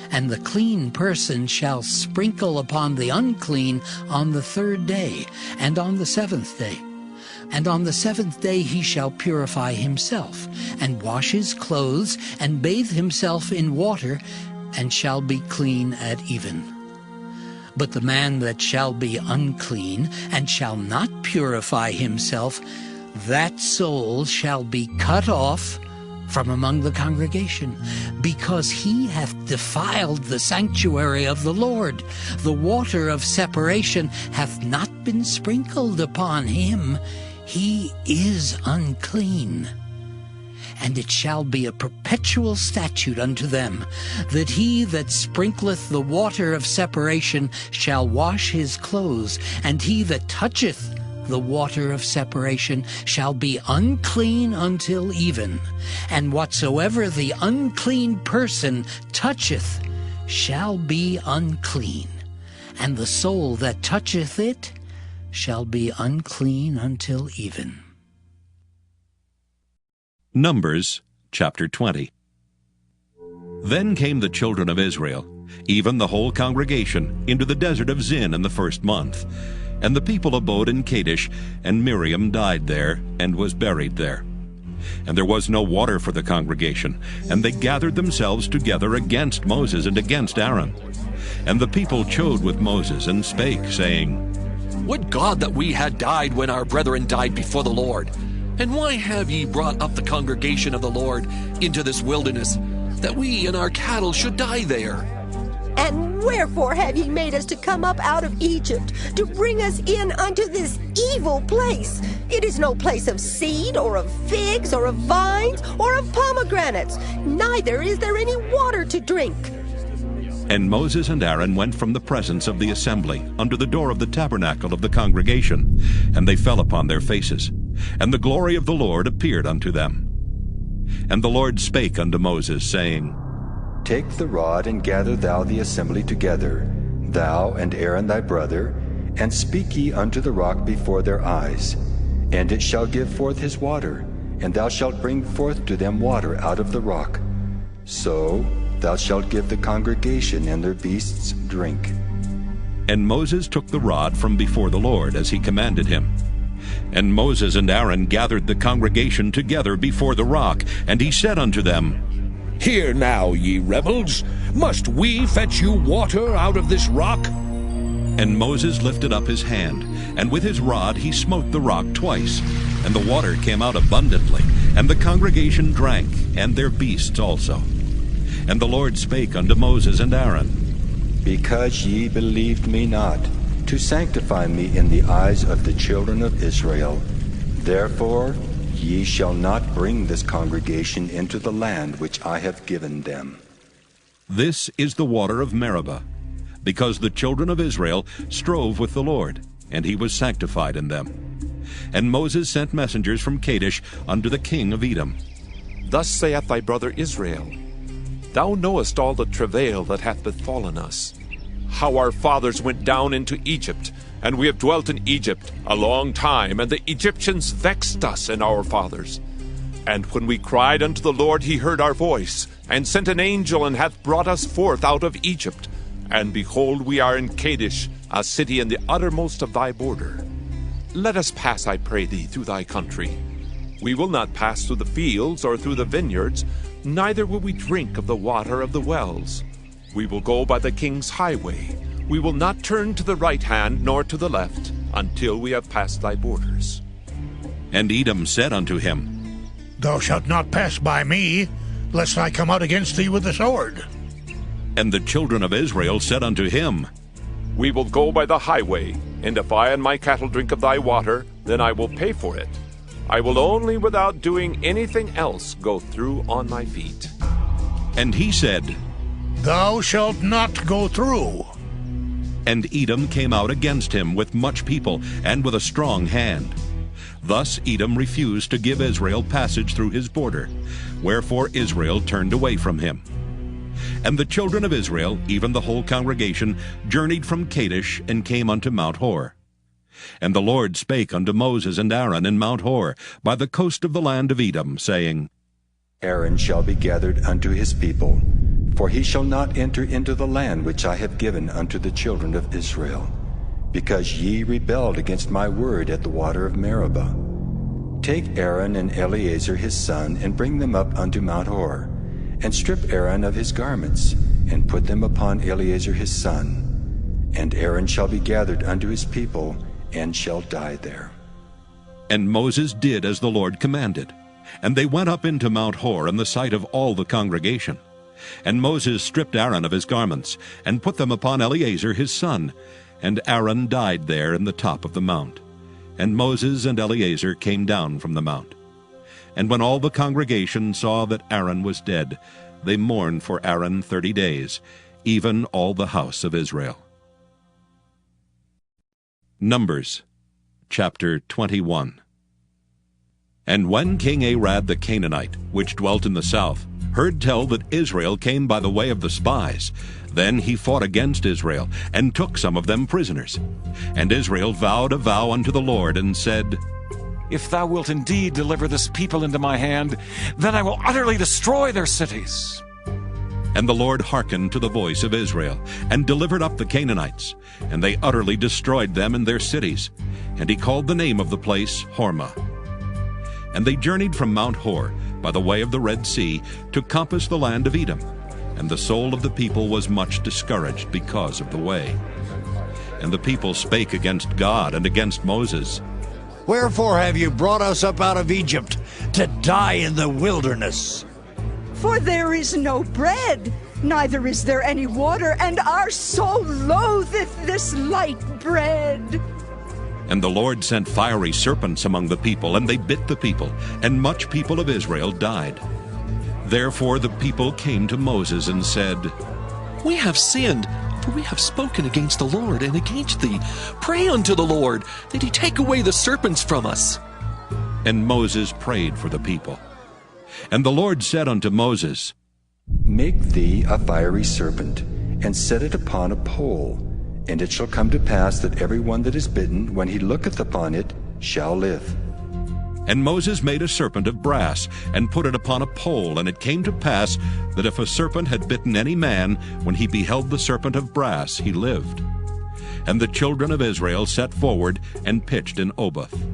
D: And the clean person shall sprinkle upon the unclean on the 3rd day, and on the 7th day. And on the 7th day he shall purify himself, and wash his clothes, and bathe himself in water, and shall be clean at even. But the man that shall be unclean, and shall not purify himself, that soul shall be cut off from among the congregation, because he hath defiled the sanctuary of the Lord. The water of separation hath not been sprinkled upon him. He is unclean. And it shall be a perpetual statute unto them, that he that sprinkleth the water of separation shall wash his clothes, and he that toucheth the water of separation shall be unclean until even. And whatsoever the unclean person toucheth shall be unclean, and the soul that toucheth it shall be unclean until even.
A: Numbers chapter 20. Then came the children of Israel, even the whole congregation, into the desert of Zin in the 1st month. And the people abode in Kadesh, and Miriam died there, and was buried there. And there was no water for the congregation, and they gathered themselves together against Moses and against Aaron. And the people chode with Moses, and spake, saying,
J: Would God that we had died when our brethren died before the Lord! And why have ye brought up the congregation of the Lord into this wilderness, that we and our cattle should die there?
K: And wherefore have ye made us to come up out of Egypt, to bring us in unto this evil place? It is no place of seed, or of figs, or of vines, or of pomegranates, neither is there any water to drink.
A: And Moses and Aaron went from the presence of the assembly unto the door of the tabernacle of the congregation, and they fell upon their faces. And the glory of the Lord appeared unto them. And the Lord spake unto Moses, saying,
B: Take the rod, and gather thou the assembly together, thou and Aaron thy brother, and speak ye unto the rock before their eyes. And it shall give forth his water, and thou shalt bring forth to them water out of the rock. So thou shalt give the congregation and their beasts drink.
A: And Moses took the rod from before the Lord, as he commanded him. And Moses and Aaron gathered the congregation together before the rock, and he said unto them,
C: Hear now, ye rebels, must we fetch you water out of this rock?
A: And Moses lifted up his hand, and with his rod he smote the rock twice, and the water came out abundantly, and the congregation drank, and their beasts also. And the Lord spake unto Moses and Aaron,
B: Because ye believed me not, to sanctify me in the eyes of the children of Israel, therefore ye shall not bring this congregation into the land which I have given them.
A: This is the water of Meribah, because the children of Israel strove with the Lord, and he was sanctified in them. And Moses sent messengers from Kadesh unto the king of Edom.
M: Thus saith thy brother Israel, Thou knowest all the travail that hath befallen us, how our fathers went down into Egypt, and we have dwelt in Egypt a long time, and the Egyptians vexed us and our fathers. And when we cried unto the Lord, he heard our voice, and sent an angel, and hath brought us forth out of Egypt. And behold, we are in Kadesh, a city in the uttermost of thy border. Let us pass, I pray thee, through thy country. We will not pass through the fields or through the vineyards, neither will we drink of the water of the wells. We will go by the king's highway. We will not turn to the right hand nor to the left, until we have passed thy borders.
A: And Edom said unto him,
O: Thou shalt not pass by me, lest I come out against thee with the sword.
A: And the children of Israel said unto him,
M: We will go by the highway, and if I and my cattle drink of thy water, then I will pay for it. I will only, without doing anything else, go through on my feet.
A: And he said,
O: Thou shalt not go through.
A: And Edom came out against him with much people and with a strong hand. Thus Edom refused to give Israel passage through his border, wherefore Israel turned away from him. And the children of Israel, even the whole congregation, journeyed from Kadesh and came unto Mount Hor. And the Lord spake unto Moses and Aaron in Mount Hor, by the coast of the land of Edom, saying,
B: Aaron shall be gathered unto his people, for he shall not enter into the land which I have given unto the children of Israel, because ye rebelled against my word at the water of Meribah. Take Aaron and Eleazar his son, and bring them up unto Mount Hor, and strip Aaron of his garments, and put them upon Eleazar his son. And Aaron shall be gathered unto his people, and shall die there.
A: And Moses did as the Lord commanded. And they went up into Mount Hor in the sight of all the congregation. And Moses stripped Aaron of his garments, and put them upon Eleazar his son. And Aaron died there in the top of the mount. And Moses and Eleazar came down from the mount. And when all the congregation saw that Aaron was dead, they mourned for Aaron 30 days, even all the house of Israel. Numbers chapter 21. And when King Arad the Canaanite, which dwelt in the south, heard tell that Israel came by the way of the spies, then he fought against Israel, and took some of them prisoners. And Israel vowed a vow unto the Lord, and said,
R: If thou wilt indeed deliver this people into my hand, then I will utterly destroy their cities.
A: And the Lord hearkened to the voice of Israel, and delivered up the Canaanites, and they utterly destroyed them and their cities. And he called the name of the place Hormah. And they journeyed from Mount Hor by the way of the Red Sea to compass the land of Edom. And the soul of the people was much discouraged because of the way. And the people spake against God and against Moses.
F: Wherefore have you brought us up out of Egypt to die in the wilderness?
K: For there is no bread, neither is there any water, and our soul loatheth this light bread.
A: And the Lord sent fiery serpents among the people, and they bit the people, and much people of Israel died. Therefore the people came to Moses and said,
J: We have sinned, for we have spoken against the Lord and against thee. Pray unto the Lord, that he take away the serpents from us.
A: And Moses prayed for the people. And the Lord said unto Moses,
B: Make thee a fiery serpent, and set it upon a pole, and it shall come to pass that every one that is bitten, when he looketh upon it, shall live.
A: And Moses made a serpent of brass, and put it upon a pole. And it came to pass that if a serpent had bitten any man, when he beheld the serpent of brass, he lived. And the children of Israel set forward, and pitched in Oboth.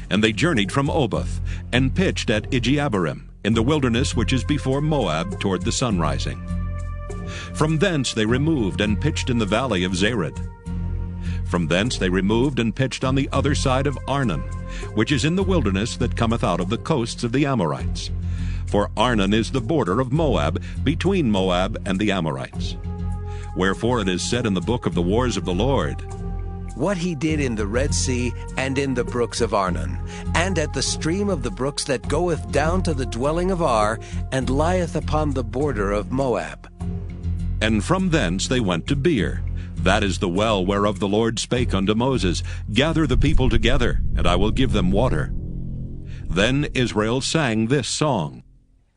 A: And they journeyed from Oboth, and pitched at Ijeabarim, in the wilderness which is before Moab, toward the sunrising. From thence they removed, and pitched in the valley of Zared. From thence they removed, and pitched on the other side of Arnon, which is in the wilderness that cometh out of the coasts of the Amorites. For Arnon is the border of Moab, between Moab and the Amorites. Wherefore it is said in the book of the wars of the Lord,
S: what he did in the Red Sea, and in the brooks of Arnon, and at the stream of the brooks that goeth down to the dwelling of Ar, and lieth upon the border of Moab.
A: And from thence they went to Beer. That is the well whereof the Lord spake unto Moses, Gather the people together, and I will give them water. Then Israel sang this song.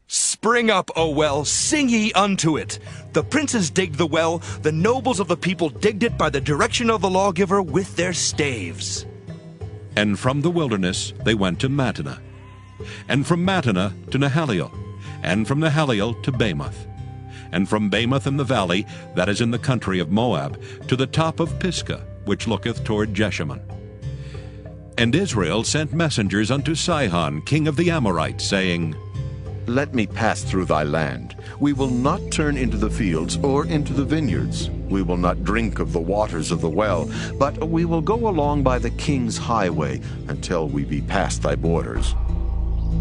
T: Spring up, O well, sing ye unto it. The princes digged the well, the nobles of the people digged it by the direction of the lawgiver with their staves.
A: And from the wilderness they went to Mattanah, and from Mattanah to Nahaliel, and from Nahaliel to Bamoth, and from Bamoth in the valley, that is in the country of Moab, to the top of Pisgah, which looketh toward Jeshimon. And Israel sent messengers unto Sihon, king of the Amorites, saying,
P: Let me pass through thy land. We will not turn into the fields or into the vineyards. We will not drink of the waters of the well, but we will go along by the king's highway until we be past thy borders.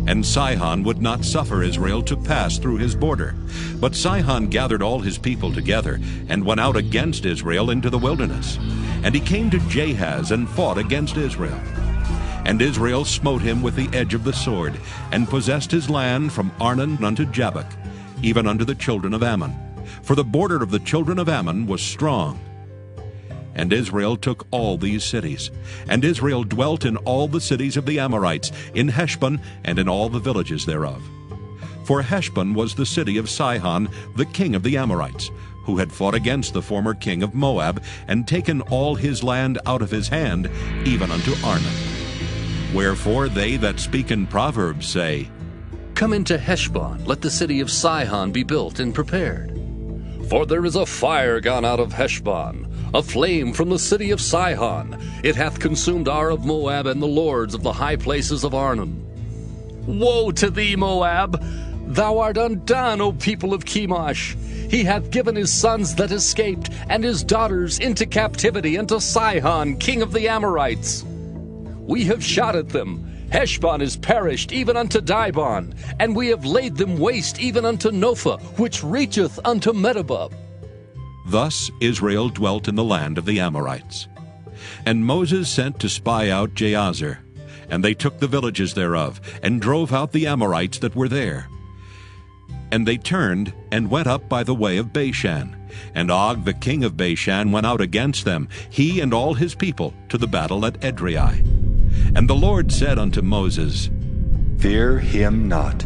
A: And Sihon would not suffer Israel to pass through his border. But Sihon gathered all his people together, and went out against Israel into the wilderness. And he came to Jahaz, and fought against Israel. And Israel smote him with the edge of the sword, and possessed his land from Arnon unto Jabbok, even unto the children of Ammon. For the border of the children of Ammon was strong. And Israel took all these cities. And Israel dwelt in all the cities of the Amorites, in Heshbon, and in all the villages thereof. For Heshbon was the city of Sihon, the king of the Amorites, who had fought against the former king of Moab, and taken all his land out of his hand, even unto Arnon. Wherefore they that speak in Proverbs say,
J: Come into Heshbon, let the city of Sihon be built and prepared. For there is a fire gone out of Heshbon, a flame from the city of Sihon. It hath consumed Ar of Moab, and the lords of the high places of Arnon. Woe to thee, Moab! Thou art undone, O people of Chemosh! He hath given his sons that escaped, and his daughters into captivity unto Sihon, king of the Amorites. We have shot at them. Heshbon is perished, even unto Dibon, and we have laid them waste, even unto Nophah, which reacheth unto Medeba.
A: Thus Israel dwelt in the land of the Amorites. And Moses sent to spy out Jahazer, and they took the villages thereof, and drove out the Amorites that were there. And they turned, and went up by the way of Bashan. And Og the king of Bashan went out against them, he and all his people, to the battle at Edrei. And the Lord said unto Moses,
B: Fear him not,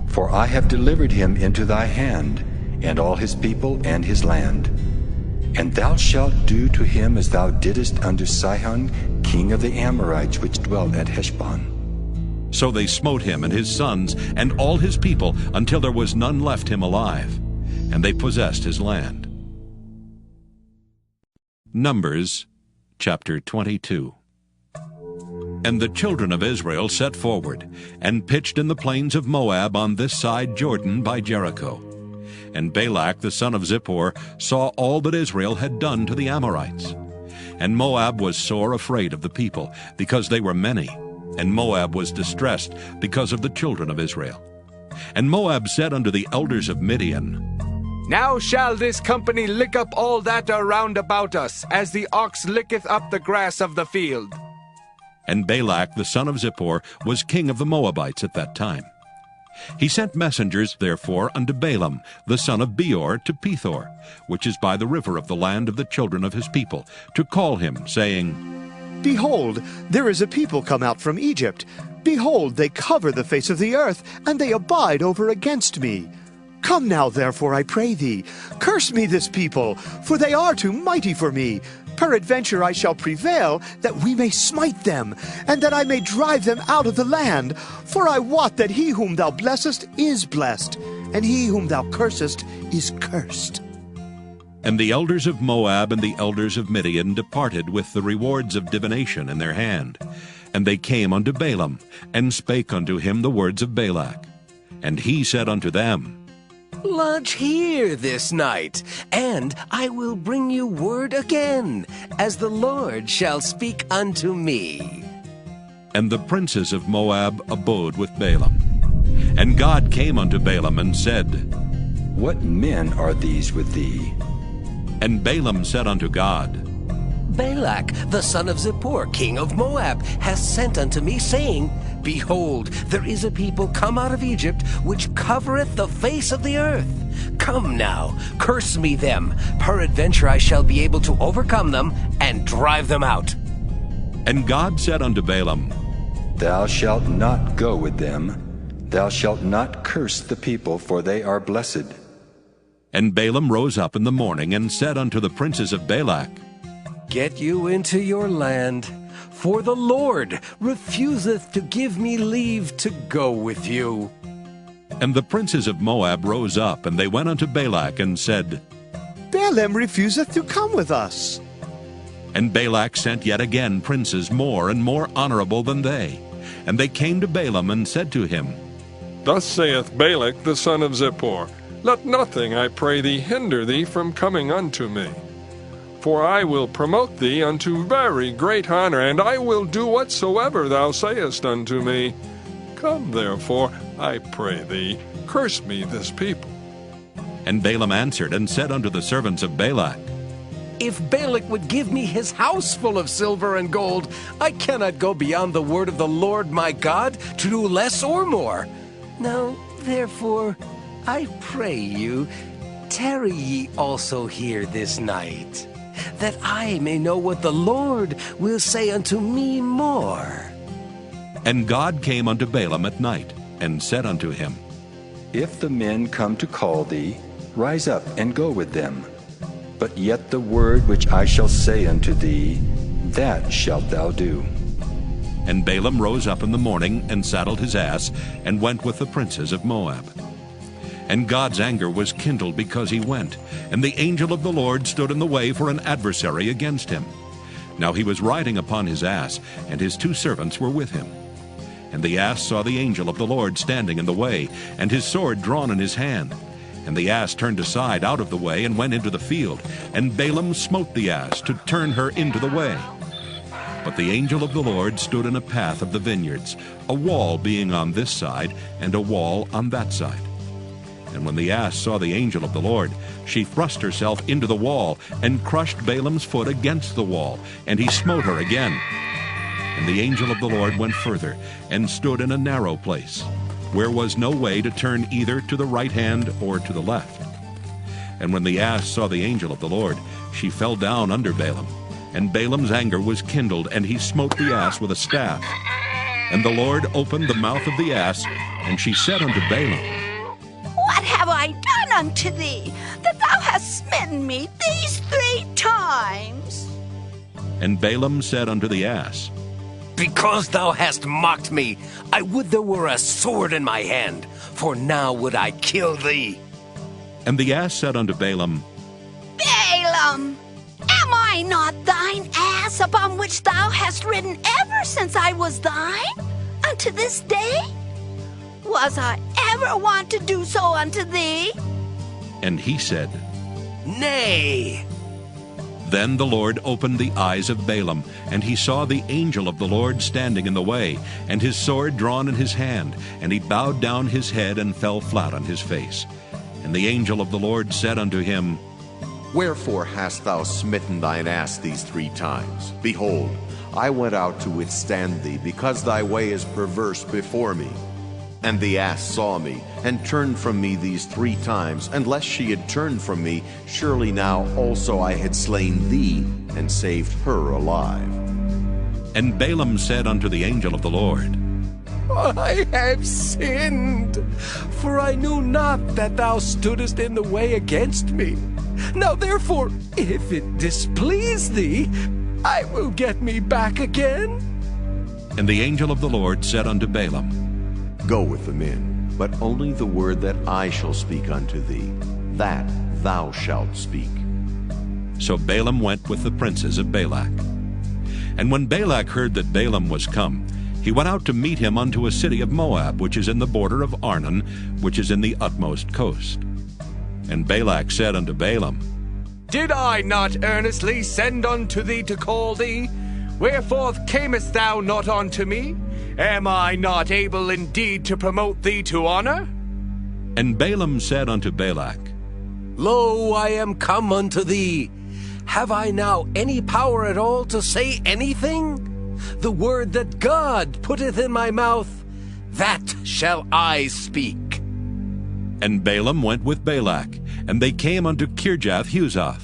B: for I have delivered him into thy hand, and all his people and his land. And thou shalt do to him as thou didst unto Sihon, king of the Amorites, which dwelt at Heshbon.
A: So they smote him and his sons and all his people, until there was none left him alive, and they possessed his land. Numbers chapter 22. And the children of Israel set forward, and pitched in the plains of Moab on this side Jordan by Jericho. And Balak the son of Zippor saw all that Israel had done to the Amorites. And Moab was sore afraid of the people, because they were many, and Moab was distressed because of the children of Israel. And Moab said unto the elders of Midian,
U: Now shall this company lick up all that are round about us, as the ox licketh up the grass of the field.
A: And Balak the son of Zippor was king of the Moabites at that time. He sent messengers, therefore, unto Balaam the son of Beor to Pethor, which is by the river of the land of the children of his people, to call him, saying,
H: Behold, there is a people come out from Egypt. Behold, they cover the face of the earth, and they abide over against me. Come now, therefore, I pray thee, curse me this people, for they are too mighty for me. Peradventure I shall prevail, that we may smite them, and that I may drive them out of the land. For I wot that he whom thou blessest is blessed, and he whom thou cursest is cursed.
A: And the elders of Moab and the elders of Midian departed with the rewards of divination in their hand. And they came unto Balaam, and spake unto him the words of Balak. And he said unto them,
S: Lodge here this night, and I will bring you word again, as the Lord shall speak unto me.
A: And the princes of Moab abode with Balaam. And God came unto Balaam and said,
B: What men are these with thee?
A: And Balaam said unto God,
S: Balak, the son of Zippor, king of Moab, hath sent unto me, saying, Behold, there is a people come out of Egypt, which covereth the face of the earth. Come now, curse me them. Peradventure I shall be able to overcome them, and drive them out.
A: And God said unto Balaam,
B: Thou shalt not go with them. Thou shalt not curse the people, for they are blessed.
A: And Balaam rose up in the morning, and said unto the princes of Balak,
S: Get you into your land, for the Lord refuseth to give me leave to go with you.
A: And the princes of Moab rose up, and they went unto Balak, and said,
H: Balaam refuseth to come with us.
A: And Balak sent yet again princes more and more honorable than they. And they came to Balaam, and said to him,
E: Thus saith Balak the son of Zippor, Let nothing, I pray thee, hinder thee from coming unto me. For I will promote thee unto very great honor, and I will do whatsoever thou sayest unto me. Come therefore, I pray thee, curse me this people.
A: And Balaam answered and said unto the servants of Balak,
S: If Balak would give me his house full of silver and gold, I cannot go beyond the word of the Lord my God to do less or more. Now, therefore, I pray you, tarry ye also here this night, that I may know what the Lord will say unto me more.
A: And God came unto Balaam at night, and said unto him,
B: If the men come to call thee, rise up and go with them. But yet the word which I shall say unto thee, that shalt thou do.
A: And Balaam rose up in the morning, and saddled his ass, and went with the princes of Moab. And God's anger was kindled because he went, and the angel of the Lord stood in the way for an adversary against him. Now he was riding upon his ass, and his 2 servants were with him. And the ass saw the angel of the Lord standing in the way, and his sword drawn in his hand. And the ass turned aside out of the way, and went into the field. And Balaam smote the ass to turn her into the way. But the angel of the Lord stood in a path of the vineyards, a wall being on this side, and a wall on that side. And when the ass saw the angel of the Lord, she thrust herself into the wall, and crushed Balaam's foot against the wall, and he smote her again. And the angel of the Lord went further, and stood in a narrow place, where was no way to turn either to the right hand or to the left. And when the ass saw the angel of the Lord, she fell down under Balaam. And Balaam's anger was kindled, and he smote the ass with a staff. And the Lord opened the mouth of the ass, and she said unto Balaam,
V: What have I done unto thee, that thou hast smitten me these 3 times?
A: And Balaam said unto the ass,
S: Because thou hast mocked me, I would there were a sword in my hand, for now would I kill thee.
A: And the ass said unto Balaam,
V: Balaam, am I not thine ass upon which thou hast ridden ever since I was thine, unto this day? Was I ever wont to do so unto thee?
A: And he said,
S: Nay.
A: Then the Lord opened the eyes of Balaam, and he saw the angel of the Lord standing in the way, and his sword drawn in his hand, and he bowed down his head and fell flat on his face. And the angel of the Lord said unto him,
W: Wherefore hast thou smitten thine ass these 3 times? Behold, I went out to withstand thee, because thy way is perverse before me. And the ass saw me, and turned from me these 3 times, and lest she had turned from me, surely now also I had slain thee, and saved her alive.
A: And Balaam said unto the angel of the Lord,
S: I have sinned, for I knew not that thou stoodest in the way against me. Now therefore, if it displease thee, I will get me back again.
A: And the angel of the Lord said unto Balaam,
W: Go with the men, but only the word that I shall speak unto thee, that thou shalt speak.
A: So Balaam went with the princes of Balak. And when Balak heard that Balaam was come, he went out to meet him unto a city of Moab, which is in the border of Arnon, which is in the utmost coast. And Balak said unto Balaam,
U: Did I not earnestly send unto thee to call thee? Wherefore camest thou not unto me? Am I not able indeed to promote thee to honor?
A: And Balaam said unto Balak,
S: Lo, I am come unto thee. Have I now any power at all to say anything? The word that God putteth in my mouth, that shall I speak.
A: And Balaam went with Balak, and they came unto Kirjath-Huzoth.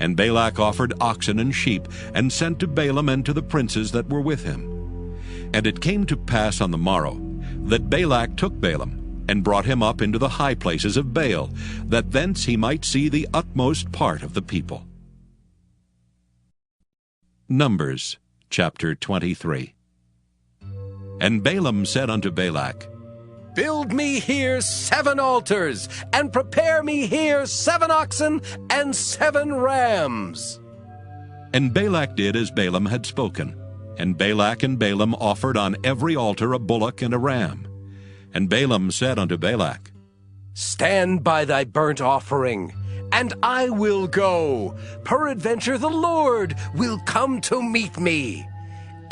A: And Balak offered oxen and sheep, and sent to Balaam and to the princes that were with him. And it came to pass on the morrow, that Balak took Balaam, and brought him up into the high places of Baal, that thence he might see the utmost part of the people. Numbers chapter 23. And Balaam said unto Balak,
S: Build me here 7 altars, and prepare me here 7 oxen and 7 rams.
A: And Balak did as Balaam had spoken. And Balak and Balaam offered on every altar a bullock and a ram. And Balaam said unto Balak,
S: Stand by thy burnt offering, and I will go. Peradventure the Lord will come to meet me.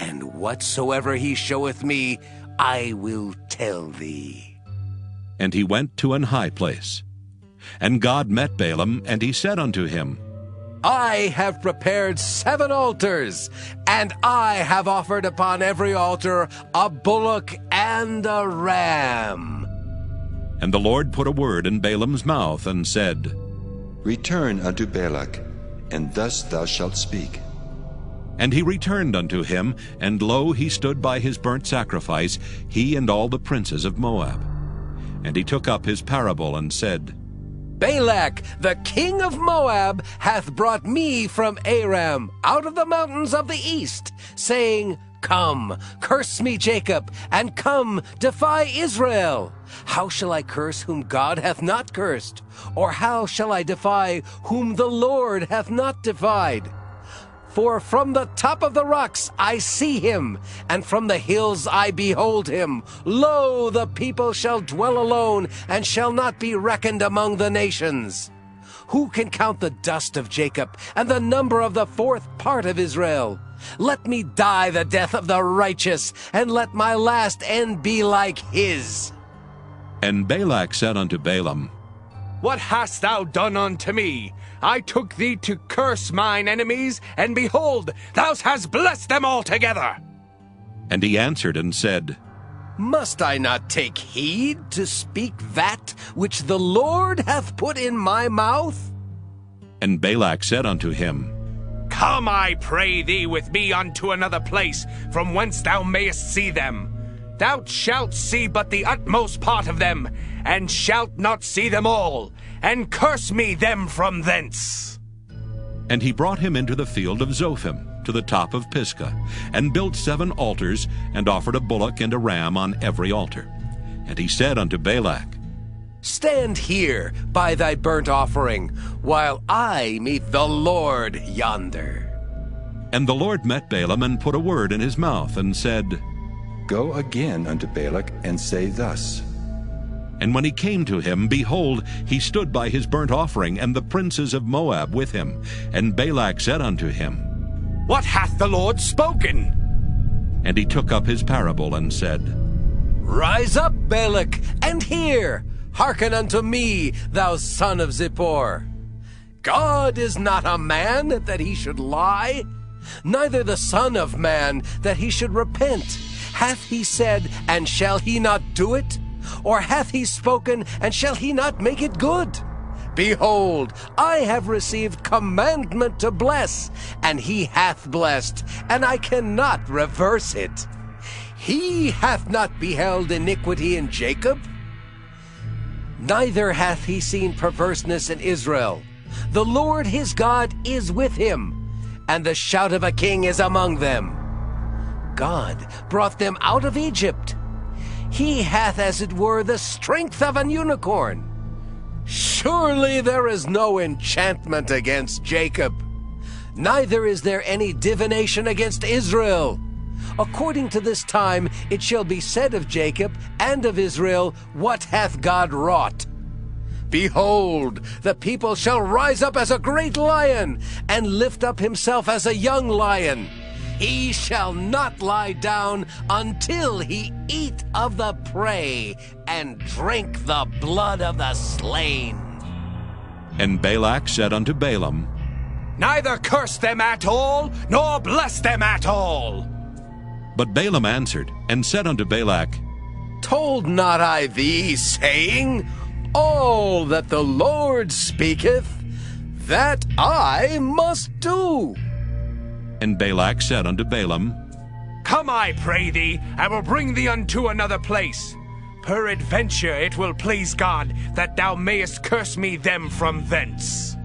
S: And whatsoever he showeth me, I will tell thee.
A: And he went to an high place. And God met Balaam, and he said unto him,
S: I have prepared 7 altars, and I have offered upon every altar a bullock and a ram.
A: And the Lord put a word in Balaam's mouth, and said,
B: Return unto Balak, and thus thou shalt speak.
A: And he returned unto him, and lo, he stood by his burnt sacrifice, he and all the princes of Moab. And he took up his parable, and said,
S: Balak, the king of Moab, hath brought me from Aram, out of the mountains of the east, saying, Come, curse me, Jacob, and come, defy Israel. How shall I curse whom God hath not cursed? Or how shall I defy whom the Lord hath not defied? For from the top of the rocks I see him, and from the hills I behold him. Lo, the people shall dwell alone, and shall not be reckoned among the nations. Who can count the dust of Jacob, and the number of the 4th part of Israel? Let me die the death of the righteous, and let my last end be like his.
A: And Balak said unto Balaam,
U: What hast thou done unto me? I took thee to curse mine enemies, and behold, thou hast blessed them altogether.
A: And he answered and said,
S: Must I not take heed to speak that which the Lord hath put in my mouth?
A: And Balak said unto him,
U: Come, I pray thee, with me unto another place, from whence thou mayest see them. Thou shalt see but the utmost part of them, and shalt not see them all, and curse me them from thence.
A: And he brought him into the field of Zophim, to the top of Pisgah, and built 7 altars, and offered a bullock and a ram on every altar. And he said unto Balak,
S: Stand here by thy burnt offering, while I meet the Lord yonder.
A: And the Lord met Balaam, and put a word in his mouth, and said,
B: Go again unto Balak, and say thus.
A: And when he came to him, behold, he stood by his burnt offering, and the princes of Moab with him. And Balak said unto him,
U: What hath the Lord spoken?
A: And he took up his parable, and said,
S: Rise up, Balak, and hear. Hearken unto me, thou son of Zippor. God is not a man that he should lie, neither the Son of Man that he should repent. Hath he said, and shall he not do it? Or hath he spoken, and shall he not make it good? Behold, I have received commandment to bless, and he hath blessed, and I cannot reverse it. He hath not beheld iniquity in Jacob, neither hath he seen perverseness in Israel. The Lord his God is with him, and the shout of a king is among them. God brought them out of Egypt. He hath, as it were, the strength of an unicorn. Surely there is no enchantment against Jacob, neither is there any divination against Israel. According to this time it shall be said of Jacob and of Israel, what hath God wrought? Behold, the people shall rise up as a great lion, and lift up himself as a young lion. He shall not lie down until he eat of the prey, and drink the blood of the slain.
A: And Balak said unto Balaam,
U: Neither curse them at all, nor bless them at all.
A: But Balaam answered, and said unto Balak,
S: Told not I thee, saying, All that the Lord speaketh, that I must do?
A: And Balak said unto Balaam,
U: Come, I pray thee, I will bring thee unto another place. Peradventure it will please God that thou mayest curse me them from thence.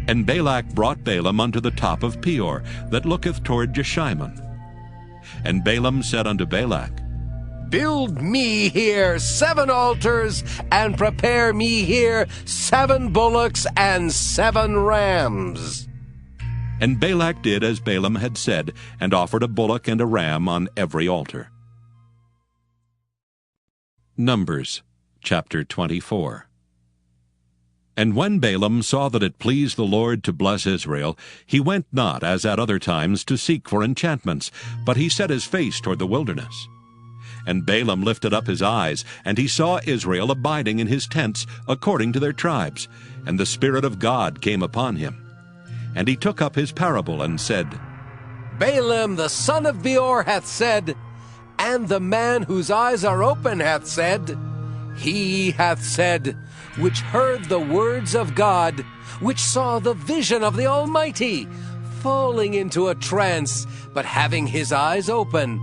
A: And Balak brought Balaam unto the top of Peor, that looketh toward Jeshimon. And Balaam said unto Balak,
S: Build me here 7 altars, and prepare me here 7 bullocks and 7 rams.
A: And Balak did as Balaam had said, and offered a bullock and a ram on every altar. Numbers chapter 24. And when Balaam saw that it pleased the Lord to bless Israel, he went not, as at other times, to seek for enchantments, but he set his face toward the wilderness. And Balaam lifted up his eyes, and he saw Israel abiding in his tents according to their tribes, and the Spirit of God came upon him. And he took up his parable, and said,
S: Balaam the son of Beor hath said, and the man whose eyes are open hath said, He hath said, which heard the words of God, which saw the vision of the Almighty, falling into a trance, but having his eyes open.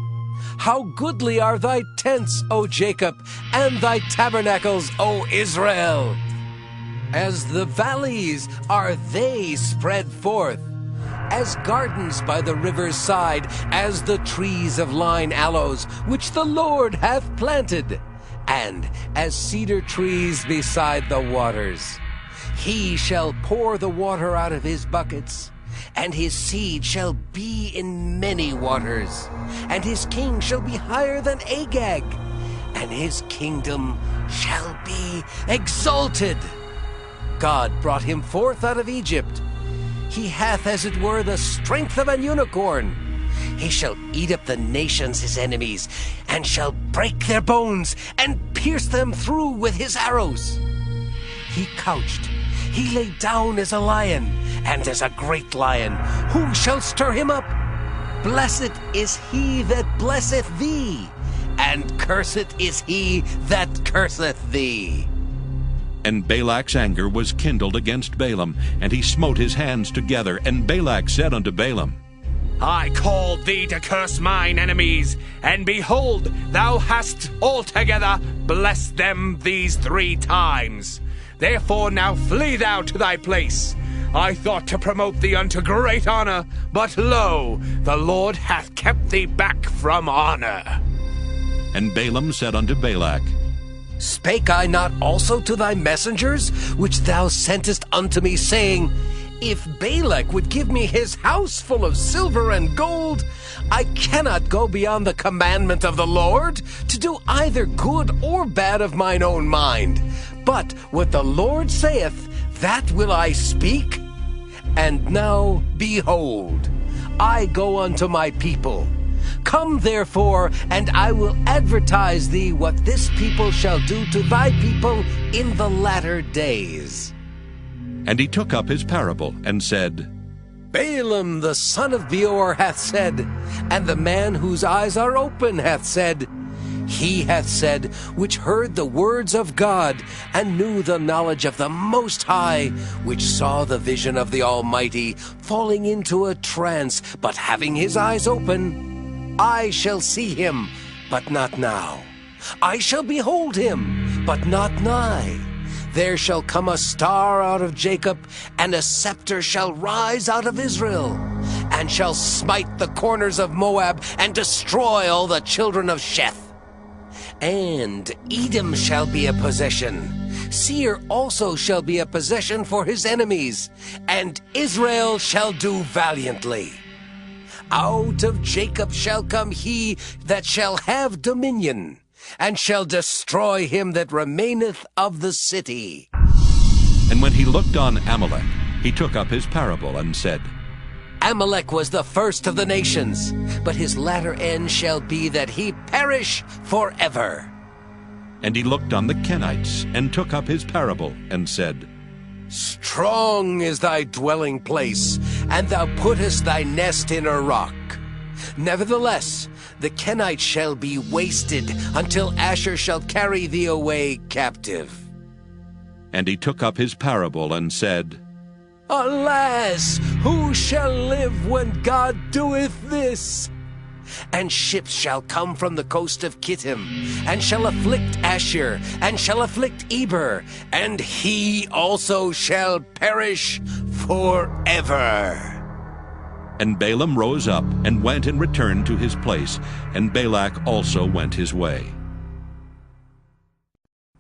S: How goodly are thy tents, O Jacob, and thy tabernacles, O Israel! As the valleys are they spread forth, as gardens by the river's side, as the trees of lign aloes, which the Lord hath planted, and as cedar trees beside the waters. He shall pour the water out of his buckets, and his seed shall be in many waters, and his king shall be higher than Agag, and his kingdom shall be exalted. God brought him forth out of Egypt. He hath, as it were, the strength of an unicorn. He shall eat up the nations his enemies, and shall break their bones, and pierce them through with his arrows. He couched, he lay down as a lion, and as a great lion. Who shall stir him up? Blessed is he that blesseth thee, and cursed is he that curseth thee.
A: And Balak's anger was kindled against Balaam, and he smote his hands together. And Balak said unto Balaam,
U: I called thee to curse mine enemies, and behold, thou hast altogether blessed them these 3 times. Therefore now flee thou to thy place. I thought to promote thee unto great honor, but lo, the Lord hath kept thee back from honor.
A: And Balaam said unto Balak,
S: Spake I not also to thy messengers, which thou sentest unto me, saying, If Balak would give me his house full of silver and gold, I cannot go beyond the commandment of the Lord, to do either good or bad of mine own mind. But what the Lord saith, that will I speak. And now, behold, I go unto my people. Come therefore, and I will advertise thee what this people shall do to thy people in the latter days.
A: And he took up his parable, and said,
S: Balaam the son of Beor hath said, and the man whose eyes are open hath said, He hath said, which heard the words of God, and knew the knowledge of the Most High, which saw the vision of the Almighty, falling into a trance, but having his eyes open. I shall see him, but not now. I shall behold him, but not nigh. there shall come a star out of Jacob, and a scepter shall rise out of Israel, and shall smite the corners of Moab, and destroy all the children of Sheth. And Edom shall be a possession. Seir also shall be a possession for his enemies, and Israel shall do valiantly. Out of Jacob shall come he that shall have dominion, and shall destroy him that remaineth of the city.
A: And when he looked on Amalek, he took up his parable and said,
S: Amalek was the first of the nations, but his latter end shall be that he perish forever.
A: And he looked on the Kenites, and took up his parable, and said,
S: Strong is thy dwelling place, and thou puttest thy nest in a rock. Nevertheless, the Kenites shall be wasted, until Asher shall carry thee away captive.
A: And he took up his parable, and said,
S: Alas, who shall live when God doeth this? And ships shall come from the coast of Kittim, and shall afflict Asher, and shall afflict Eber, and he also shall perish forever.
A: And Balaam rose up, and went and returned to his place, and Balak also went his way.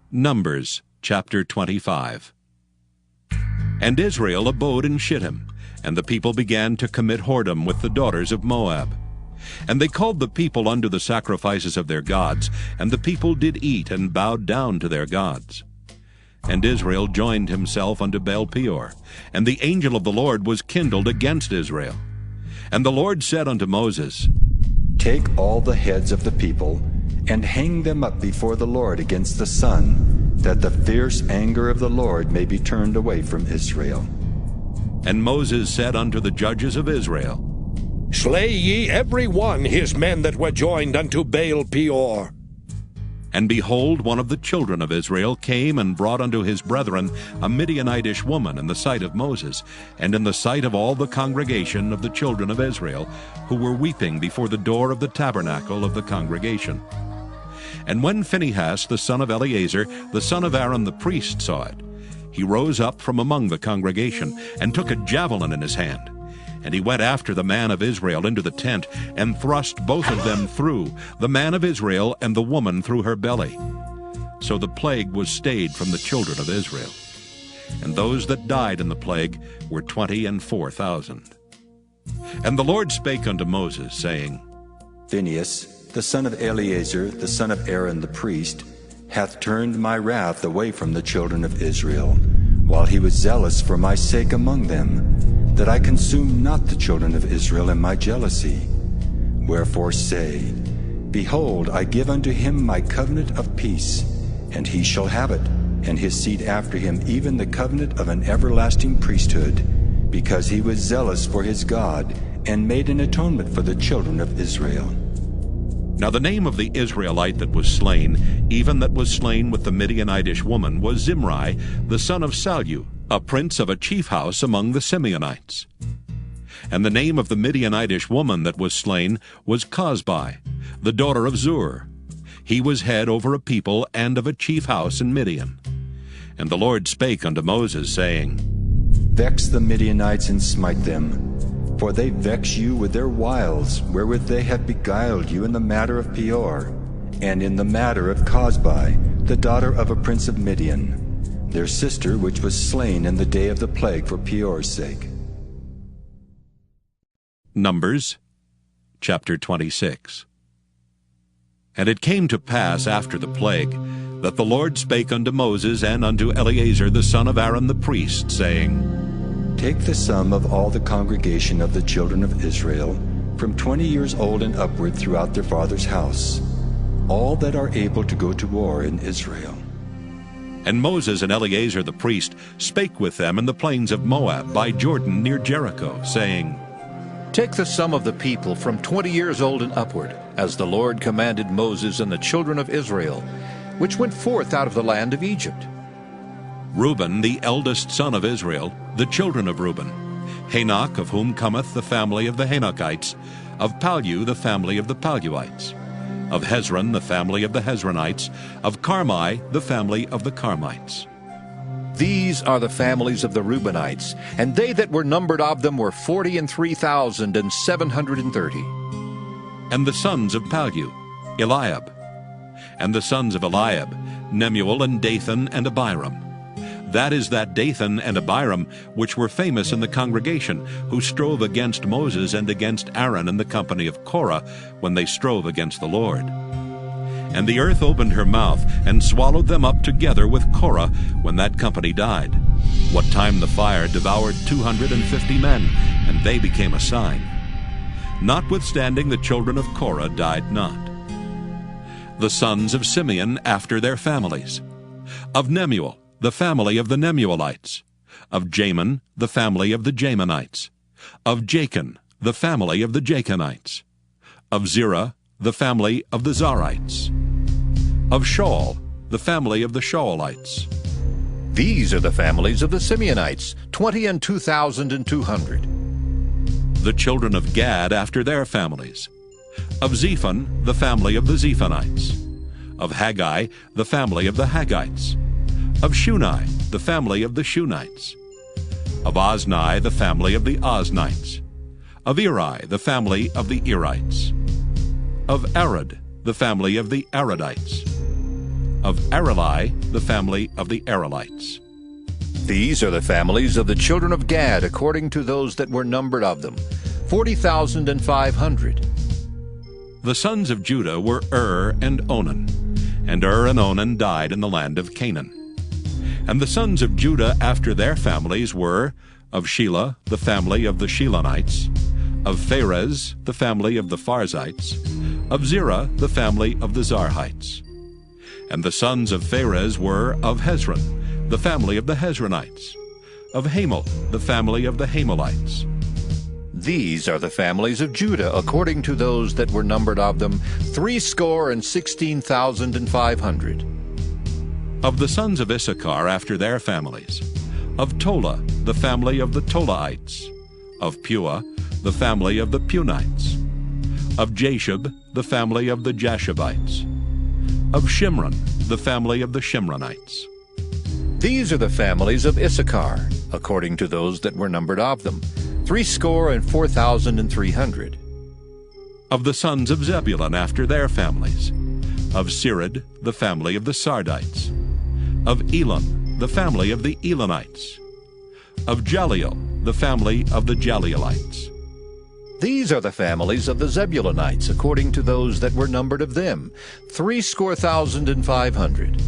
A: Numbers chapter 25. And Israel abode in Shittim, and the people began to commit whoredom with the daughters of Moab. And they called the people unto the sacrifices of their gods, and the people did eat and bowed down to their gods. And Israel joined himself unto Baal-peor, and the angel of the Lord was kindled against Israel. And the Lord said unto Moses,
B: Take all the heads of the people, and hang them up before the Lord against the sun, that the fierce anger of the Lord may be turned away from Israel.
A: And Moses said unto the judges of Israel,
C: Slay ye every one his men that were joined unto Baal-peor.
A: And behold, one of the children of Israel came and brought unto his brethren a Midianitish woman in the sight of Moses, and in the sight of all the congregation of the children of Israel, who were weeping before the door of the tabernacle of the congregation. And when Phinehas the son of Eleazar, the son of Aaron the priest, saw it, he rose up from among the congregation, and took a javelin in his hand. And he went after the man of Israel into the tent, and thrust both of them through, the man of Israel and the woman through her belly. So the plague was stayed from the children of Israel. And those that died in the plague were 24,000. And the Lord spake unto Moses, saying,
B: Phinehas, the son of Eleazar, the son of Aaron the priest, hath turned my wrath away from the children of Israel, while he was zealous for my sake among them, that I consumed not the children of Israel in my jealousy. Wherefore say, Behold, I give unto him my covenant of peace, and he shall have it, and his seed after him even the covenant of an everlasting priesthood, because he was zealous for his God, and made an atonement for the children of Israel.
A: Now the name of the Israelite that was slain, even that was slain with the Midianitish woman, was Zimri, the son of Salu, a prince of a chief house among the Simeonites. And the name of the Midianitish woman that was slain was Cosbi, the daughter of Zur. He was head over a people and of a chief house in Midian. And the Lord spake unto Moses, saying,
B: Vex the Midianites and smite them, for they vex you with their wiles, wherewith they have beguiled you in the matter of Peor, and in the matter of Cosbi, the daughter of a prince of Midian, their sister which was slain in the day of the plague for Peor's sake.
A: Numbers chapter 26. And it came to pass after the plague, that the Lord spake unto Moses and unto Eleazar the son of Aaron the priest, saying,
B: Take the sum of all the congregation of the children of Israel, from 20 years old and upward throughout their father's house, all that are able to go to war in Israel.
A: And Moses and Eleazar the priest spake with them in the plains of Moab by Jordan near Jericho, saying,
G: Take the sum of the people from 20 years old and upward, as the Lord commanded Moses and the children of Israel, which went forth out of the land of Egypt.
A: Reuben, the eldest son of Israel, the children of Reuben, Hanok, of whom cometh the family of the Hanokites, of Pallu, the family of the Palluites, of Hezron, the family of the Hezronites, of Carmi, the family of the Carmites.
G: These are the families of the Reubenites, and they that were numbered of them were 43,730.
A: And the sons of Palu, Eliab. And the sons of Eliab, Nemuel and Dathan and Abiram. That is that Dathan and Abiram which were famous in the congregation, who strove against Moses and against Aaron in the company of Korah, when they strove against the Lord. And the earth opened her mouth, and swallowed them up together with Korah, when that company died. What time the fire devoured 250 men, and they became a sign. Notwithstanding the children of Korah died not. The sons of Simeon after their families. Of Nemuel, the family of the Nemuelites. Of Jamin, the family of the Jamanites. Of Jachin, the family of the Jachinites. Of Zerah, the family of the Zarites. Of Shaul, the family of the Shaulites.
G: These are the families of the Simeonites, 22,200.
A: The children of Gad after their families. Of Zephon, the family of the Zephonites. Of Haggai, the family of the Haggites. Of Shuni, the family of the Shunites. Of Ozni, the family of the Oznites. Of Eri, the family of the Erites. Of Arad, the family of the Aradites. Of Areli, the family of the Arelites.
G: These are the families of the children of Gad, according to those that were numbered of them, 40,500.
A: The sons of Judah were and Onan. And and Onan died in the land of Canaan. And the sons of Judah after their families were, of Shelah, the family of the Shelonites. Of Pharez, the family of the Pharzites. Of Zerah, the family of the Zarhites. And the sons of Pharez were, of Hezron, the family of the Hezronites. Of Hamel, the family of the Hamelites.
G: These are the families of Judah, according to those that were numbered of them, 16,500.
A: Of the sons of Issachar after their families. Of Tola, the family of the Tolaites. Of Puah, the family of the Punites. Of Jashub, the family of the Jashubites. Of Shimron, the family of the Shimronites.
G: These are the families of Issachar, according to those that were numbered of them, 4,300.
A: Of the sons of Zebulun after their families. Of Sirid, the family of the Sardites. Of Elon, the family of the Elonites. Of Jaleel, the family of the Jaleelites.
G: These are the families of the Zebulunites, according to those that were numbered of them, 3,500.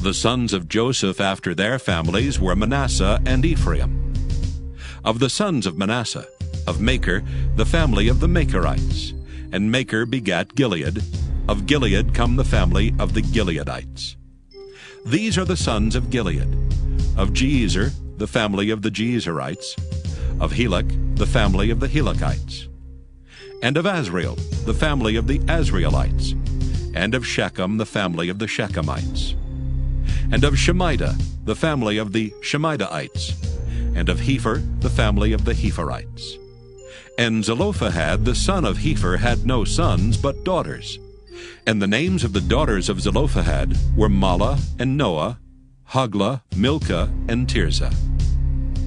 A: The sons of Joseph after their families were Manasseh and Ephraim. Of the sons of Manasseh, of Machir, the family of the Machirites. And Machir begat Gilead. Of Gilead come the family of the Gileadites. These are the sons of Gilead. Of Jezer, the family of the Jezerites. Of Helek, the family of the Helekites. And of Azriel, the family of the Azrielites. And of Shechem, the family of the Shechemites. And of Shemida, the family of the Shemidaites. And of Hepher, the family of the Hepherites. And Zelophehad, the son of Hepher, had no sons, but daughters. And the names of the daughters of Zelophehad were Mahlah and Noah, Hoglah, Milcah, and Tirzah.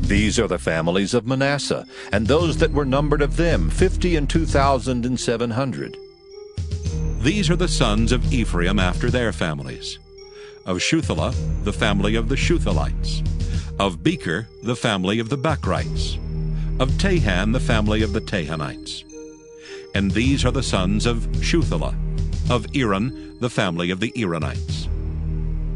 G: These are the families of Manasseh, and those that were numbered of them, 52,700.
A: These are the sons of Ephraim after their families. Of Shuthelah, the family of the Shuthelites. Of Becher, the family of the Bachrites. Of Tahan, the family of the Tahanites. And these are the sons of Shuthelah. Of Eran, the family of the Eranites.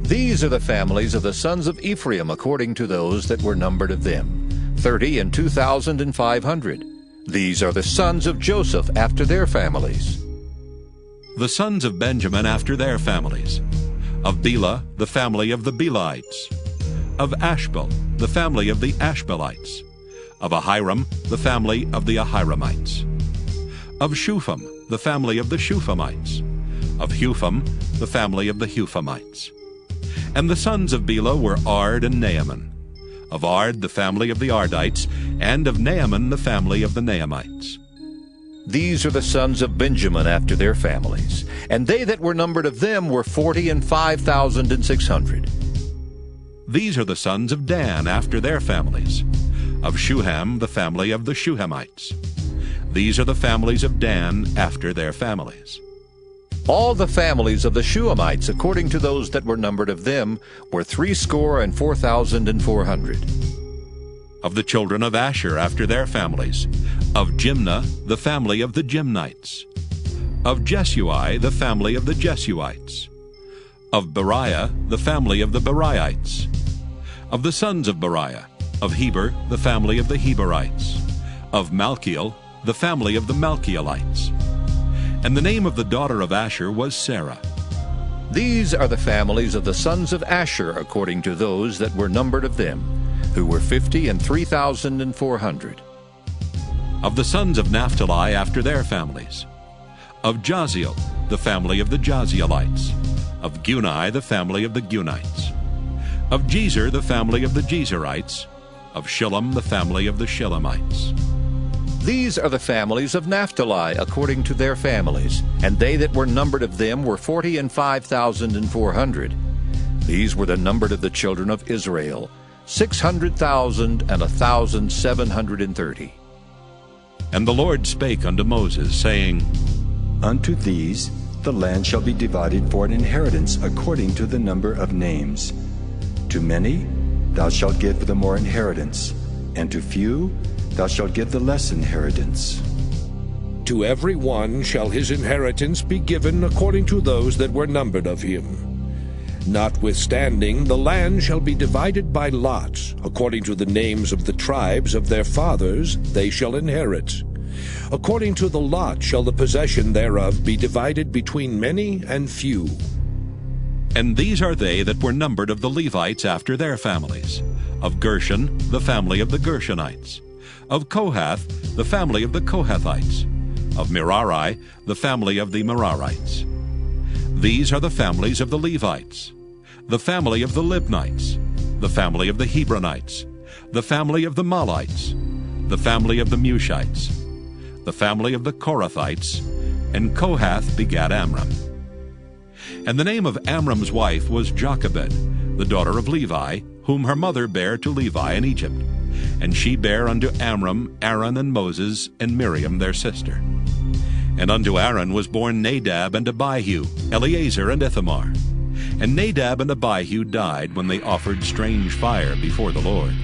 G: These are the families of the sons of Ephraim, according to those that were numbered of them, 32,500. These are the sons of Joseph after their families.
A: The sons of Benjamin after their families. Of Bela, the family of the Belaites. Of Ashbel, the family of the Ashbelites. Of Ahiram, the family of the Ahiramites. Of Shupham, the family of the Shuphamites. Of Hupham, the family of the Huphamites. And the sons of Bela were Ard and Naaman. Of Ard, the family of the Ardites, and of Naaman, the family of the Naamites.
G: These are the sons of Benjamin after their families, and they that were numbered of them were 45,600.
A: These are the sons of Dan after their families. Of Shuham, the family of the Shuhamites. These are the families of Dan after their families.
G: All the families of the Shuhamites, according to those that were numbered of them, were 64,400.
A: Of the children of Asher after their families. Of Jimnah, the family of the Jimnites. Of Jesui, the family of the Jesuites. Of Beriah, the family of the Beriites. Of the sons of Beriah. Of Heber, the family of the Heberites. Of Malchiel, the family of the Malchielites. And the name of the daughter of Asher was Sarah.
G: These are the families of the sons of Asher, according to those that were numbered of them, who were 50,400.
A: Of the sons of Naphtali after their families. Of Jaziel, the family of the Jazielites. Of Guni, the family of the Gunites. Of Jezer, the family of the Jezerites. Of Shillem, the family of the Shillemites.
G: These are the families of Naphtali, according to their families, and they that were numbered of them were 45,400. These were the numbered of the children of Israel, 600,1,730.
A: And the Lord spake unto Moses, saying,
B: Unto these the land shall be divided for an inheritance according to the number of names. To many thou shalt give the more inheritance, and to few thou shalt give the less inheritance.
C: To every one shall his inheritance be given according to those that were numbered of him. Notwithstanding, the land shall be divided by lots, according to the names of the tribes of their fathers they shall inherit. According to the lot shall the possession thereof be divided between many and few.
A: And these are they that were numbered of the Levites after their families. Of Gershon, the family of the Gershonites. Of Kohath, the family of the Kohathites. Of Merari, the family of the Merarites. These are the families of the Levites. The family of the Libnites. The family of the Hebronites. The family of the Malites. The family of the Mushites. The family of the Korathites. And Kohath begat Amram. And the name of Amram's wife was Jochebed, the daughter of Levi, whom her mother bare to Levi in Egypt. And she bare unto Amram Aaron and Moses and Miriam their sister. And unto Aaron was born Nadab and Abihu, Eleazar and Ithamar. And Nadab and Abihu died when they offered strange fire before the Lord.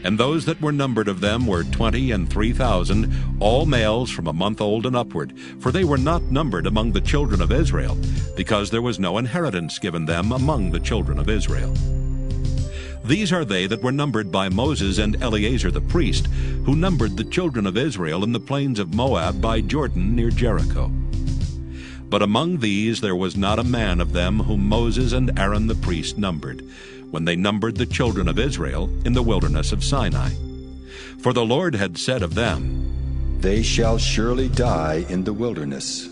A: And those that were numbered of them were 23,000, all males from a month old and upward, for they were not numbered among the children of Israel, because there was no inheritance given them among the children of Israel. These are they that were numbered by Moses and Eleazar the priest, who numbered the children of Israel in the plains of Moab by Jordan near Jericho. But among these there was not a man of them whom Moses and Aaron the priest numbered, when they numbered the children of Israel in the wilderness of Sinai. For the Lord had said of them,
B: They shall surely die in the wilderness.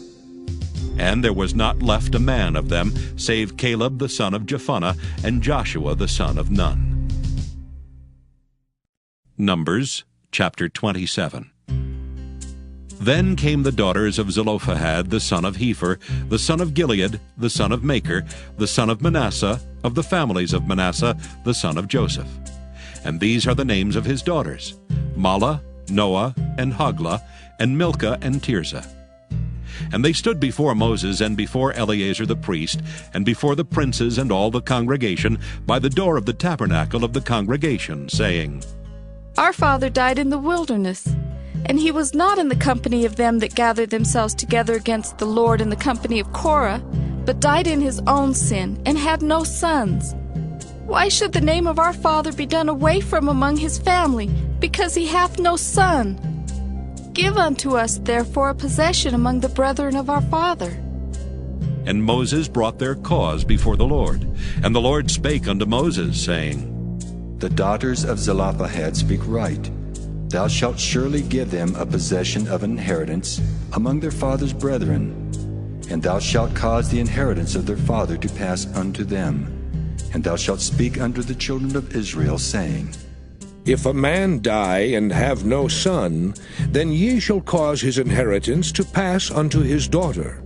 A: And there was not left a man of them, save Caleb the son of Jephunneh, and Joshua the son of Nun. Numbers chapter 27. Then came the daughters of Zelophehad the son of Hepher, the son of Gilead, the son of Machir, the son of Manasseh, of the families of Manasseh, the son of Joseph. And these are the names of his daughters, Mahlah, Noah, and Hoglah, and Milcah, and Tirzah. And they stood before Moses and before Eleazar the priest, and before the princes and all the congregation, by the door of the tabernacle of the congregation, saying,
I: Our father died in the wilderness, and he was not in the company of them that gathered themselves together against the Lord in the company of Korah, but died in his own sin, and had no sons. Why should the name of our father be done away from among his family, because he hath no son? Give unto us therefore a possession among the brethren of our father.
A: And Moses brought their cause before the Lord. And the Lord spake unto Moses, saying,
B: The daughters of Zelophehad speak right. Thou shalt surely give them a possession of an inheritance among their father's brethren, and thou shalt cause the inheritance of their father to pass unto them. And thou shalt speak unto the children of Israel, saying,
C: If a man die and have no son, then ye shall cause his inheritance to pass unto his daughter.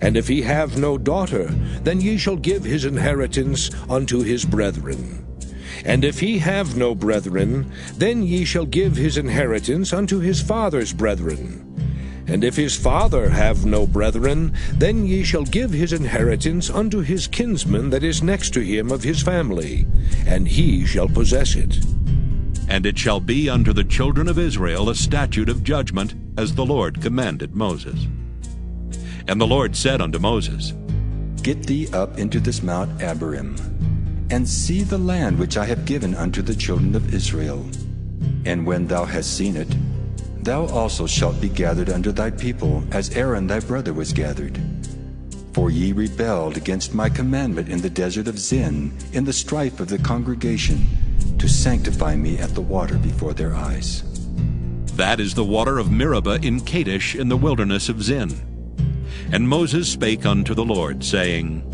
C: And if he have no daughter, then ye shall give his inheritance unto his brethren. And if he have no brethren, then ye shall give his inheritance unto his father's brethren. And if his father have no brethren, then ye shall give his inheritance unto his kinsman that is next to him of his family, and he shall possess it.
A: And it shall be unto the children of Israel a statute of judgment, as the Lord commanded Moses. And the Lord said unto Moses,
B: Get thee up into this Mount Abarim, and see the land which I have given unto the children of Israel. And when thou hast seen it, thou also shalt be gathered unto thy people, as Aaron thy brother was gathered. For ye rebelled against my commandment in the desert of Zin, in the strife of the congregation, to sanctify me at the water before their eyes.
A: That is the water of Meribah in Kadesh in the wilderness of Zin. And Moses spake unto the Lord, saying,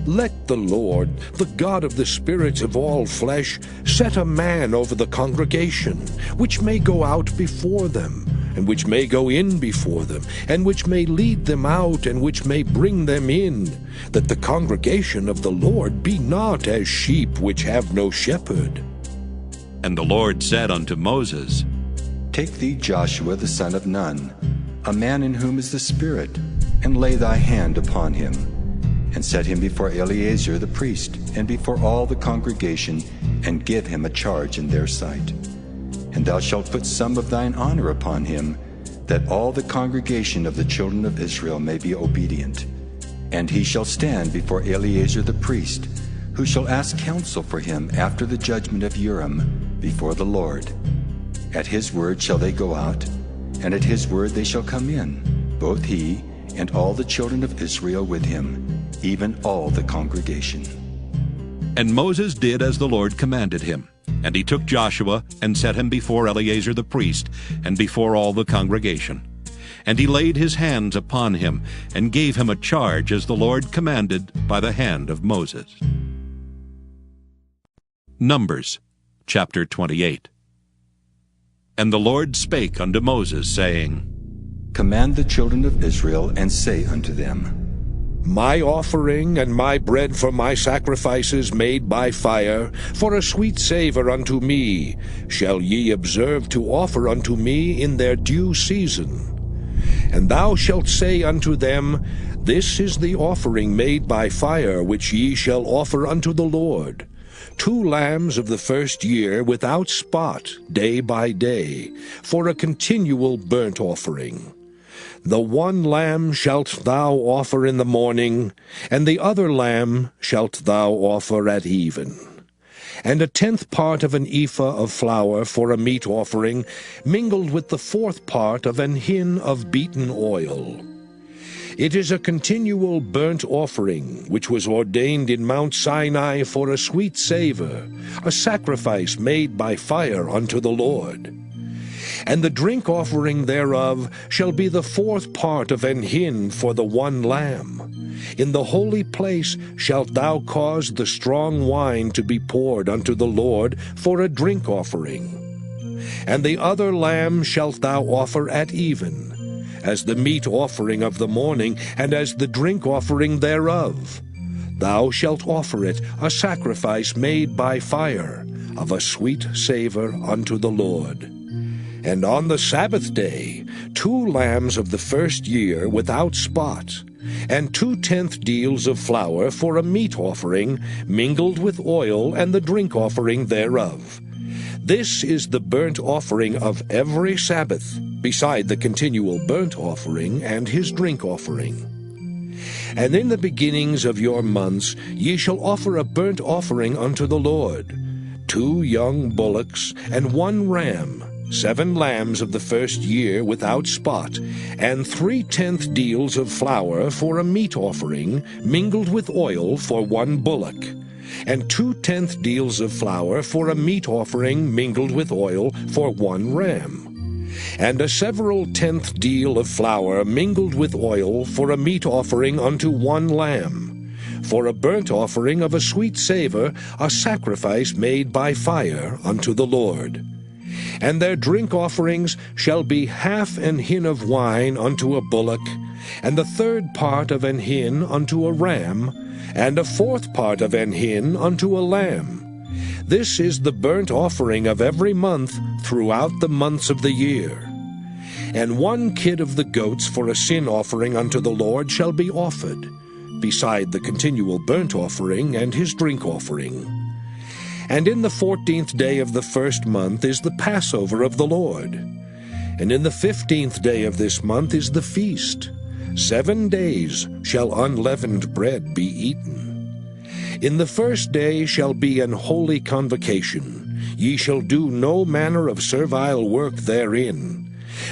C: Let the Lord, the God of the spirits of all flesh, set a man over the congregation, which may go out before them, and which may go in before them, and which may lead them out, and which may bring them in, that the congregation of the Lord be not as sheep which have no shepherd.
A: And the Lord said unto Moses,
B: Take thee Joshua the son of Nun, a man in whom is the Spirit, and lay thy hand upon him, and set him before Eleazar the priest, and before all the congregation, and give him a charge in their sight. And thou shalt put some of thine honor upon him, that all the congregation of the children of Israel may be obedient. And he shall stand before Eleazar the priest, who shall ask counsel for him after the judgment of Urim before the Lord. At his word shall they go out, and at his word they shall come in, both he and all the children of Israel with him, even all the congregation.
A: And Moses did as the Lord commanded him. And he took Joshua, and set him before Eleazar the priest, and before all the congregation. And he laid his hands upon him, and gave him a charge as the Lord commanded by the hand of Moses. Numbers chapter 28. And the Lord spake unto Moses, saying,
B: Command the children of Israel, and say unto them,
C: My offering and my bread for my sacrifices made by fire, for a sweet savour unto me, shall ye observe to offer unto me in their due season. And thou shalt say unto them, This is the offering made by fire which ye shall offer unto the Lord. 2 lambs of the first year without spot, day by day, for a continual burnt offering. The 1 lamb shalt thou offer in the morning, and the other lamb shalt thou offer at even. And 1/10 part of an ephah of flour for a meat offering, mingled with the 4th part of an hin of beaten oil. It is a continual burnt offering, which was ordained in Mount Sinai for a sweet savour, a sacrifice made by fire unto the Lord. And the drink offering thereof shall be the 4th part of an hin for the 1 lamb. In the holy place shalt thou cause the strong wine to be poured unto the Lord for a drink offering. And the other lamb shalt thou offer at even, as the meat offering of the morning, and as the drink offering thereof. Thou shalt offer it a sacrifice made by fire, of a sweet savour unto the Lord. And on the Sabbath day 2 lambs of the first year without spot, and 2/10 deals of flour for a meat offering, mingled with oil, and the drink offering thereof. This is the burnt offering of every Sabbath, beside the continual burnt offering and his drink offering. And in the beginnings of your months ye shall offer a burnt offering unto the Lord, 2 young bullocks, and 1 ram, 7 lambs of the first year without spot, and 3/10 deals of flour for a meat offering, mingled with oil for 1 bullock, and 2/10 deals of flour for a meat offering, mingled with oil for 1 ram, and a several 10th deal of flour mingled with oil for a meat offering unto 1 lamb, for a burnt offering of a sweet savour, a sacrifice made by fire unto the Lord. And their drink offerings shall be half an hin of wine unto a bullock, and the third part of an hin unto a ram, and a fourth part of an hin unto a lamb. This is the burnt offering of every month throughout the months of the year. And 1 kid of the goats for a sin offering unto the Lord shall be offered, beside the continual burnt offering and his drink offering. And in the 14th day of the first month is the Passover of the Lord. And in the 15th day of this month is the feast. 7 days shall unleavened bread be eaten. In the first day shall be an holy convocation. Ye shall do no manner of servile work therein.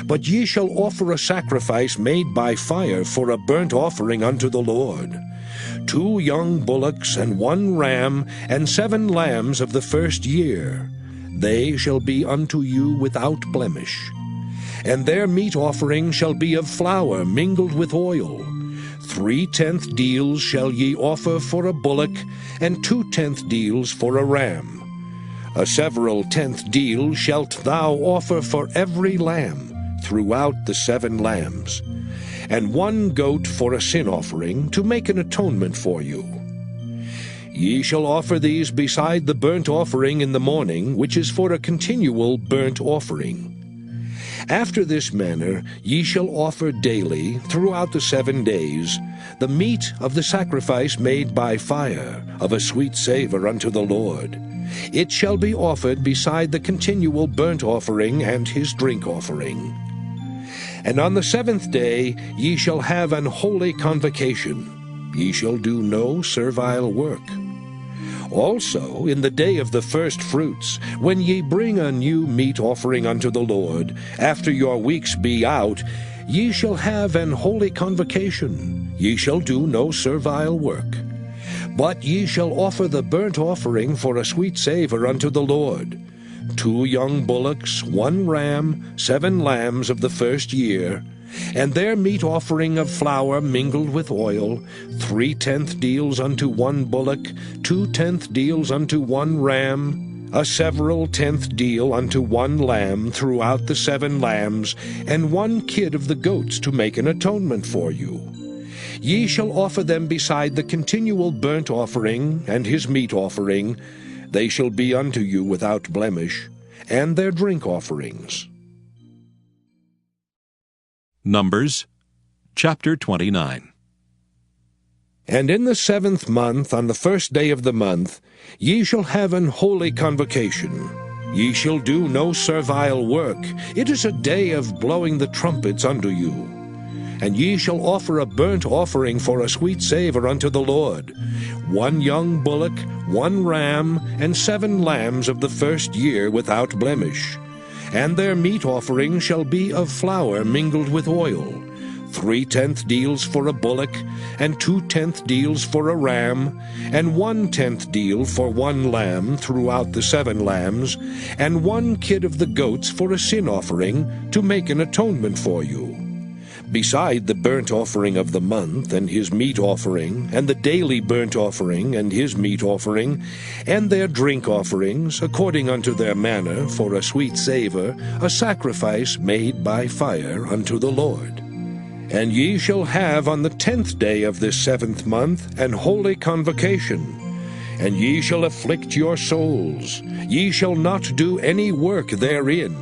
C: But ye shall offer a sacrifice made by fire for a burnt offering unto the Lord. 2 young bullocks and 1 ram and 7 lambs of the first year. They shall be unto you without blemish. And their meat offering shall be of flour mingled with oil. 3/10 deals shall ye offer for a bullock, and 2/10 deals for a ram. A several 10th deal shalt thou offer for every lamb throughout the 7 lambs, and 1 goat for a sin offering, to make an atonement for you. Ye shall offer these beside the burnt offering in the morning, which is for a continual burnt offering. After this manner ye shall offer daily, throughout the 7 days, the meat of the sacrifice made by fire, of a sweet savour unto the Lord. It shall be offered beside the continual burnt offering and his drink offering. And on the 7th day ye shall have an holy convocation. Ye shall do no servile work. Also in the day of the first fruits, when ye bring a new meat offering unto the Lord, after your weeks be out, ye shall have an holy convocation. Ye shall do no servile work. But ye shall offer the burnt offering for a sweet savour unto the Lord. 2 young bullocks, 1 ram, 7 lambs of the first year, and their meat offering of flour mingled with oil, 3/10 deals unto 1 bullock, 2/10 deals unto 1 ram, a several 10th deal unto 1 lamb throughout the 7 lambs, and 1 kid of the goats to make an atonement for you. Ye shall offer them beside the continual burnt offering and his meat offering. They shall be unto you without blemish, and their drink offerings.
A: Numbers chapter 29.
C: And in the 7th month, on the first day of the month, ye shall have an holy convocation. Ye shall do no servile work. It is a day of blowing the trumpets unto you. And ye shall offer a burnt offering for a sweet savour unto the Lord, 1 young bullock, 1 ram, and 7 lambs of the first year without blemish. And their meat offering shall be of flour mingled with oil, 3/10 deals for a bullock, and 2/10 deals for a ram, and 1/10 deal for 1 lamb throughout the 7 lambs, and 1 kid of the goats for a sin offering, to make an atonement for you. Beside the burnt offering of the month and his meat offering, and the daily burnt offering and his meat offering, and their drink offerings, according unto their manner, for a sweet savour, a sacrifice made by fire unto the Lord. And ye shall have on the 10th day of this 7th month an holy convocation. And ye shall afflict your souls. Ye shall not do any work therein.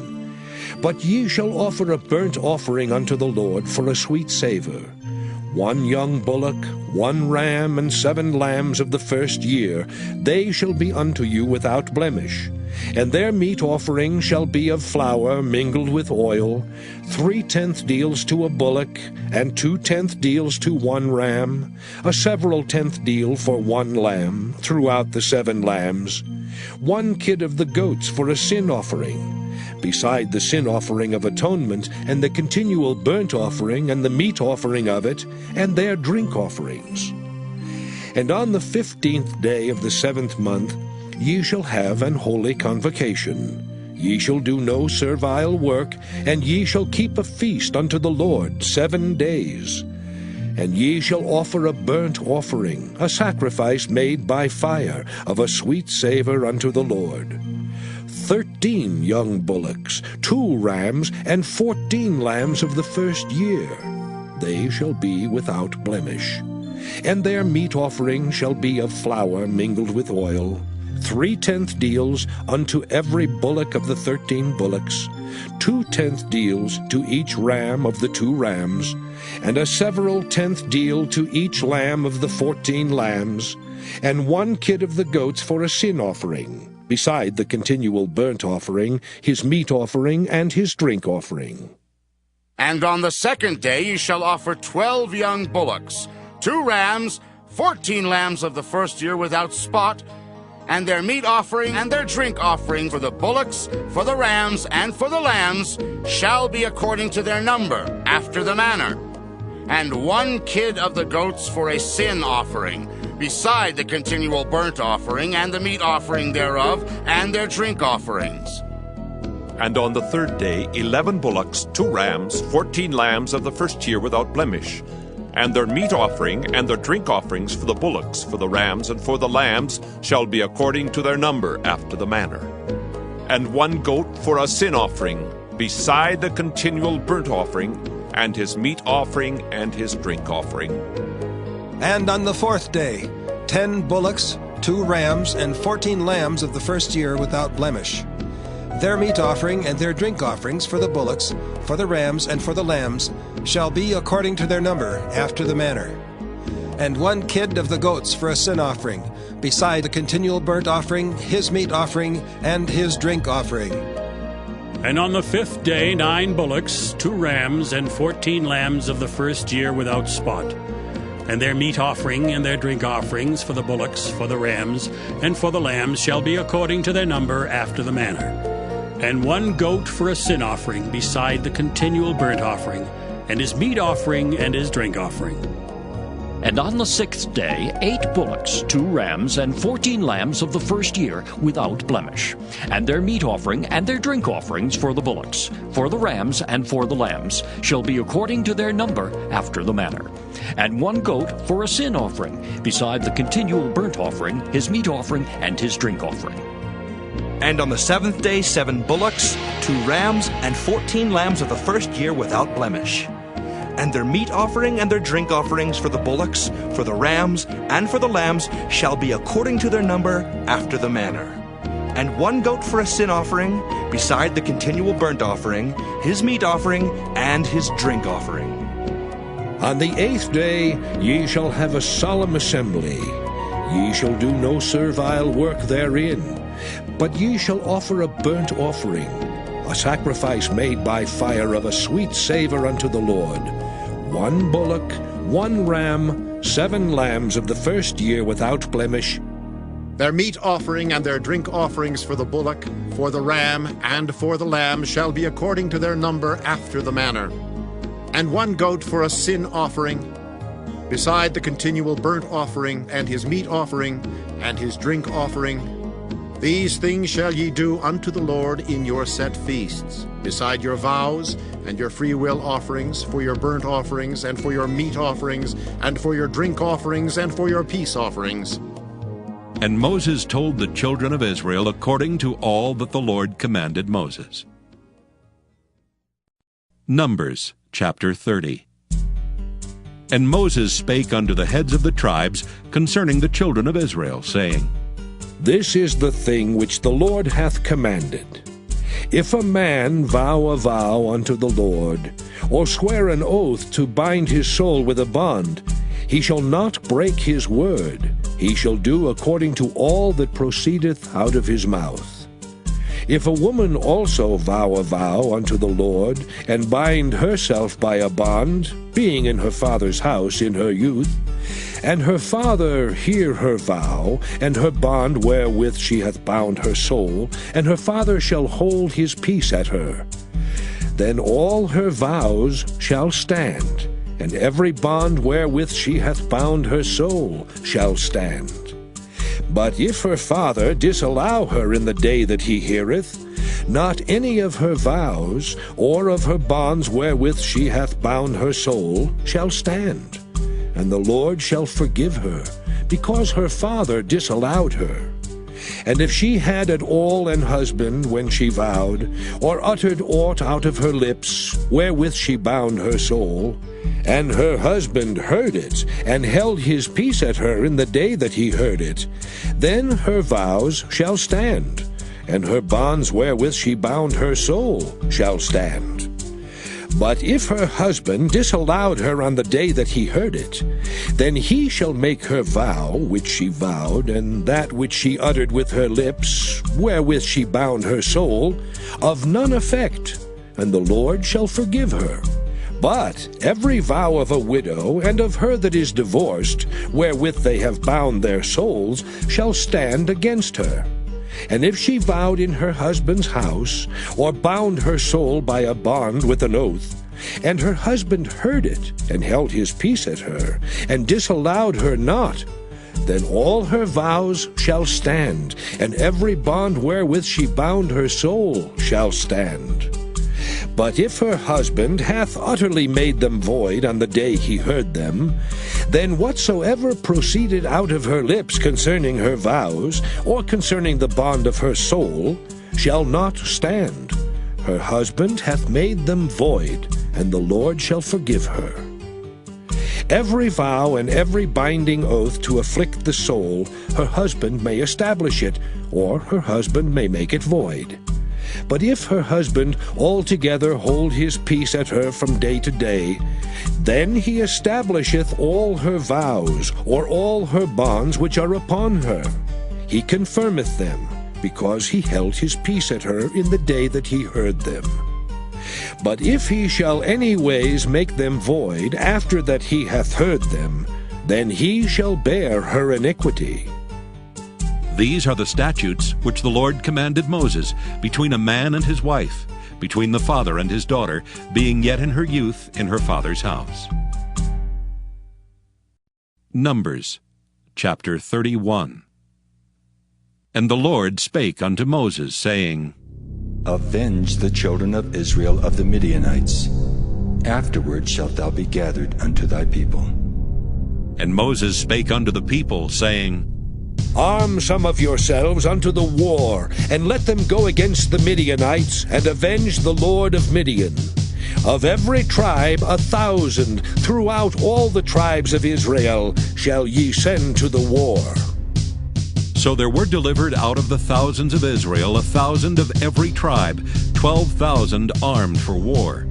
C: But ye shall offer a burnt offering unto the Lord for a sweet savour, 1 young bullock, 1 ram, and 7 lambs of the first year. They shall be unto you without blemish. And their meat offering shall be of flour mingled with oil, 3/10 deals to a bullock, and 2/10 deals to 1 ram, a several 10th deal for 1 lamb, throughout the 7 lambs, 1 kid of the goats for a sin offering, beside the sin offering of atonement, and the continual burnt offering, and the meat offering of it, and their drink offerings. And on the 15th day of the 7th month ye shall have an holy convocation. Ye shall do no servile work, and ye shall keep a feast unto the Lord 7 days. And ye shall offer a burnt offering, a sacrifice made by fire, of a sweet savour unto the Lord. 13 young bullocks, 2 rams, and 14 lambs of the first year. They shall be without blemish. And their meat offering shall be of flour mingled with oil, 3/10 deals unto every bullock of the 13 bullocks, 2/10 deals to each ram of the 2 rams, and a several 10th deal to each lamb of the 14 lambs, and 1 kid of the goats for a sin offering, beside the continual burnt offering, his meat offering, and his drink offering.
L: And on the 2nd day ye shall offer 12 young bullocks, 2 rams, 14 lambs of the first year without spot, and their meat offering and their drink offering for the bullocks, for the rams, and for the lambs shall be according to their number, after the manner. And 1 kid of the goats for a sin offering, beside the continual burnt offering and the meat offering thereof, and their drink offerings.
M: And on the 3rd day 11 bullocks, 2 rams, 14 lambs of the first year without blemish, and their meat offering and their drink offerings for the bullocks, for the rams, and for the lambs shall be according to their number, after the manner. And 1 goat for a sin offering, beside the continual burnt offering, and his meat offering and his drink offering.
N: And on the 4th day 10 bullocks, 2 rams, and 14 lambs of the first year without blemish. Their meat offering and their drink offerings for the bullocks, for the rams, and for the lambs shall be according to their number, after the manner. And 1 kid of the goats for a sin offering, beside the continual burnt offering, his meat offering, and his drink offering.
Q: And on the 5th day 9 bullocks, 2 rams, and 14 lambs of the first year without spot, and their meat offering and their drink offerings for the bullocks, for the rams, and for the lambs shall be according to their number, after the manner. And 1 goat for a sin offering, beside the continual burnt offering, and his meat offering and his drink offering.
X: And on the 6th day 8 bullocks, 2 rams, and 14 lambs of the first year without blemish, and their meat offering and their drink offerings for the bullocks, for the rams, and for the lambs shall be according to their number, after the manner. And 1 goat for a sin offering, beside the continual burnt offering, his meat offering, and his drink offering.
T: And on the 7th day 7 bullocks, 2 rams, and 14 lambs of the first year without blemish. And their meat offering and their drink offerings for the bullocks, for the rams, and for the lambs shall be according to their number, after the manner. And 1 goat for a sin offering, beside the continual burnt offering, his meat offering, and his drink offering.
C: On the 8th day ye shall have a solemn assembly. Ye shall do no servile work therein, but ye shall offer a burnt offering, a sacrifice made by fire of a sweet savour unto the Lord. 1 bullock, 1 ram, 7 lambs of the first year without blemish.
Y: Their meat offering and their drink offerings for the bullock, for the ram, and for the lamb shall be according to their number, after the manner. And 1 goat for a sin offering, beside the continual burnt offering, and his meat offering, and his drink offering. These things shall ye do unto the Lord in your set feasts, beside your vows and your freewill offerings, for your burnt offerings, and for your meat offerings, and for your drink offerings, and for your peace offerings.
A: And Moses told the children of Israel according to all that the Lord commanded Moses. Numbers chapter 30. And Moses spake unto the heads of the tribes concerning the children of Israel, saying,
C: This is the thing which the Lord hath commanded. If a man vow a vow unto the Lord, or swear an oath to bind his soul with a bond, he shall not break his word. He shall do according to all that proceedeth out of his mouth. If a woman also vow a vow unto the Lord, and bind herself by a bond, being in her father's house in her youth, and her father hear her vow, and her bond wherewith she hath bound her soul, and her father shall hold his peace at her, then all her vows shall stand, and every bond wherewith she hath bound her soul shall stand. But if her father disallow her in the day that he heareth, not any of her vows, or of her bonds wherewith she hath bound her soul, shall stand. And the Lord shall forgive her, because her father disallowed her. And if she had at all an husband when she vowed, or uttered aught out of her lips, wherewith she bound her soul, and her husband heard it, and held his peace at her in the day that he heard it, then her vows shall stand, and her bonds wherewith she bound her soul shall stand. But if her husband disallowed her on the day that he heard it, then he shall make her vow which she vowed, and that which she uttered with her lips, wherewith she bound her soul, of none effect, and the Lord shall forgive her. But every vow of a widow and of her that is divorced, wherewith they have bound their souls, shall stand against her. And if she vowed in her husband's house, or bound her soul by a bond with an oath, and her husband heard it, and held his peace at her, and disallowed her not, then all her vows shall stand, and every bond wherewith she bound her soul shall stand. But if her husband hath utterly made them void on the day he heard them, then whatsoever proceeded out of her lips concerning her vows, or concerning the bond of her soul, shall not stand. Her husband hath made them void, and the Lord shall forgive her. Every vow and every binding oath to afflict the soul, her husband may establish it, or her husband may make it void. But if her husband altogether hold his peace at her from day to day, then he establisheth all her vows, or all her bonds which are upon her. He confirmeth them, because he held his peace at her in the day that he heard them. But if he shall any ways make them void after that he hath heard them, then he shall bear her iniquity.
A: These are the statutes which the Lord commanded Moses between a man and his wife, between the father and his daughter, being yet in her youth in her father's house. Numbers chapter 31. And the Lord spake unto Moses, saying,
B: Avenge the children of Israel of the Midianites. Afterward shalt thou be gathered unto thy people.
A: And Moses spake unto the people, saying,
C: Arm some of yourselves unto the war, and let them go against the Midianites, and avenge the Lord of Midian. Of every tribe 1,000 throughout all the tribes of Israel shall ye send to the war.
A: So there were delivered out of the thousands of Israel 1,000 of every tribe, 12,000 armed for war.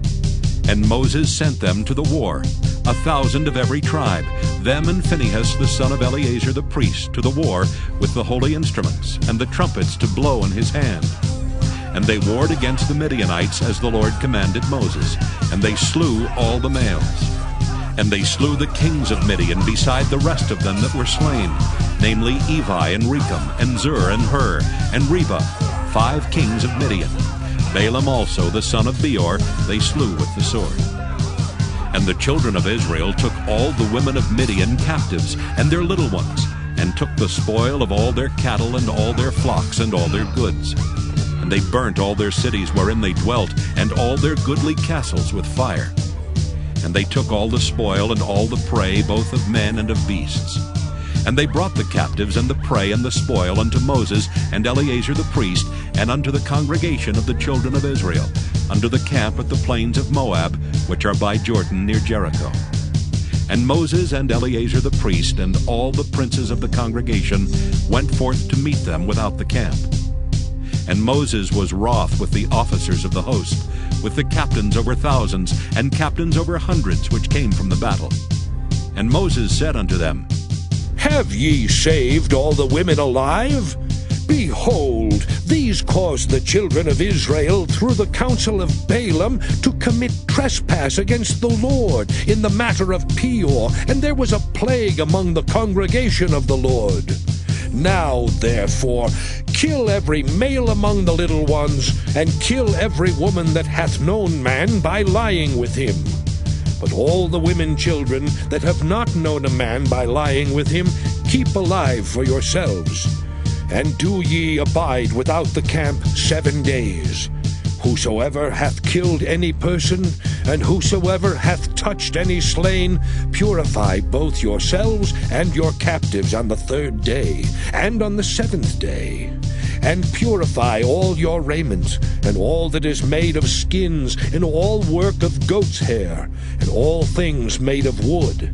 A: And Moses sent them to the war, 1,000 of every tribe, them and Phinehas the son of Eleazar the priest, to the war with the holy instruments, and the trumpets to blow in his hand. And they warred against the Midianites as the Lord commanded Moses, and they slew all the males. And they slew the kings of Midian beside the rest of them that were slain, namely Evi and Rechem, and Zur and Hur, and Reba, 5 kings of Midian. Balaam also the son of Beor they slew with the sword. And the children of Israel took all the women of Midian captives, and their little ones, and took the spoil of all their cattle, and all their flocks, and all their goods. And they burnt all their cities wherein they dwelt, and all their goodly castles with fire. And they took all the spoil and all the prey, both of men and of beasts. And they brought the captives and the prey and the spoil unto Moses and Eleazar the priest, and unto the congregation of the children of Israel, unto the camp at the plains of Moab, which are by Jordan near Jericho. And Moses and Eleazar the priest and all the princes of the congregation went forth to meet them without the camp. And Moses was wroth with the officers of the host, with the captains over thousands, and captains over hundreds, which came from the battle. And Moses said unto them,
C: Have ye saved all the women alive? Behold, these caused the children of Israel through the counsel of Balaam to commit trespass against the Lord in the matter of Peor, and there was a plague among the congregation of the Lord. Now, therefore, kill every male among the little ones, and kill every woman that hath known man by lying with him. But all the women children that have not known a man by lying with him, keep alive for yourselves. And do ye abide without the camp 7 days. Whosoever hath killed any person, and whosoever hath touched any slain, purify both yourselves and your captives on the 3rd day, and on the 7th day. and purify all your raiment, and all that is made of skins, and all work of goat's hair, and all things made of wood.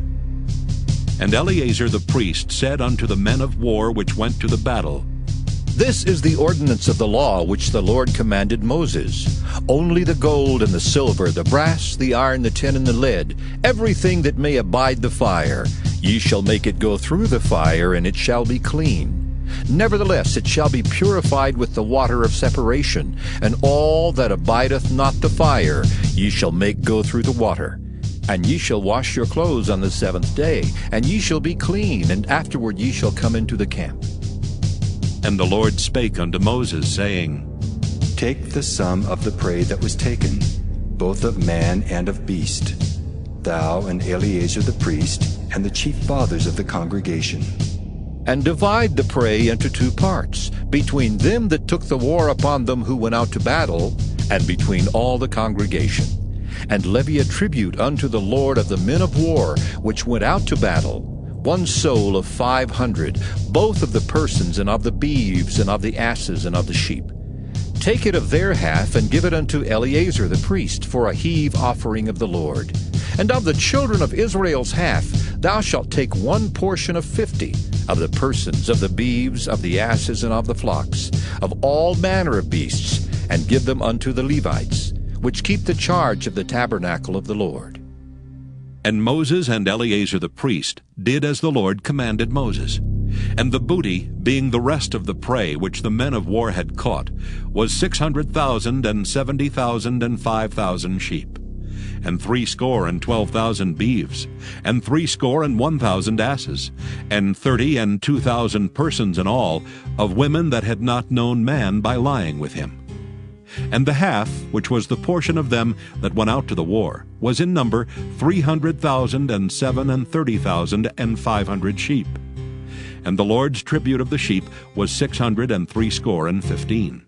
A: And Eleazar the priest said unto the men of war which went to the battle,
D: This is the ordinance of the law which the Lord commanded Moses. Only the gold and the silver, the brass, the iron, the tin, and the lead, everything that may abide the fire, ye shall make it go through the fire, and it shall be clean. Nevertheless it shall be purified with the water of separation, and all that abideth not the fire ye shall make go through the water. And ye shall wash your clothes on the 7th day, and ye shall be clean, and afterward ye shall come into the camp.
A: And the Lord spake unto Moses, saying,
B: Take the sum of the prey that was taken, both of man and of beast, thou and Eleazar the priest, and the chief fathers of the congregation.
D: And divide the prey into 2 parts, between them that took the war upon them who went out to battle, and between all the congregation. And levy a tribute unto the Lord of the men of war which went out to battle, 1 soul of 500, both of the persons, and of the beeves, and of the asses, and of the sheep. Take it of their half, and give it unto Eleazar the priest, for a heave offering of the Lord. And of the children of Israel's half, thou shalt take 1 portion of 50, of the persons, of the beeves, of the asses, and of the flocks, of all manner of beasts, and give them unto the Levites, which keep the charge of the tabernacle of the Lord.
A: And Moses and Eleazar the priest did as the Lord commanded Moses. And the booty, being the rest of the prey which the men of war had caught, was 600,000 and 70,000 and 5,000 sheep, and 62,000 beeves, and 61,000 asses, and 30 and 2,000 persons in all, of women that had not known man by lying with him. And the half, which was the portion of them that went out to the war, was in number 300,000 and 37,000 and 500 sheep. And the Lord's tribute of the sheep was 615.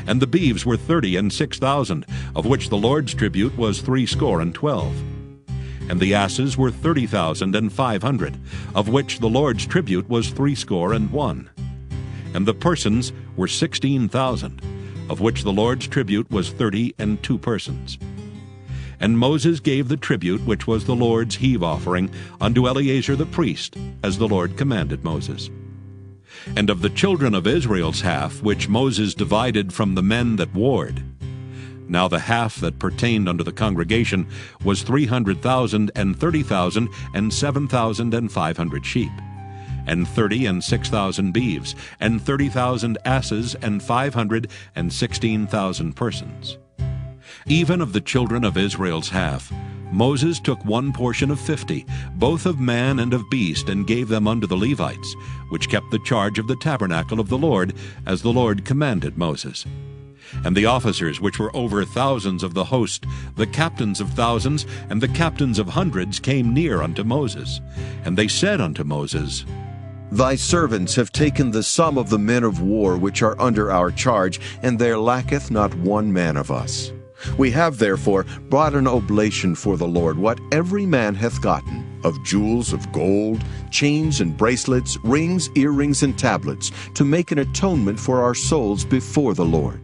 A: And the beeves were 30 and 6,000, of which the Lord's tribute was 12. And the asses were 30,500, of which the Lord's tribute was 61. And the persons were 16,000, of which the Lord's tribute was 32 persons. And Moses gave the tribute which was the Lord's heave offering unto Eleazar the priest, as the Lord commanded Moses. And of the children of Israel's half, which Moses divided from the men that warred, now the half that pertained unto the congregation was 300,000 and 30,000 and 7,500 sheep, and 30 and 6,000 beeves, and 30,000 asses, and 516,000 persons. Even of the children of Israel's half, Moses took 1 portion of 50, both of man and of beast, and gave them unto the Levites, which kept the charge of the tabernacle of the Lord, as the Lord commanded Moses. And the officers which were over thousands of the host, the captains of thousands, and the captains of hundreds came near unto Moses. And they said unto Moses,
P: Thy servants have taken the sum of the men of war which are under our charge, and there lacketh not 1 man of us. We have therefore brought an oblation for the Lord, what every man hath gotten, of jewels of gold, chains and bracelets, rings, earrings, and tablets, to make an atonement for our souls before the Lord.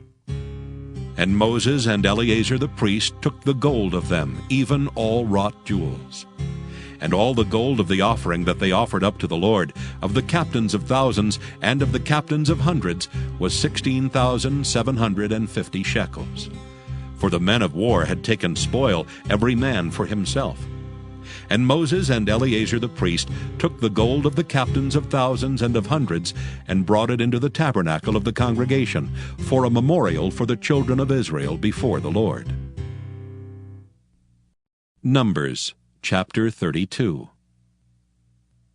A: And Moses and Eleazar the priest took the gold of them, even all wrought jewels. And all the gold of the offering that they offered up to the Lord, of the captains of thousands and of the captains of hundreds, was 16,750 shekels. For the men of war had taken spoil, every man for himself. And Moses and Eleazar the priest took the gold of the captains of thousands and of hundreds, and brought it into the tabernacle of the congregation, for a memorial for the children of Israel before the Lord. Numbers chapter 32.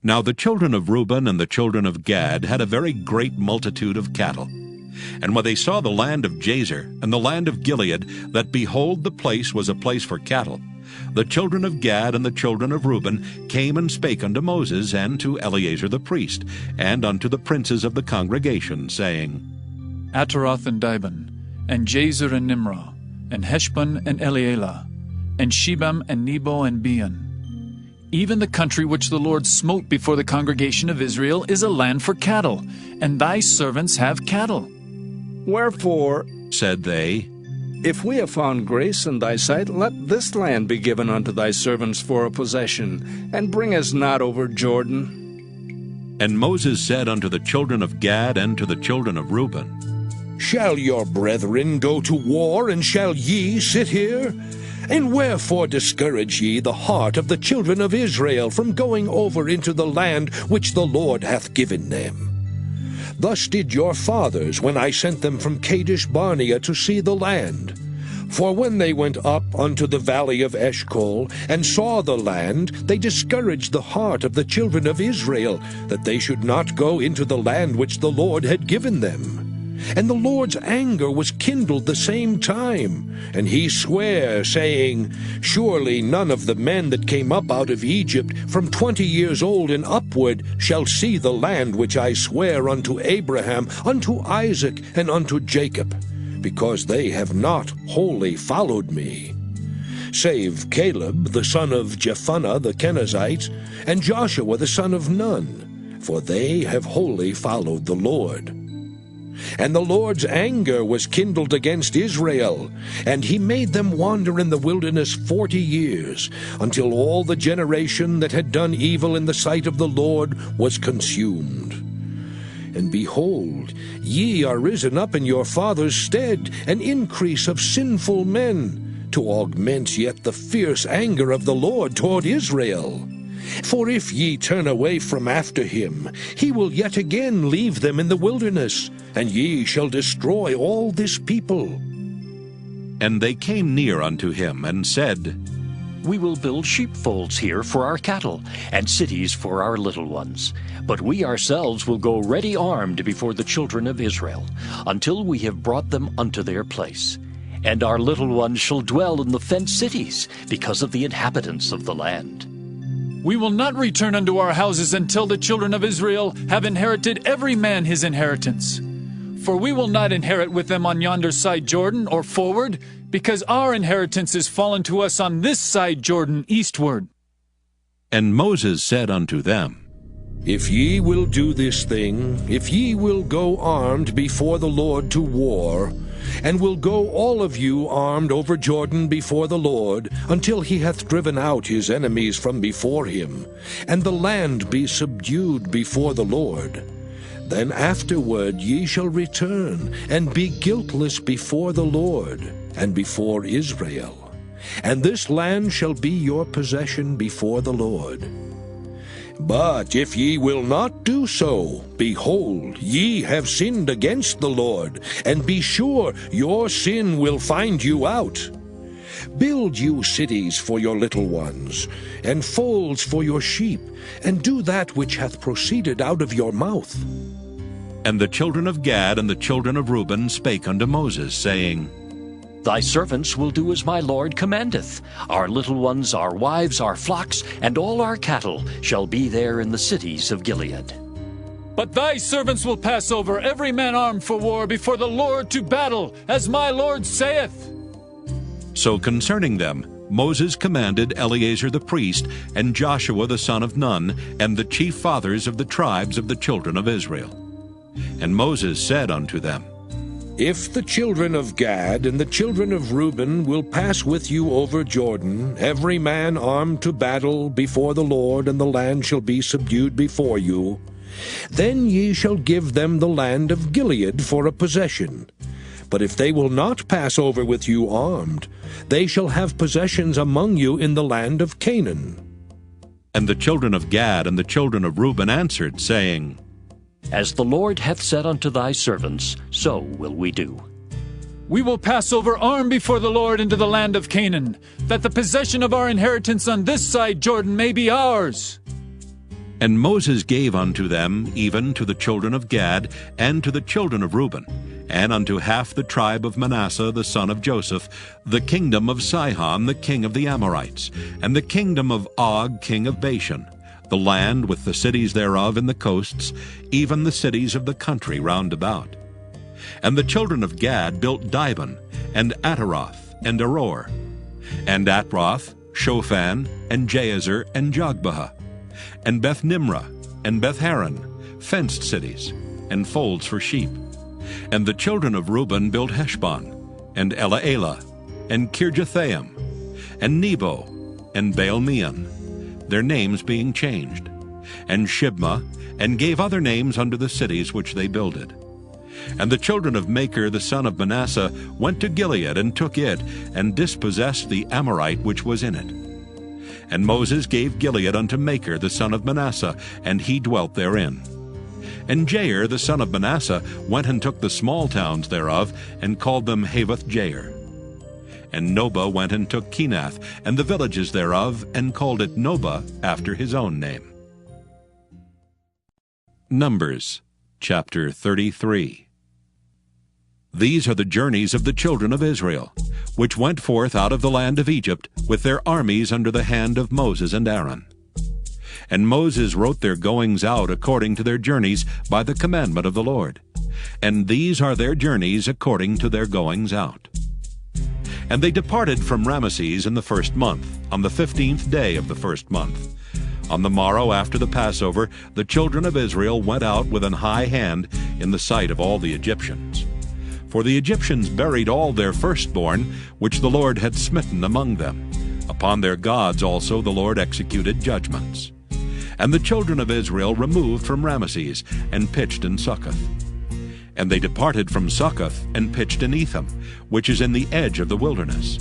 A: Now the children of Reuben and the children of Gad had a very great multitude of cattle. And when they saw the land of Jazer and the land of Gilead, that behold, the place was a place for cattle, the children of Gad and the children of Reuben came and spake unto Moses and to Eleazar the priest, and unto the princes of the congregation, saying,
F: Ataroth and Dibon, and Jazer and Nimrah, and Heshbon and Elealeh, and Shebam and Nebo and Beon. Even the country which the Lord smote before the congregation of Israel is a land for cattle, and thy servants have cattle.
H: Wherefore,
A: said they,
H: if we have found grace in thy sight, let this land be given unto thy servants for a possession, and bring us not over Jordan.
A: And Moses said unto the children of Gad and to the children of Reuben,
C: Shall your brethren go to war, and shall ye sit here? And wherefore discourage ye the heart of the children of Israel from going over into the land which the Lord hath given them? Thus did your fathers when I sent them from Kadesh Barnea to see the land. For when they went up unto the valley of Eshcol, and saw the land, they discouraged the heart of the children of Israel, that they should not go into the land which the Lord had given them. And the Lord's anger was kindled the same time, and he sware, saying, Surely none of the men that came up out of Egypt from 20 years old and upward shall see the land which I swear unto Abraham, unto Isaac, and unto Jacob, because they have not wholly followed me. Save Caleb the son of Jephunneh the Kenizzite, and Joshua the son of Nun, for they have wholly followed the Lord. And the Lord's anger was kindled against Israel, and he made them wander in the wilderness 40 years, until all the generation that had done evil in the sight of the Lord was consumed. And behold, ye are risen up in your father's stead, an increase of sinful men, to augment yet the fierce anger of the Lord toward Israel. For if ye turn away from after him, he will yet again leave them in the wilderness, and ye shall destroy all this people.
A: And they came near unto him, and said,
X: We will build sheepfolds here for our cattle, and cities for our little ones. But we ourselves will go ready armed before the children of Israel, until we have brought them unto their place. And our little ones shall dwell in the fenced cities, because of the inhabitants of the land.
F: We will not return unto our houses until the children of Israel have inherited every man his inheritance. For we will not inherit with them on yonder side Jordan, or forward, because our inheritance is fallen to us on this side Jordan eastward.
A: And Moses said unto them,
C: If ye will do this thing, if ye will go armed before the Lord to war, and will go all of you armed over Jordan before the Lord, until he hath driven out his enemies from before him, and the land be subdued before the Lord, then afterward ye shall return, and be guiltless before the Lord, and before Israel. And this land shall be your possession before the Lord. But if ye will not do so, behold, ye have sinned against the Lord, and be sure your sin will find you out. Build you cities for your little ones, and folds for your sheep, and do that which hath proceeded out of your mouth.
A: And the children of Gad and the children of Reuben spake unto Moses, saying,
X: Thy servants will do as my Lord commandeth. Our little ones, our wives, our flocks, and all our cattle shall be there in the cities of Gilead.
F: But thy servants will pass over, every man armed for war, before the Lord to battle, as my Lord saith.
A: So concerning them, Moses commanded Eleazar the priest, and Joshua the son of Nun, and the chief fathers of the tribes of the children of Israel. And Moses said unto them,
C: If the children of Gad and the children of Reuben will pass with you over Jordan, every man armed to battle before the Lord, and the land shall be subdued before you, then ye shall give them the land of Gilead for a possession. But if they will not pass over with you armed, they shall have possessions among you in the land of Canaan.
A: And the children of Gad and the children of Reuben answered, saying,
X: As the Lord hath said unto thy servants, so will we do.
F: We will pass over armed before the Lord into the land of Canaan, that the possession of our inheritance on this side Jordan may be ours.
A: And Moses gave unto them, even to the children of Gad, and to the children of Reuben, and unto half the tribe of Manasseh the son of Joseph, the kingdom of Sihon the king of the Amorites, and the kingdom of Og king of Bashan, the land with the cities thereof in the coasts, even the cities of the country round about. And the children of Gad built Dibon, and Ataroth, and Aror, and Atroth, Shophan, and Jazer, and Jogbehah, and Beth Nimrah, and Beth Haran, fenced cities, and folds for sheep. And the children of Reuben built Heshbon, and Elealeh, and Kirjathaim, and Nebo, and Baal-meon, their names being changed, and Shibmah, and gave other names unto the cities which they builded. And the children of Machir the son of Manasseh went to Gilead, and took it, and dispossessed the Amorite which was in it. And Moses gave Gilead unto Machir the son of Manasseh, and he dwelt therein. And Jair the son of Manasseh went and took the small towns thereof, and called them Havoth-Jair. And Nobah went and took Kenath, and the villages thereof, and called it Nobah after his own name. Numbers chapter 33. These are the journeys of the children of Israel, which went forth out of the land of Egypt with their armies under the hand of Moses and Aaron. And Moses wrote their goings out according to their journeys by the commandment of the Lord. And these are their journeys according to their goings out. And they departed from Ramesses in the first month, on the 15th day of the first month. On the morrow after the Passover, the children of Israel went out with an high hand in the sight of all the Egyptians. For the Egyptians buried all their firstborn, which the Lord had smitten among them. Upon their gods also the Lord executed judgments. And the children of Israel removed from Ramesses, and pitched in Succoth. And they departed from Succoth, and pitched in Etham, which is in the edge of the wilderness.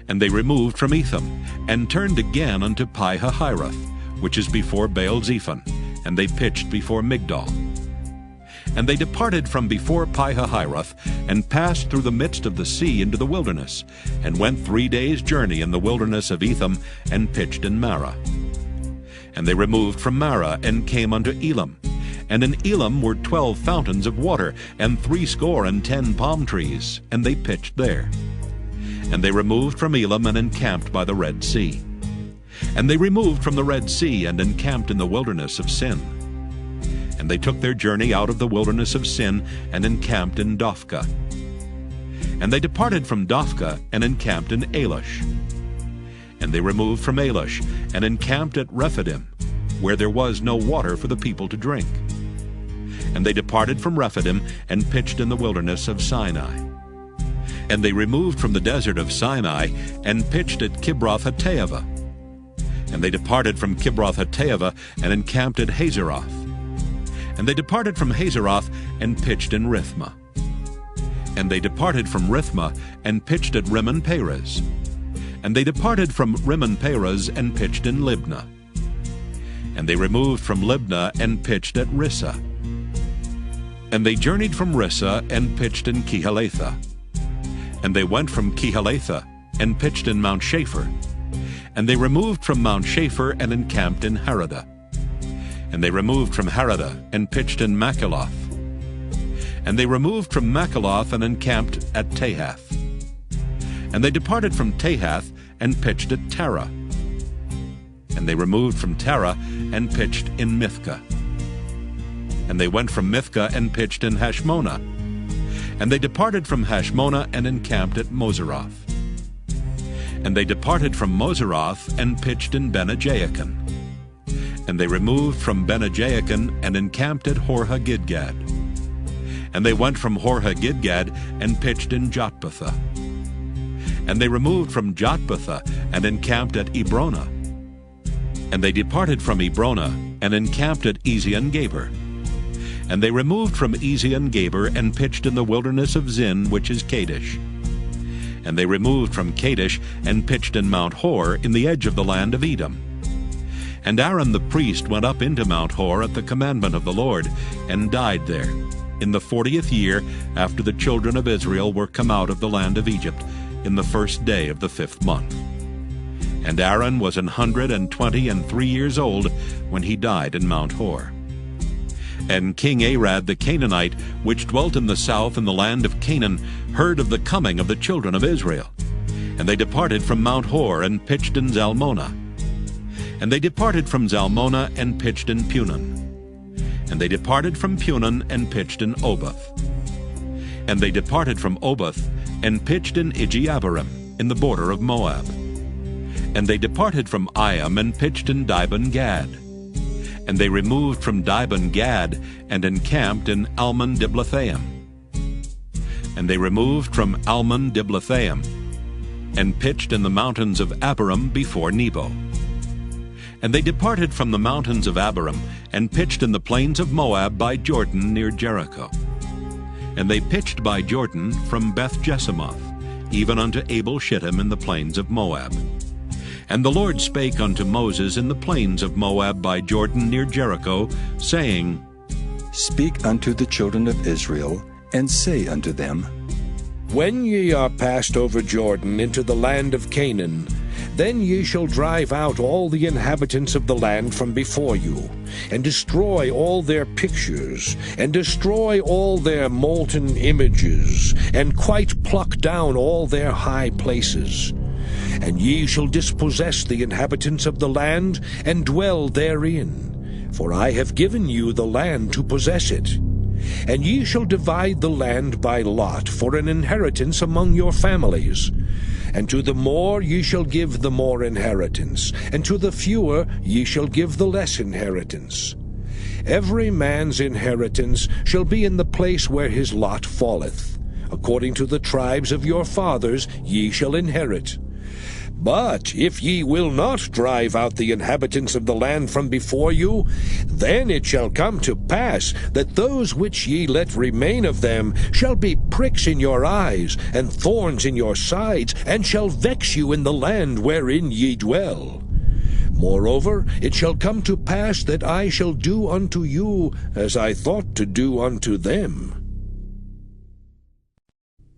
A: And they removed from Etham, and turned again unto Pi-hahiroth, which is before Baal-zephon, and they pitched before Migdol. And they departed from before Pi-hahiroth, and passed through the midst of the sea into the wilderness, and went 3 days' journey in the wilderness of Etham, and pitched in Marah. And they removed from Marah, and came unto Elam. And in Elam were 12 fountains of water, and 70 palm trees, and they pitched there. And they removed from Elam, and encamped by the Red Sea. And they removed from the Red Sea, and encamped in the wilderness of Sin. And they took their journey out of the wilderness of Sin, and encamped in Dophkah. And they departed from Dophkah, and encamped in Elish. And they removed from Elish, and encamped at Rephidim, where there was no water for the people to drink. And they departed from Rephidim, and pitched in the wilderness of Sinai. And they removed from the desert of Sinai, and pitched at Kibroth-hattaavah. And they departed from Kibroth-hattaavah, and encamped at Hazeroth. And they departed from Hazeroth, and pitched in Rithmah. And they departed from Rithmah, and pitched at Rimmon-Perez. And they departed from Rimmon-Perez, and pitched in Libnah. And they removed from Libnah, and pitched at Rissah. And they journeyed from Rissah, and pitched in Kehelathah. And they went from Kehelathah, and pitched in Mount Shapher. And they removed from Mount Shapher, and encamped in Haradah. And they removed from Haradah, and pitched in Makheloth. And they removed from Makheloth, and encamped at Tahath. And they departed from Tahath, and pitched at Tarah. And they removed from Tarah, and pitched in Mithkah. And they went from Mithkah, and pitched in Hashmonah. And they departed from Hashmonah, and encamped at Moseroth. And they departed from Moseroth, and pitched in Bene-Jaakan. And they removed from Bene-Jaakan, and encamped at Hor-Haggidgad. And they went from Hor-Haggidgad, and pitched in Jotbathah. And they removed from Jotbathah, and encamped at Ebronah. And they departed from Ebronah, and encamped at Ezion-Geber. And they removed from Ezion-Geber, and pitched in the wilderness of Zin, which is Kadesh. And they removed from Kadesh, and pitched in Mount Hor, in the edge of the land of Edom. And Aaron the priest went up into Mount Hor at the commandment of the Lord, and died there, in the 40th year after the children of Israel were come out of the land of Egypt, in the 1st day of the 5th month. And Aaron was 123 years old when he died in Mount Hor. And King Arad the Canaanite, which dwelt in the south in the land of Canaan, heard of the coming of the children of Israel. And they departed from Mount Hor, and pitched in Zalmonah. And they departed from Zalmonah, and pitched in Punon. And they departed from Punon, and pitched in Oboth. And they departed from Oboth, and pitched in Ijeabarim, in the border of Moab. And they departed from Iam, and pitched in Dibon-Gad. And they removed from Dibon-Gad, and encamped in Almon-Diblathaim. And they removed from Almon Diblathaim, and pitched in the mountains of Abarim before Nebo. And they departed from the mountains of Abarim, and pitched in the plains of Moab by Jordan near Jericho. And they pitched by Jordan from Beth Jesimoth, even unto Abel Shittim in the plains of Moab. And the Lord spake unto Moses in the plains of Moab by Jordan near Jericho, saying,
B: Speak unto the children of Israel, and say unto them,
C: When ye are passed over Jordan into the land of Canaan, then ye shall drive out all the inhabitants of the land from before you, and destroy all their pictures, and destroy all their molten images, and quite pluck down all their high places. And ye shall dispossess the inhabitants of the land, and dwell therein, for I have given you the land to possess it. And ye shall divide the land by lot for an inheritance among your families. And to the more ye shall give the more inheritance, and to the fewer ye shall give the less inheritance. Every man's inheritance shall be in the place where his lot falleth. According to the tribes of your fathers ye shall inherit. But if ye will not drive out the inhabitants of the land from before you, then it shall come to pass that those which ye let remain of them shall be pricks in your eyes, and thorns in your sides, and shall vex you in the land wherein ye dwell. Moreover, it shall come to pass that I shall do unto you as I thought to do unto them.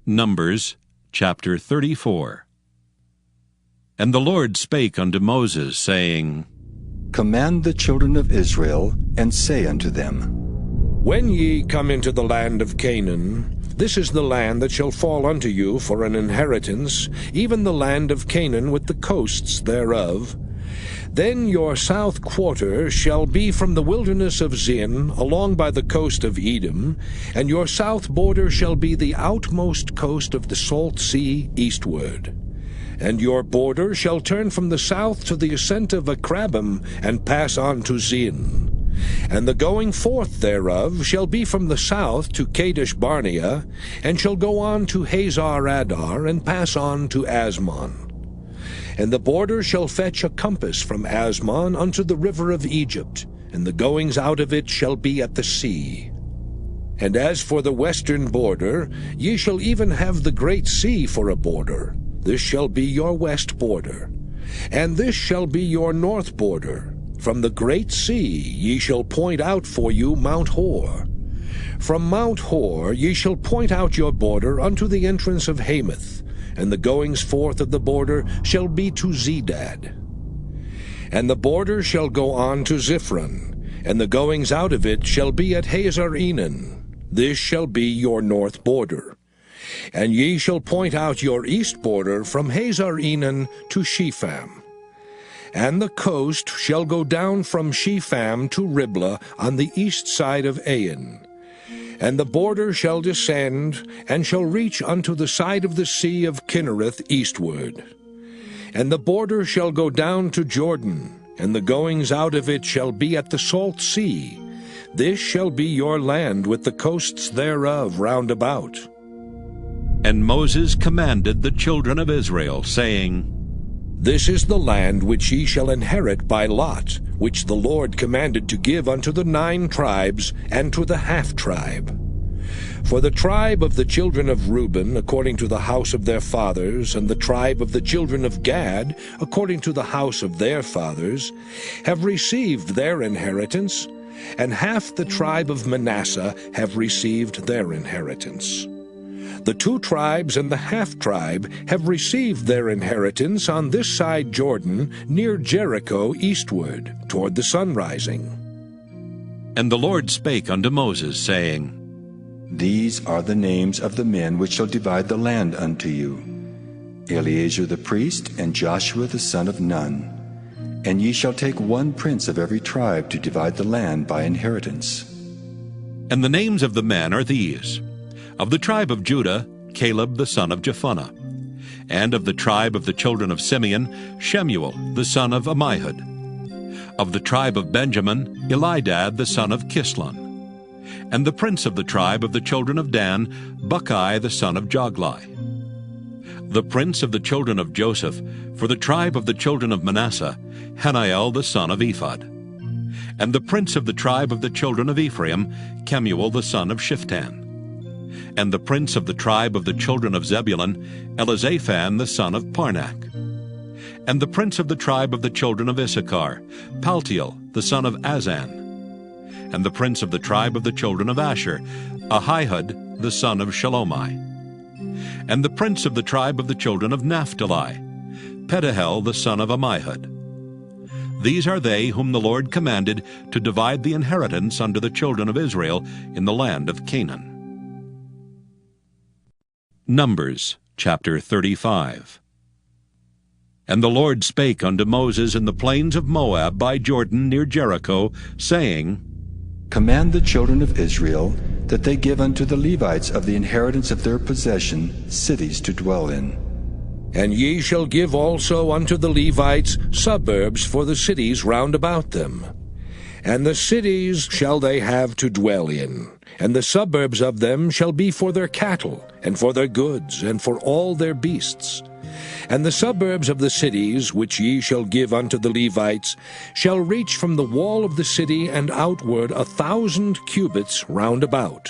A: Numbers chapter 34. And the Lord spake unto Moses, saying,
B: Command the children of Israel, and say unto them,
C: When ye come into the land of Canaan, this is the land that shall fall unto you for an inheritance, even the land of Canaan with the coasts thereof. Then your south quarter shall be from the wilderness of Zin, along by the coast of Edom, and your south border shall be the outmost coast of the salt sea eastward. And your border shall turn from the south to the ascent of Akrabim, and pass on to Zin. And the going forth thereof shall be from the south to Kadesh Barnea, and shall go on to Hazar Adar, and pass on to Asmon. And the border shall fetch a compass from Asmon unto the river of Egypt, and the goings out of it shall be at the sea. And as for the western border, ye shall even have the great sea for a border. This shall be your west border. And this shall be your north border. From the great sea ye shall point out for you Mount Hor. From Mount Hor ye shall point out your border unto the entrance of Hamath, and the goings forth of the border shall be to Zedad. And the border shall go on to Ziphron, and the goings out of it shall be at Hazar Enan. This shall be your north border. And ye shall point out your east border from Hazar Enan to Shepham. And the coast shall go down from Shepham to Riblah on the east side of Ain. And the border shall descend, and shall reach unto the side of the sea of Kinnereth eastward. And the border shall go down to Jordan, and the goings out of it shall be at the salt sea. This shall be your land with the coasts thereof round about.
A: And Moses commanded the children of Israel, saying,
C: This is the land which ye shall inherit by lot, which the Lord commanded to give unto the 9 tribes, and to the half-tribe. For the tribe of the children of Reuben, according to the house of their fathers, and the tribe of the children of Gad, according to the house of their fathers, have received their inheritance, and half the tribe of Manasseh have received their inheritance. The 2 tribes and the half-tribe have received their inheritance on this side Jordan, near Jericho eastward, toward the sunrising.
A: And the Lord spake unto Moses, saying,
B: These are the names of the men which shall divide the land unto you, Eleazar the priest, and Joshua the son of Nun. And ye shall take 1 prince of every tribe to divide the land by inheritance.
A: And the names of the men are these: of the tribe of Judah, Caleb the son of Jephunneh; and of the tribe of the children of Simeon, Shemuel the son of Ammihud; of the tribe of Benjamin, Elidad the son of Kislon; And the prince of the tribe of the children of Dan, Buckai the son of Joglai. The prince of the children of Joseph, for the tribe of the children of Manasseh, Haniel the son of Ephod. And the prince of the tribe of the children of Ephraim, Kemuel the son of Shiftan. And the prince of the tribe of the children of Zebulun, Elizaphan the son of Parnak. And the prince of the tribe of the children of Issachar, Paltiel the son of Azan. And the prince of the tribe of the children of Asher, Ahihud the son of Shalomai. And the prince of the tribe of the children of Naphtali, Pedahel the son of Ammihud. These are they whom the Lord commanded to divide the inheritance unto the children of Israel in the land of Canaan. Numbers chapter 35. And the Lord spake unto Moses in the plains of Moab by Jordan near Jericho, saying,
B: Command the children of Israel that they give unto the Levites of the inheritance of their possession cities to dwell in.
C: And ye shall give also unto the Levites suburbs for the cities round about them. And the cities shall they have to dwell in, and the suburbs of them shall be for their cattle, and for their goods, and for all their beasts. And the suburbs of the cities, which ye shall give unto the Levites, shall reach from the wall of the city and outward 1,000 cubits round about.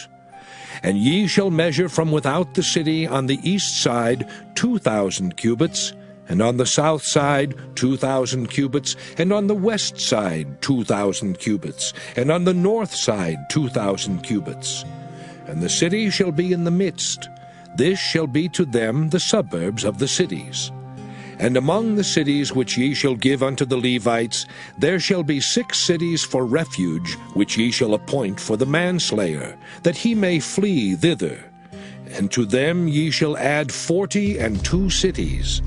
C: And ye shall measure from without the city on the east side 2,000 cubits, and on the south side 2,000 cubits, and on the west side 2,000 cubits, and on the north side 2,000 cubits. And the city shall be in the midst. This shall be to them the suburbs of the cities. And among the cities which ye shall give unto the Levites, there shall be 6 cities for refuge, which ye shall appoint for the manslayer, that he may flee thither. And to them ye shall add 42 cities.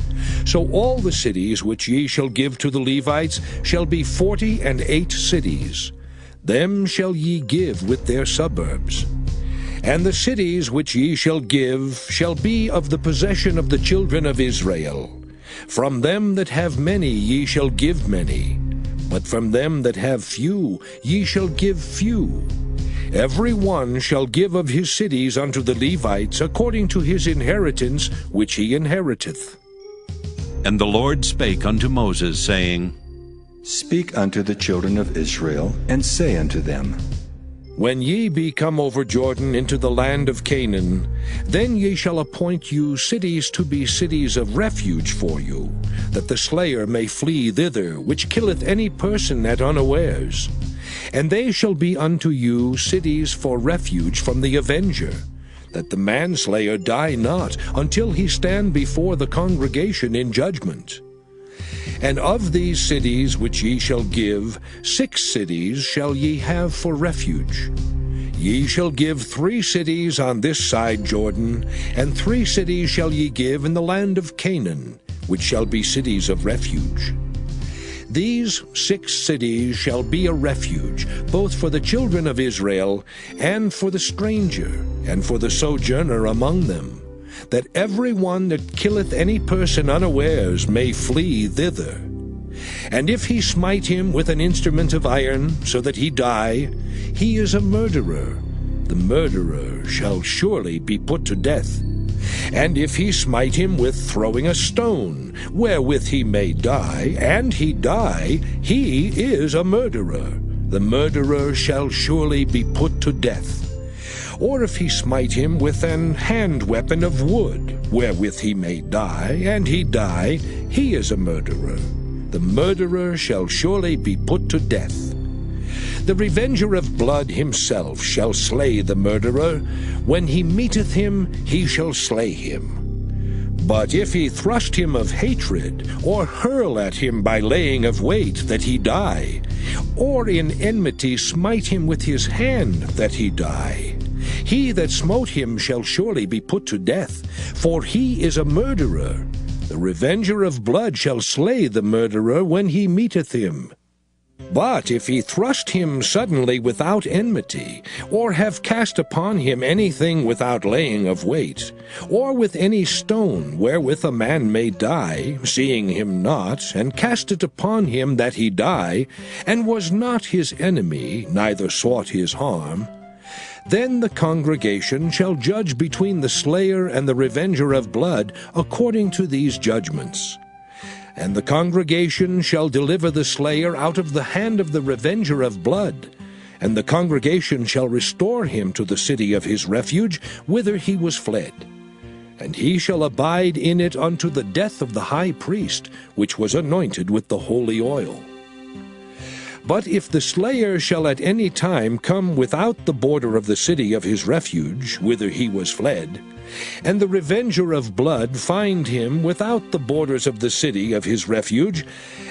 C: So all the cities which ye shall give to the Levites shall be 48 cities. Them shall ye give with their suburbs. And the cities which ye shall give shall be of the possession of the children of Israel. From them that have many ye shall give many, but from them that have few ye shall give few. Every one shall give of his cities unto the Levites according to his inheritance which he inheriteth.
A: And the Lord spake unto Moses, saying,
B: Speak unto the children of Israel, and say unto them,
C: When ye be come over Jordan into the land of Canaan, then ye shall appoint you cities to be cities of refuge for you, that the slayer may flee thither, which killeth any person at unawares. And they shall be unto you cities for refuge from the avenger, that the manslayer die not until he stand before the congregation in judgment. And of these cities which ye shall give, 6 cities shall ye have for refuge. Ye shall give 3 cities on this side Jordan, and 3 cities shall ye give in the land of Canaan, which shall be cities of refuge. These 6 cities shall be a refuge, both for the children of Israel, and for the stranger, and for the sojourner among them, that every one that killeth any person unawares may flee thither. And if he smite him with an instrument of iron, so that he die, he is a murderer. The murderer shall surely be put to death. And if he smite him with throwing a stone, wherewith he may die, and he die, he is a murderer. The murderer shall surely be put to death. Or if he smite him with an hand weapon of wood, wherewith he may die, and he die, he is a murderer. The murderer shall surely be put to death. The revenger of blood himself shall slay the murderer. When he meeteth him, he shall slay him. But if he thrust him of hatred, or hurl at him by laying of weight, that he die, or in enmity smite him with his hand, that he die, he that smote him shall surely be put to death, for he is a murderer. The revenger of blood shall slay the murderer when he meeteth him. But if he thrust him suddenly without enmity, or have cast upon him anything without laying of weight, or with any stone wherewith a man may die, seeing him not, and cast it upon him that he die, and was not his enemy, neither sought his harm, Then the congregation shall judge between the slayer and the revenger of blood according to these judgments. And the congregation shall deliver the slayer out of the hand of the revenger of blood, and the congregation shall restore him to the city of his refuge, whither he was fled. And he shall abide in it unto the death of the high priest, which was anointed with the holy oil. But if the slayer shall at any time come without the border of the city of his refuge, whither he was fled, and the revenger of blood find him without the borders of the city of his refuge,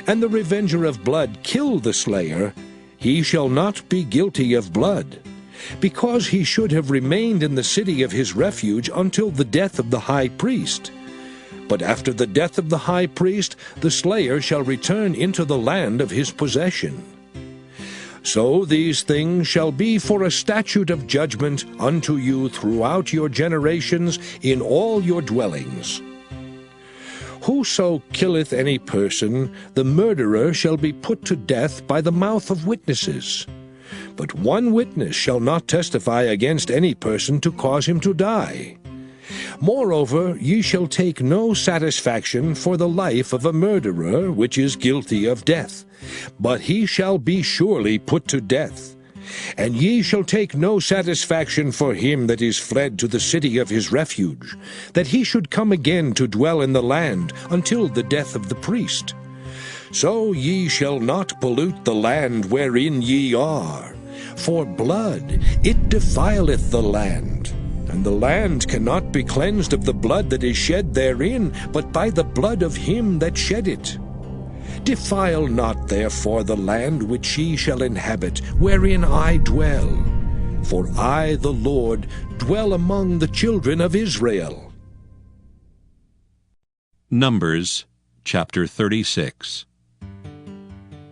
C: and the revenger of blood kill the slayer, he shall not be guilty of blood, because he should have remained in the city of his refuge until the death of the high priest. But after the death of the high priest, the slayer shall return into the land of his possession. So these things shall be for a statute of judgment unto you throughout your generations in all your dwellings. Whoso killeth any person, the murderer shall be put to death by the mouth of witnesses. But one witness shall not testify against any person to cause him to die. Moreover, ye shall take no satisfaction for the life of a murderer which is guilty of death, but he shall be surely put to death. And ye shall take no satisfaction for him that is fled to the city of his refuge, that he should come again to dwell in the land until the death of the priest. So ye shall not pollute the land wherein ye are, for blood, it defileth the land. And the land cannot be cleansed of the blood that is shed therein, but by the blood of him that shed it. Defile not therefore the land which ye shall inhabit, wherein I dwell. For I, the Lord, dwell among the children of Israel.
A: Numbers chapter 36.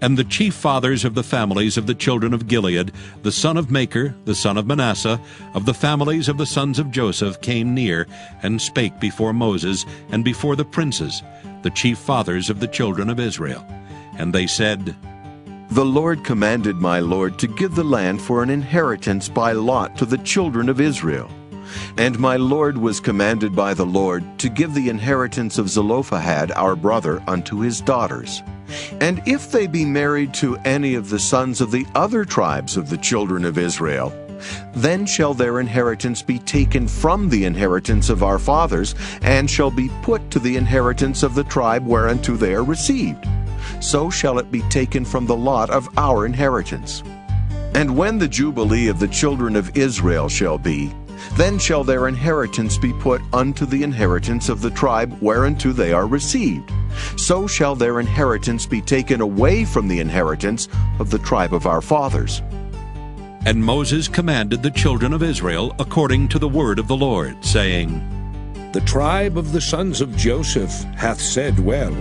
A: And the chief fathers of the families of the children of Gilead, the son of Machir, the son of Manasseh, of the families of the sons of Joseph, came near, and spake before Moses, and before the princes, the chief fathers of the children of Israel. And they said,
W: The Lord commanded my Lord to give the land for an inheritance by lot to the children of Israel. And my Lord was commanded by the Lord to give the inheritance of Zelophehad our brother unto his daughters. And if they be married to any of the sons of the other tribes of the children of Israel, then shall their inheritance be taken from the inheritance of our fathers, and shall be put to the inheritance of the tribe whereunto they are received. So shall it be taken from the lot of our inheritance. And when the Jubilee of the children of Israel shall be, then shall their inheritance be put unto the inheritance of the tribe whereunto they are received. So shall their inheritance be taken away from the inheritance of the tribe of our fathers.
A: And Moses commanded the children of Israel according to the word of the Lord, saying,
C: The tribe of the sons of Joseph hath said well.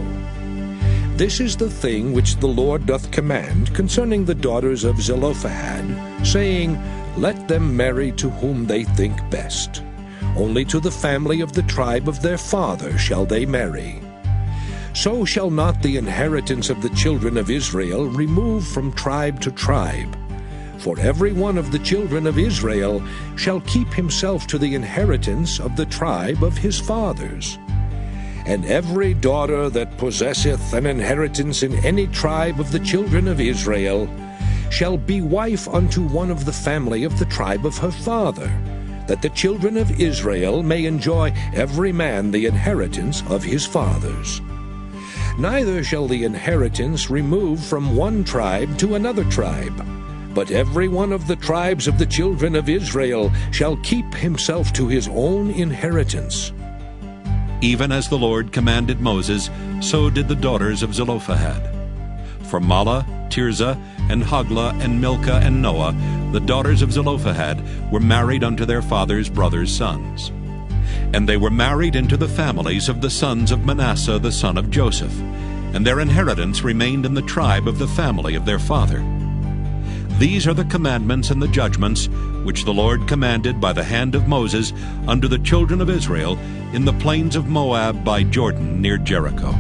C: This is the thing which the Lord doth command concerning the daughters of Zelophehad, saying, Let them marry to whom they think best. Only to the family of the tribe of their father shall they marry. So shall not the inheritance of the children of Israel remove from tribe to tribe. For every one of the children of Israel shall keep himself to the inheritance of the tribe of his fathers. And every daughter that possesseth an inheritance in any tribe of the children of Israel shall be wife unto one of the family of the tribe of her father, that the children of Israel may enjoy every man the inheritance of his fathers. Neither shall the inheritance remove from one tribe to another tribe, but every one of the tribes of the children of Israel shall keep himself to his own inheritance.
A: Even as the Lord commanded Moses, so did the daughters of Zelophehad. For Mahlah, Tirzah, and Hoglah, and Milcah, and Noah, the daughters of Zelophehad, were married unto their father's brothers' sons. And they were married into the families of the sons of Manasseh the son of Joseph, and their inheritance remained in the tribe of the family of their father. These are the commandments and the judgments which the Lord commanded by the hand of Moses unto the children of Israel in the plains of Moab by Jordan near Jericho.